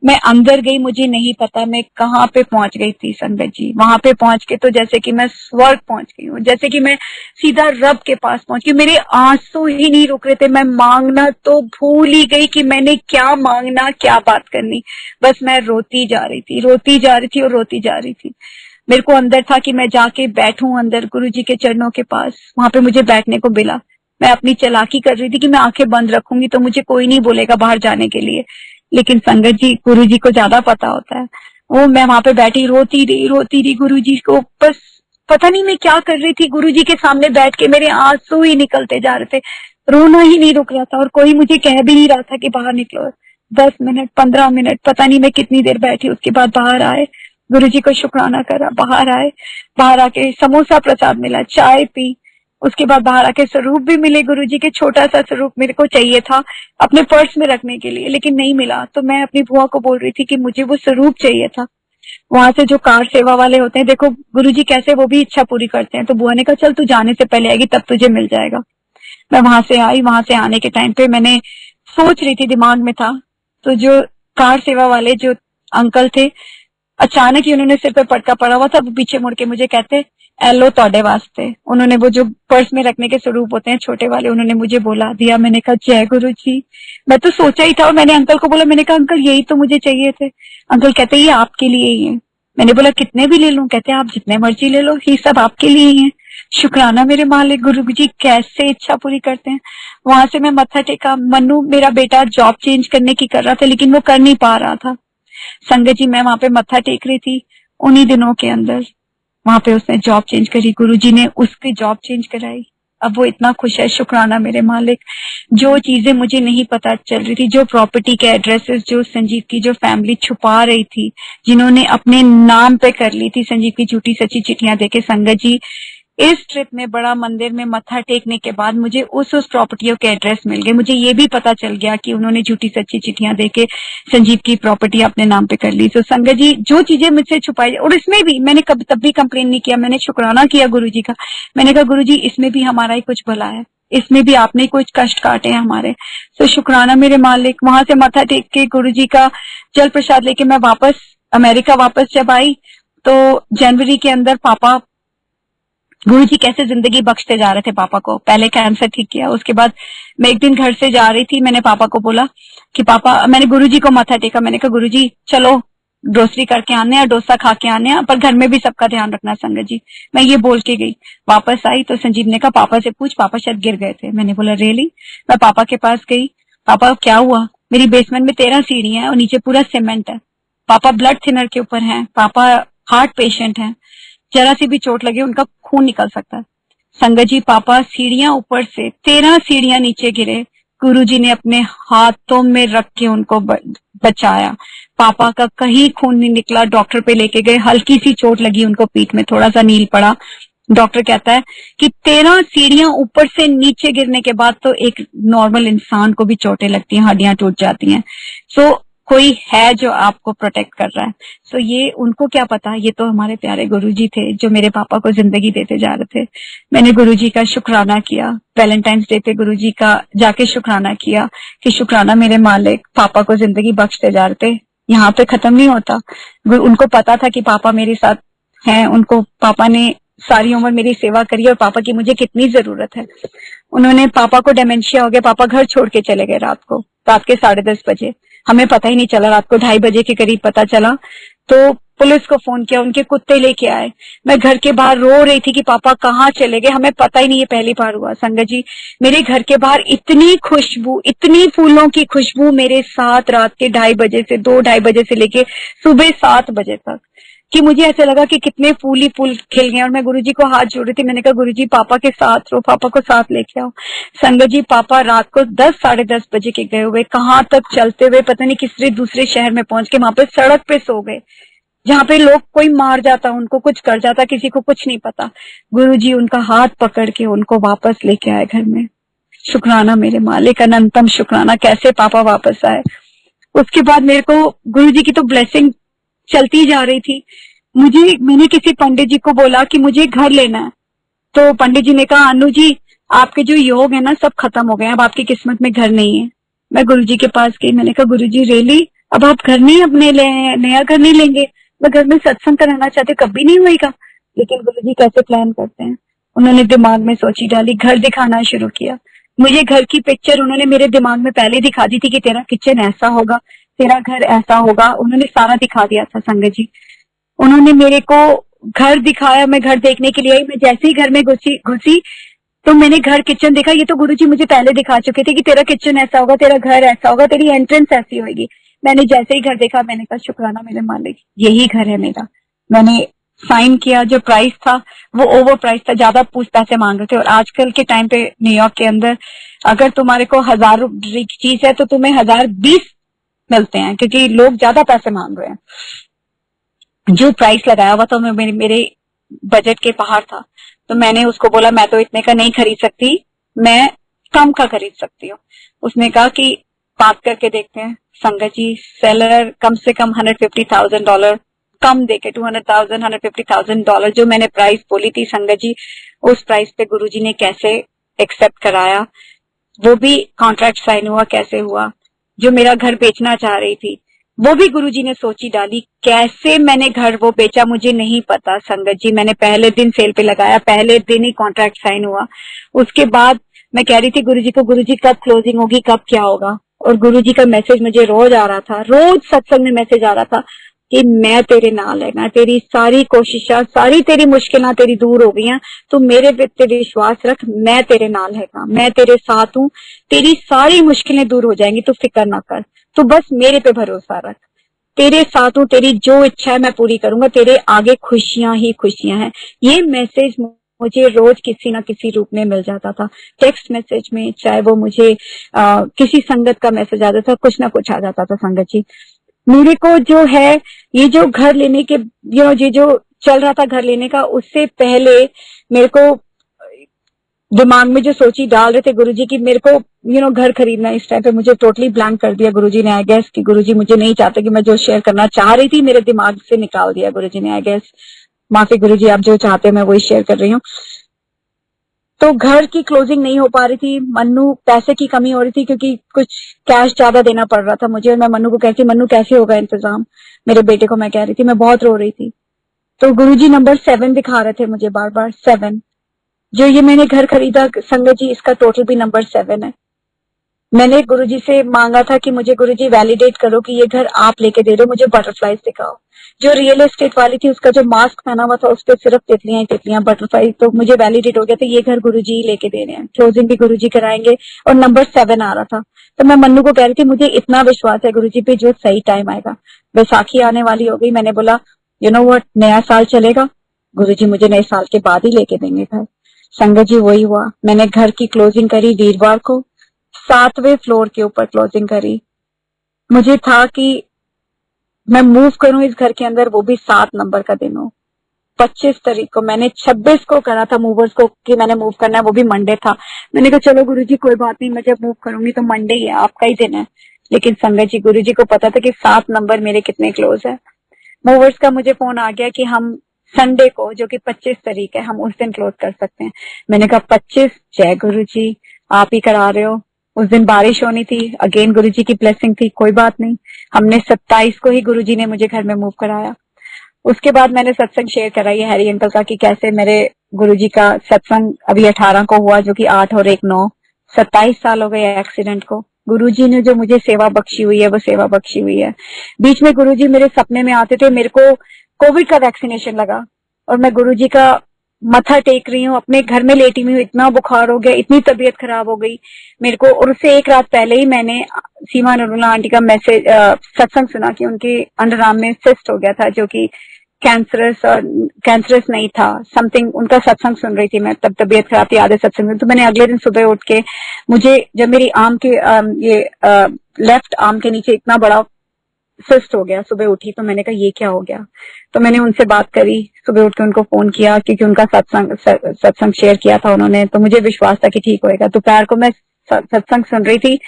मैं अंदर गई, मुझे नहीं पता मैं कहाँ पे पहुंच गई थी। संगत जी वहां पे पहुंच के तो जैसे कि मैं स्वर्ग पहुंच गई हूँ, जैसे कि मैं सीधा रब के पास पहुंच गई। मेरे आंसू ही नहीं रुक रहे थे, मैं मांगना तो भूल ही गई कि मैंने क्या मांगना क्या बात करनी। बस मैं रोती जा रही थी, रोती जा रही थी और रोती जा रही थी। मेरे को अंदर था कि मैं जाके बैठूं अंदर गुरुजी के चरणों के पास। वहां पे मुझे बैठने को मिला। मैं अपनी चालाकी कर रही थी कि मैं आंखें बंद रखूंगी तो मुझे कोई नहीं बोलेगा बाहर जाने के लिए, लेकिन संगत जी गुरुजी को ज्यादा पता होता है। वो मैं वहां पे बैठी रोती रही गुरुजी को, बस पता नहीं मैं क्या कर रही थी। गुरुजी के सामने बैठ के मेरे आंसू ही निकलते जा रहे थे, रोना ही नहीं रुक रहा था, और कोई मुझे कह भी नहीं रहा था कि बाहर निकलो। 10 मिनट 15 मिनट पता नहीं मैं कितनी देर बैठी, उसके बाद बाहर आए, गुरुजी को शुक्राना करा, बाहर आए, बाहर आके समोसा प्रसाद मिला, चाय पी, उसके बाद बाहर आके स्वरूप भी मिले गुरुजी के। छोटा सा स्वरूप मेरे को चाहिए था अपने पर्स में रखने के लिए, लेकिन नहीं मिला, तो मैं अपनी बुआ को बोल रही थी कि मुझे वो स्वरूप चाहिए था। वहां से जो कार सेवा वाले होते हैं, देखो गुरुजी कैसे वो भी इच्छा पूरी करते हैं, तो बुआ ने कहा चल तू जाने से पहले आएगी तब तुझे मिल जाएगा। मैं वहां से आई, वहां से आने के टाइम पे मैंने सोच रही थी, दिमाग में था, तो जो कार सेवा वाले जो अंकल थे, अचानक ही उन्होंने सिर पे पटका पड़ा हुआ था, वो पीछे मुड़ के मुझे कहते एलो तोड़े वास्ते। उन्होंने वो जो पर्स में रखने के स्वरूप होते हैं छोटे वाले, उन्होंने मुझे बोला दिया। मैंने कहा जय गुरु जी। मैं तो सोचा ही था, और मैंने अंकल को बोला, मैंने कहा अंकल यही तो मुझे चाहिए थे। अंकल कहते ये आपके लिए ही है। मैंने बोला कितने भी ले लूं? कहते आप जितने मर्जी ले लो, ये सब आपके लिए ही है। शुक्राना मेरे मालिक, गुरु जी कैसे इच्छा पूरी करते हैं। वहां से मैं मत्था टेका। मन्नू मेरा बेटा जॉब चेंज करने की कर रहा था, लेकिन वो कर नहीं पा रहा था। संगत जी मैं वहां पे मत्था टेक रही थी, उन्हीं दिनों के अंदर वहां पे उसने जॉब चेंज करी, गुरुजी ने उसकी जॉब चेंज कराई। अब वो इतना खुश है, शुक्राना मेरे मालिक। जो चीजें मुझे नहीं पता चल रही थी, जो प्रॉपर्टी के एड्रेसेस जो संजीव की जो फैमिली छुपा रही थी, जिन्होंने अपने नाम पे कर ली थी संजीव की झूठी सच्ची चिट्ठियां देके, संगत जी इस ट्रिप में बड़ा मंदिर में मत्था टेकने के बाद मुझे उस प्रॉपर्टियों के एड्रेस मिल गए। मुझे ये भी पता चल गया कि उन्होंने झूठी सच्ची चिट्ठियां देके संजीव की प्रॉपर्टी अपने नाम पे कर ली। तो संगत जी जो चीजें मुझसे छुपाई, और इसमें भी मैंने कभी तब भी कंप्लेन नहीं किया, मैंने शुक्राना किया गुरुजी का। मैंने कहा गुरुजी इसमें भी हमारा ही कुछ भला है, इसमें भी आपने कुछ कष्ट काटे हैं हमारे, तो शुक्राना मेरे मालिक। वहां से मत्था टेक के गुरुजी का जल प्रसाद लेके मैं वापस अमेरिका वापस जब आई, तो जनवरी के अंदर पापा गुरुजी कैसे जिंदगी बख्शते जा रहे थे पापा को। पहले कैंसर ठीक किया, उसके बाद मैं एक दिन घर से जा रही थी, मैंने पापा को बोला कि पापा, मैंने गुरुजी को मत्था टेका, मैंने कहा गुरुजी चलो ग्रोसरी करके आने हैं, डोसा खा के आने हैं, पर घर में भी सबका ध्यान रखना संगत जी। मैं ये बोल के गई, वापस आई तो संजीव ने कहा पापा से पूछ, पापा शायद गिर गए थे। मैंने बोला रियली? मैं पापा के पास गई, पापा क्या हुआ? मेरी बेसमेंट में 13 सीढ़ियां हैं और नीचे पूरा सीमेंट है, पापा ब्लड थिनर के ऊपर है, पापा हार्ट पेशेंट है, जरा सी भी चोट लगे उनका खून निकल सकता है। संगत जी पापा सीढ़ियां ऊपर से 13 सीढ़ियां नीचे गिरे, गुरुजी ने अपने हाथों में रख के उनको बचाया। पापा का कहीं खून नहीं निकला, डॉक्टर पे लेके गए, हल्की सी चोट लगी उनको पीठ में, थोड़ा सा नील पड़ा। डॉक्टर कहता है कि 13 सीढ़ियां ऊपर से नीचे गिरने के बाद तो एक नॉर्मल इंसान को भी चोटें लगती हैं, हड्डियां टूट जाती हैं। सो कोई है जो आपको प्रोटेक्ट कर रहा है। सो ये उनको क्या पता, ये तो हमारे प्यारे गुरुजी थे जो मेरे पापा को जिंदगी देते जा रहे थे। मैंने गुरुजी का शुक्राना किया, वैलेंटाइंस डे पे गुरुजी का जाके शुक्राना किया कि शुक्राना मेरे मालिक, पापा को जिंदगी बख्शते जा रहे थे। यहाँ पे खत्म नहीं होता। उनको पता था कि पापा मेरे साथ हैं, उनको पापा ने सारी उम्र मेरी सेवा करी और पापा की मुझे कितनी जरूरत है। उन्होंने, पापा को डेमेंशिया हो गया, पापा घर छोड़ के चले गए रात के 10:30 बजे। हमें पता ही नहीं चला, रात को 2:30 बजे के करीब पता चला तो पुलिस को फोन किया, उनके कुत्ते लेके आए। मैं घर के बाहर रो रही थी कि पापा कहाँ चले गए, हमें पता ही नहीं। ये पहली बार हुआ संगत जी, मेरे घर के बाहर इतनी खुशबू, इतनी फूलों की खुशबू मेरे साथ रात के 2:30 बजे से 2-2:30 बजे से लेके सुबह 7 बजे तक, कि मुझे ऐसा लगा कि कितने फूल ही फूल खिल गए। और मैं गुरुजी को हाथ जोड़ रही थी, मैंने कहा गुरुजी पापा के साथ रहो, पापा को साथ लेके आओ। संगत जी, पापा रात को 10-10:30 बजे के गए हुए, कहाँ तक चलते हुए, पता नहीं किसी दूसरे शहर में पहुंच के वहां पे सड़क पे सो गए, जहाँ पे लोग, कोई मार जाता, उनको कुछ कर जाता, किसी को कुछ नहीं पता। गुरुजी उनका हाथ पकड़ के उनको वापस लेके आए घर में। शुक्राना मेरे मालिक, अनंतम शुक्राना, कैसे पापा वापस आए। उसके बाद मेरे को गुरुजी की तो ब्लेसिंग चलती जा रही थी। मैंने किसी पंडित जी को बोला कि मुझे घर लेना है, तो पंडित जी ने कहा अनु जी आपके जो योग है ना सब खत्म हो गए, अब आपकी किस्मत में घर नहीं है। मैं गुरुजी के पास गई, मैंने कहा गुरुजी रियली, अब आप घर नहीं, अपने नया घर नहीं लेंगे? मैं घर में सत्संग कराना चाहती, कभी नहीं होएगा। लेकिन गुरुजी कैसे प्लान करते हैं, उन्होंने दिमाग में सोची डाली, घर दिखाना शुरू किया। मुझे घर की पिक्चर उन्होंने मेरे दिमाग में पहले दिखा दी थी कि तेरा किचन ऐसा होगा, तेरा घर ऐसा होगा, उन्होंने सारा दिखा दिया था संगत जी। उन्होंने मेरे को घर दिखाया, मैं घर देखने के लिए आई। मैं जैसे ही घर में घुसी तो मैंने घर किचन देखा। ये तो गुरुजी मुझे पहले दिखा चुके थे कि तेरा किचन ऐसा होगा, तेरा घर ऐसा होगा, तेरी एंट्रेंस ऐसी होगी। मैंने जैसे ही घर देखा, मैंने कहा शुक्राना मेरे मालिक, यही घर है मेरा। मैंने साइन किया। जो प्राइस था वो ओवर प्राइस था, ज्यादा पैसे मांग रहे थे। और आजकल के टाइम पे न्यूयॉर्क के अंदर अगर तुम्हारे को 1000 रुपए की चीज है तो तुम्हें 1020 मिलते हैं, क्योंकि लोग ज्यादा पैसे मांग रहे हैं। जो प्राइस लगाया हुआ था मेरे बजट के बाहर था, तो मैंने उसको बोला मैं तो इतने का नहीं खरीद सकती, मैं कम का खरीद सकती हूँ। उसने कहा कि बात करके देखते हैं। संगत जी, सेलर कम से कम $150,000 कम देके $200,000 $150,000 जो मैंने प्राइस बोली थी संगत जी, उस प्राइस पे गुरुजी ने कैसे एक्सेप्ट कराया। वो भी कॉन्ट्रैक्ट साइन हुआ, कैसे हुआ। जो मेरा घर बेचना चाह रही थी वो भी गुरुजी ने सोची डाली। कैसे मैंने घर वो बेचा मुझे नहीं पता संगत जी, मैंने पहले दिन सेल पे लगाया, पहले दिन ही कॉन्ट्रैक्ट साइन हुआ। उसके बाद मैं कह रही थी गुरुजी को, गुरुजी कब क्लोजिंग होगी, कब क्या होगा। और गुरुजी का मैसेज मुझे रोज आ रहा था, रोज सत्संग में मैसेज आ रहा था कि मैं तेरे नाल है ना, तेरी सारी कोशिशें, सारी तेरी मुश्किलें तेरी दूर हो गई हैं, तू मेरे पे विश्वास रख, मैं तेरे नाल है ना, मैं तेरे साथ हूँ, तेरी सारी मुश्किलें दूर हो जाएंगी, तू फिक्र ना कर, तू बस मेरे पे भरोसा रख, तेरे साथ हूँ, तेरी जो इच्छा है मैं पूरी करूंगा, तेरे आगे खुशियां ही खुशियां हैं। ये मैसेज मुझे रोज किसी ना किसी रूप में मिल जाता था, टेक्स्ट मैसेज में, चाहे वो मुझे किसी संगत का मैसेज आता था, कुछ ना कुछ आ जाता था संगत जी। मेरे को जो है ये जो घर लेने के ये जो चल रहा था घर लेने का, उससे पहले मेरे को दिमाग में जो सोची डाल रहे थे गुरुजी की मेरे को घर खरीदना, इस टाइम पे मुझे टोटली ब्लैंक कर दिया गुरुजी ने। आई गेस कि गुरुजी मुझे नहीं चाहते कि मैं जो शेयर करना चाह रही थी मेरे दिमाग से निकाल दिया गुरुजी ने। आई गेस माफी गुरुजी, आप जो चाहते हैं मैं वही शेयर कर रही हूँ। तो घर की क्लोजिंग नहीं हो पा रही थी, मन्नू, पैसे की कमी हो रही थी क्योंकि कुछ कैश ज्यादा देना पड़ रहा था मुझे। और मैं मन्नू को कहती, मन्नू कैसे होगा इंतजाम, मेरे बेटे को मैं कह रही थी, मैं बहुत रो रही थी। तो गुरुजी नंबर 7 दिखा रहे थे मुझे बार बार, 7 जो ये मैंने घर खरीदा संगत जी, इसका टोटल भी नंबर 7 है। मैंने गुरुजी से मांगा था कि मुझे गुरुजी वैलिडेट करो कि ये घर आप लेके दे रहे हो, मुझे बटरफ्लाईज दिखाओ। जो रियल एस्टेट वाली थी उसका जो मास्क पहना हुआ था उस पर सिर्फ तितलियां ही तितलियां, बटरफ्लाई। तो मुझे वैलिडेट हो गया था ये घर गुरुजी ही लेके दे रहे हैं, क्लोजिंग भी गुरुजी कराएंगे। और नंबर 7 आ रहा था। तो मैं मन्नू को कह रही थी मुझे इतना विश्वास है गुरुजी पे, जो सही टाइम आएगा। बैसाखी आने वाली हो गई, मैंने बोला यू नो व्हाट, नया साल चलेगा, गुरुजी मुझे नए साल के बाद ही लेके देंगे घर। संगत जी वही हुआ, मैंने घर की क्लोजिंग करी वीरवार को, 7वें फ्लोर के ऊपर क्लोजिंग करी। मुझे था कि मैं मूव करूं इस घर के अंदर, वो भी 7 नंबर का दिन हो। 25 तारीख को, मैंने 26 को करा था मूवर्स को कि मैंने मूव करना है, वो भी मंडे था। मैंने कहा चलो गुरुजी कोई बात नहीं, मैं जब मूव करूंगी तो मंडे ही है, आपका ही दिन है। लेकिन संगत जी, गुरुजी को पता था कि 7 नंबर मेरे कितने क्लोज है। मूवर्स का मुझे फोन आ गया कि हम संडे को, जो कि 25 तारीख है, हम उस दिन क्लोज कर सकते हैं। मैंने कहा 25, जय गुरुजी, आप ही करा रहे हो। उस दिन बारिश होनी थी, अगेन गुरुजी की ब्लेसिंग थी, कोई बात नहीं। हमने 27 को ही गुरुजी ने मुझे घर में मूव कराया। उसके बाद मैंने सत्संग शेयर करा ये हैरी अंकल का कि कैसे मेरे गुरुजी का सत्संग अभी 18 को हुआ, जो कि 8 और 1 9 27 साल हो गए एक्सीडेंट को। गुरुजी ने जो मुझे सेवा बख्शी हुई है वो सेवा बख्शी हुई है। बीच में गुरुजी मेरे सपने में आते थे, मेरे को कोविड का वैक्सीनेशन लगा और मैं गुरुजी का मत्था टेक रही हूँ, अपने घर में लेटी हुई हूँ, इतना बुखार हो गया, इतनी तबीयत खराब हो गई मेरे को। और उससे एक रात पहले ही मैंने सीमा नरूला आंटी का मैसेज सत्संग सुना कि उनके अंडर आर्म में सिस्ट हो गया था, जो कि कैंसरस नहीं था समथिंग। उनका सत्संग सुन रही थी मैं, तब तबीयत खराब थी, आधे सत्संग में। तो मैंने अगले दिन सुबह उठ के, मुझे जब मेरी आर्म के ये लेफ्ट आर्म के नीचे इतना बड़ा सिस्ट हो गया, सुबह उठी तो मैंने कहा ये क्या हो गया। तो मैंने उनसे बात करी, सुबह उठ के उनको फोन किया क्योंकि उनका सत्संग शेयर किया था उन्होंने, तो मुझे विश्वास था कि ठीक होएगा। दोपहर को मैं सत्संग सुन रही थी,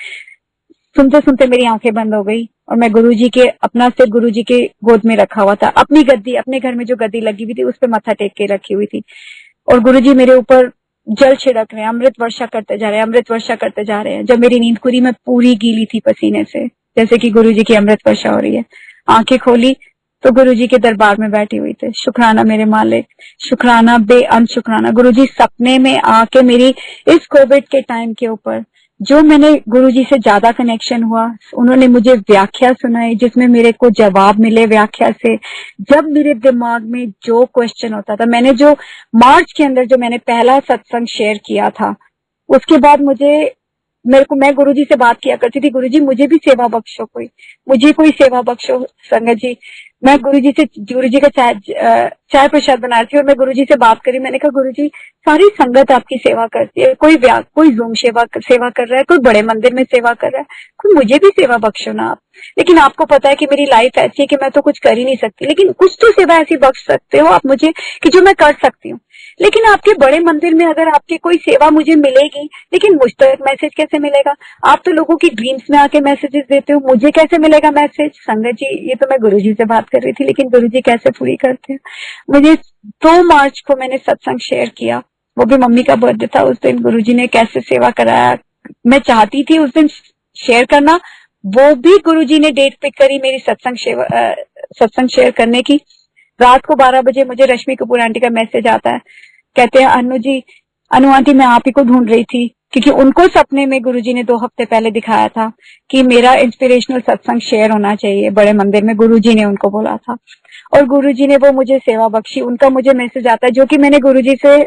सुनते सुनते मेरी आंखें बंद हो गई और मैं गुरुजी के, अपना सिर गुरुजी के गोद में रखा हुआ था, अपनी गद्दी, अपने घर में जो गद्दी लगी हुई थी उस पर मत्था टेक के रखी हुई थी, और गुरुजी मेरे ऊपर जल छिड़क रहे हैं, अमृत वर्षा करते जा रहे हैं, अमृत वर्षा करते जा रहे हैं। जब मेरी नींद खुली मैं पूरी गीली थी पसीने से, जैसे कि गुरुजी की अमृत वर्षा हो रही है। आंखें खोली तो गुरुजी के दरबार में बैठी हुई थे। शुक्राना मेरे मालिक, शुक्राना बेअंत शुक्राना। गुरुजी सपने में आके मेरी इस कोविड के टाइम के ऊपर जो मैंने गुरुजी से ज्यादा कनेक्शन हुआ, उन्होंने मुझे व्याख्या सुनाई जिसमें मेरे को जवाब मिले व्याख्या से। जब मेरे दिमाग में जो क्वेश्चन होता था, मैंने जो मार्च के अंदर जो मैंने पहला सत्संग शेयर किया था, उसके बाद मैं गुरुजी से बात किया करती थी, गुरुजी मुझे भी सेवा बख्शो, मुझे कोई सेवा बख्शो संगत जी। मैं गुरुजी का चाय प्रसाद बना रही थी और मैं गुरुजी से बात करी, मैंने कहा गुरुजी सारी संगत आपकी सेवा करती है, कोई जूम सेवा कर रहा है, कोई बड़े मंदिर में सेवा कर रहा है, कोई मुझे भी सेवा बख्शो ना आप। लेकिन आपको पता है कि मेरी लाइफ ऐसी है कि मैं तो कुछ कर ही नहीं सकती, लेकिन कुछ तो सेवा ऐसी बख्श सकते हो आप मुझे कि जो मैं कर सकती हूँ। लेकिन आपके बड़े मंदिर में अगर आपकी कोई सेवा मुझे मिलेगी, लेकिन मुझ तक मैसेज कैसे मिलेगा? आप तो लोगों की ड्रीम्स में आके मैसेजेस देते हो, मुझे कैसे मिलेगा मैसेज? संगत जी, ये तो मैं गुरुजी से बात कर रही थी, लेकिन गुरुजी कैसे पूरी करते हैं? मुझे 2 मार्च को मैंने सत्संग शेयर किया, वो भी मम्मी का बर्थडे था उस दिन। गुरुजी ने कैसे सेवा कराया, मैं चाहती थी उस दिन शेयर करना, वो भी गुरुजी ने डेट पिक करी मेरी सत्संग शेयर करने की। रात को 12 बजे मुझे रश्मि कपूर आंटी का मैसेज आता है, कहते हैं अनु आंटी मैं आप ही को ढूंढ रही थी, क्योंकि उनको सपने में गुरुजी ने 2 हफ्ते पहले दिखाया था कि मेरा इंस्पिरेशनल सत्संग शेयर होना चाहिए बड़े मंदिर में, गुरुजी ने उनको बोला था और गुरुजी ने वो मुझे सेवा बख्शी। उनका मुझे मैसेज आता है, जो कि मैंने गुरुजी से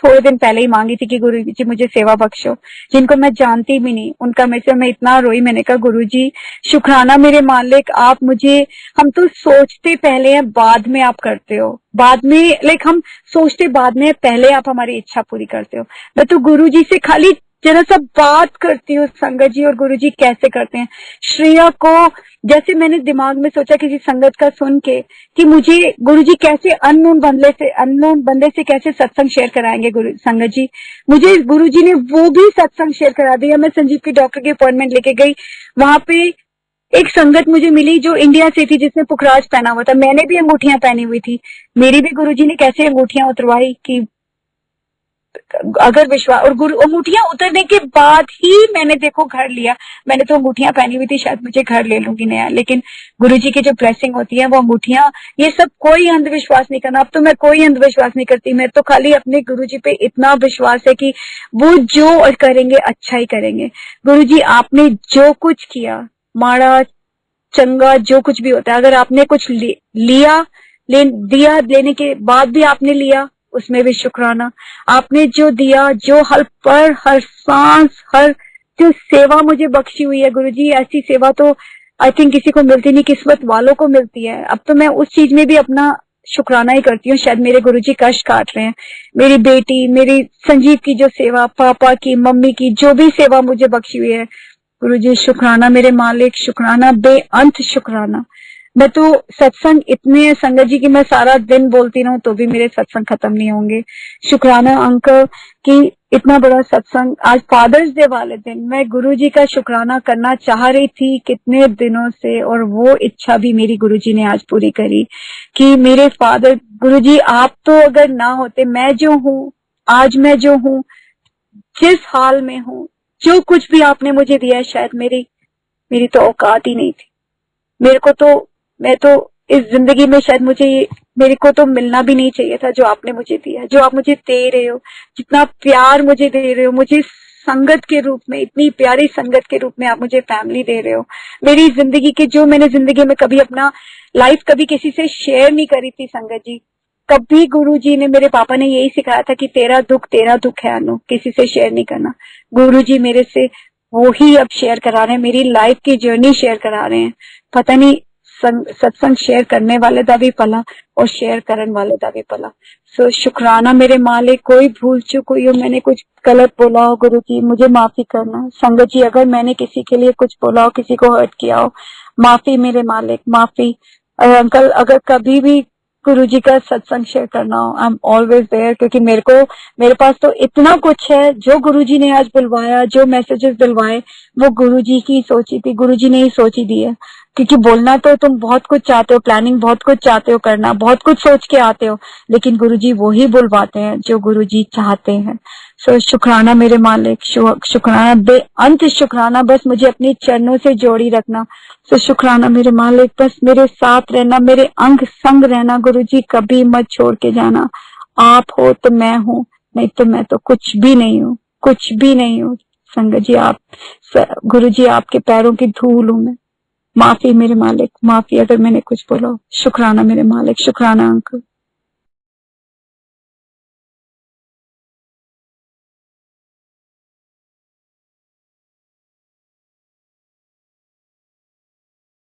थोड़े दिन पहले ही मांगी थी कि गुरुजी मुझे सेवा बख्शो, जिनको मैं जानती भी नहीं। उनका मैसेज, मैं इतना रोई, मैंने कहा गुरुजी शुक्राना मेरे मालिक, आप मुझे, हम तो सोचते पहले हैं बाद में आप करते हो, बाद में हम सोचते बाद में, पहले आप हमारी इच्छा पूरी करते हो। मैं तो गुरुजी से खाली जरा सा बात करती हूँ संगत जी, और गुरुजी कैसे करते हैं। श्रेया को जैसे मैंने दिमाग में सोचा किसी संगत का सुन के कि मुझे गुरुजी कैसे अननोन बंदे से कैसे सत्संग शेयर कराएंगे संगत जी। मुझे गुरुजी ने वो भी सत्संग शेयर करा दिया। मैं संजीव की डॉक्टर की अपॉइंटमेंट लेके गई, वहां पे एक संगत मुझे मिली जो इंडिया से थी, जिसने पुखराज पहना हुआ था, मैंने भी अंगूठियां पहनी हुई थी। मेरी भी गुरुजी ने कैसे अंगूठियां उतरवाई कि अगर विश्वास, और अंगूठियां उतरने के बाद ही मैंने देखो घर लिया। मैंने तो अंगूठियां पहनी हुई थी, शायद मुझे घर ले लूंगी नया, लेकिन गुरुजी की जो ब्लेसिंग होती है वो अंगूठियां, ये सब कोई अंधविश्वास नहीं करना। अब तो मैं कोई अंधविश्वास नहीं करती, मैं तो खाली अपने गुरुजी पे इतना विश्वास है कि वो जो करेंगे अच्छा ही करेंगे। गुरुजी आपने जो कुछ किया, माड़ा चंगा जो कुछ भी होता है, अगर आपने कुछ दिया, लेने के बाद भी आपने लिया, उसमें भी शुक्राना। आपने जो दिया, जो हर सांस, हर जो सेवा मुझे बख्शी हुई है गुरुजी, ऐसी सेवा तो आई थिंक किसी को मिलती नहीं, किस्मत वालों को मिलती है। अब तो मैं उस चीज में भी अपना शुक्राना ही करती हूँ। शायद मेरे गुरुजी कष्ट काट रहे हैं, मेरी बेटी, मेरी संजीव की जो सेवा, पापा की, मम्मी की जो भी सेवा मुझे बख्शी हुई है, गुरुजी शुक्राना मेरे मालिक, शुक्राना बेअंत शुक्राना। मैं तो सत्संग इतने हैं संगत जी कि मैं सारा दिन बोलती रहूं तो भी मेरे सत्संग खत्म नहीं होंगे। शुक्राना अंकल कि इतना बड़ा सत्संग आज फादर्स डे वाले दिन मैं गुरुजी का शुक्राना करना चाह रही थी कितने दिनों से, और वो इच्छा भी मेरी गुरुजी ने आज पूरी करी कि मेरे फादर, गुरुजी आप तो अगर ना होते, मैं जो हूँ आज, मैं जो हूँ, जिस हाल में हूँ, जो कुछ भी आपने मुझे दिया है, शायद मेरी तो औकात ही नहीं थी। मेरे को तो, मैं तो इस जिंदगी में शायद मेरे को तो मिलना भी नहीं चाहिए था जो आपने मुझे दिया, जो आप मुझे दे रहे हो, जितना प्यार मुझे दे रहे हो, मुझे संगत के रूप में, इतनी प्यारी संगत के रूप में आप मुझे फैमिली दे रहे हो। मेरी जिंदगी के जो मैंने जिंदगी में कभी अपना लाइफ कभी किसी से शेयर नहीं करी थी संगत जी, कभी गुरुजी ने, मेरे पापा ने यही सिखाया था कि तेरा दुख है अनु, किसी से शेयर नहीं करना। गुरुजी मेरे से वो ही अब शेयर करा रहे हैं, मेरी लाइफ की जर्नी शेयर करा रहे हैं। पता नहीं सत्संग शेयर करने वाले दा भी भला और शेयर करने वाले दा भी भला। सो शुक्राना मेरे मालिक, कोई भूल चूक हुई हो, मैंने कुछ गलत बोला हो गुरुजी, मुझे माफी करना। संगत जी अगर मैंने किसी के लिए कुछ बोला हो, किसी को हर्ट किया हो, माफी मेरे मालिक, माफी। और अंकल अगर कभी भी गुरुजी का सत्संग शेयर करना हो, आई एम ऑलवेज देयर, क्योंकि मेरे पास तो इतना कुछ है। जो गुरुजी ने आज बुलवाया, जो मैसेजेस दिलवाए, वो गुरुजी की सोची थी, गुरुजी ने ही सोची दी है। क्योंकि बोलना तो तुम बहुत कुछ चाहते हो, प्लानिंग बहुत कुछ चाहते हो करना, बहुत कुछ सोच के आते हो, लेकिन गुरुजी वो ही बुलवाते हैं जो गुरुजी चाहते हैं। सो शुक्राना मेरे मालिक, शुक्राना, बेअंत शुक्राना, बस मुझे अपने चरणों से जोड़ी रखना। सो शुक्राना मेरे मालिक, बस मेरे साथ रहना, मेरे अंग संग रहना गुरुजी, कभी मत छोड़ के जाना। आप हो तो मैं हूँ, नहीं तो मैं तो कुछ भी नहीं हूँ, कुछ भी नहीं हूँ। संगत जी आप, गुरुजी आपके पैरों की धूल हूँ मैं। माफी मेरे मालिक, माफी अगर मैंने कुछ बोला। शुक्राना मेरे मालिक, शुक्राना अंकल।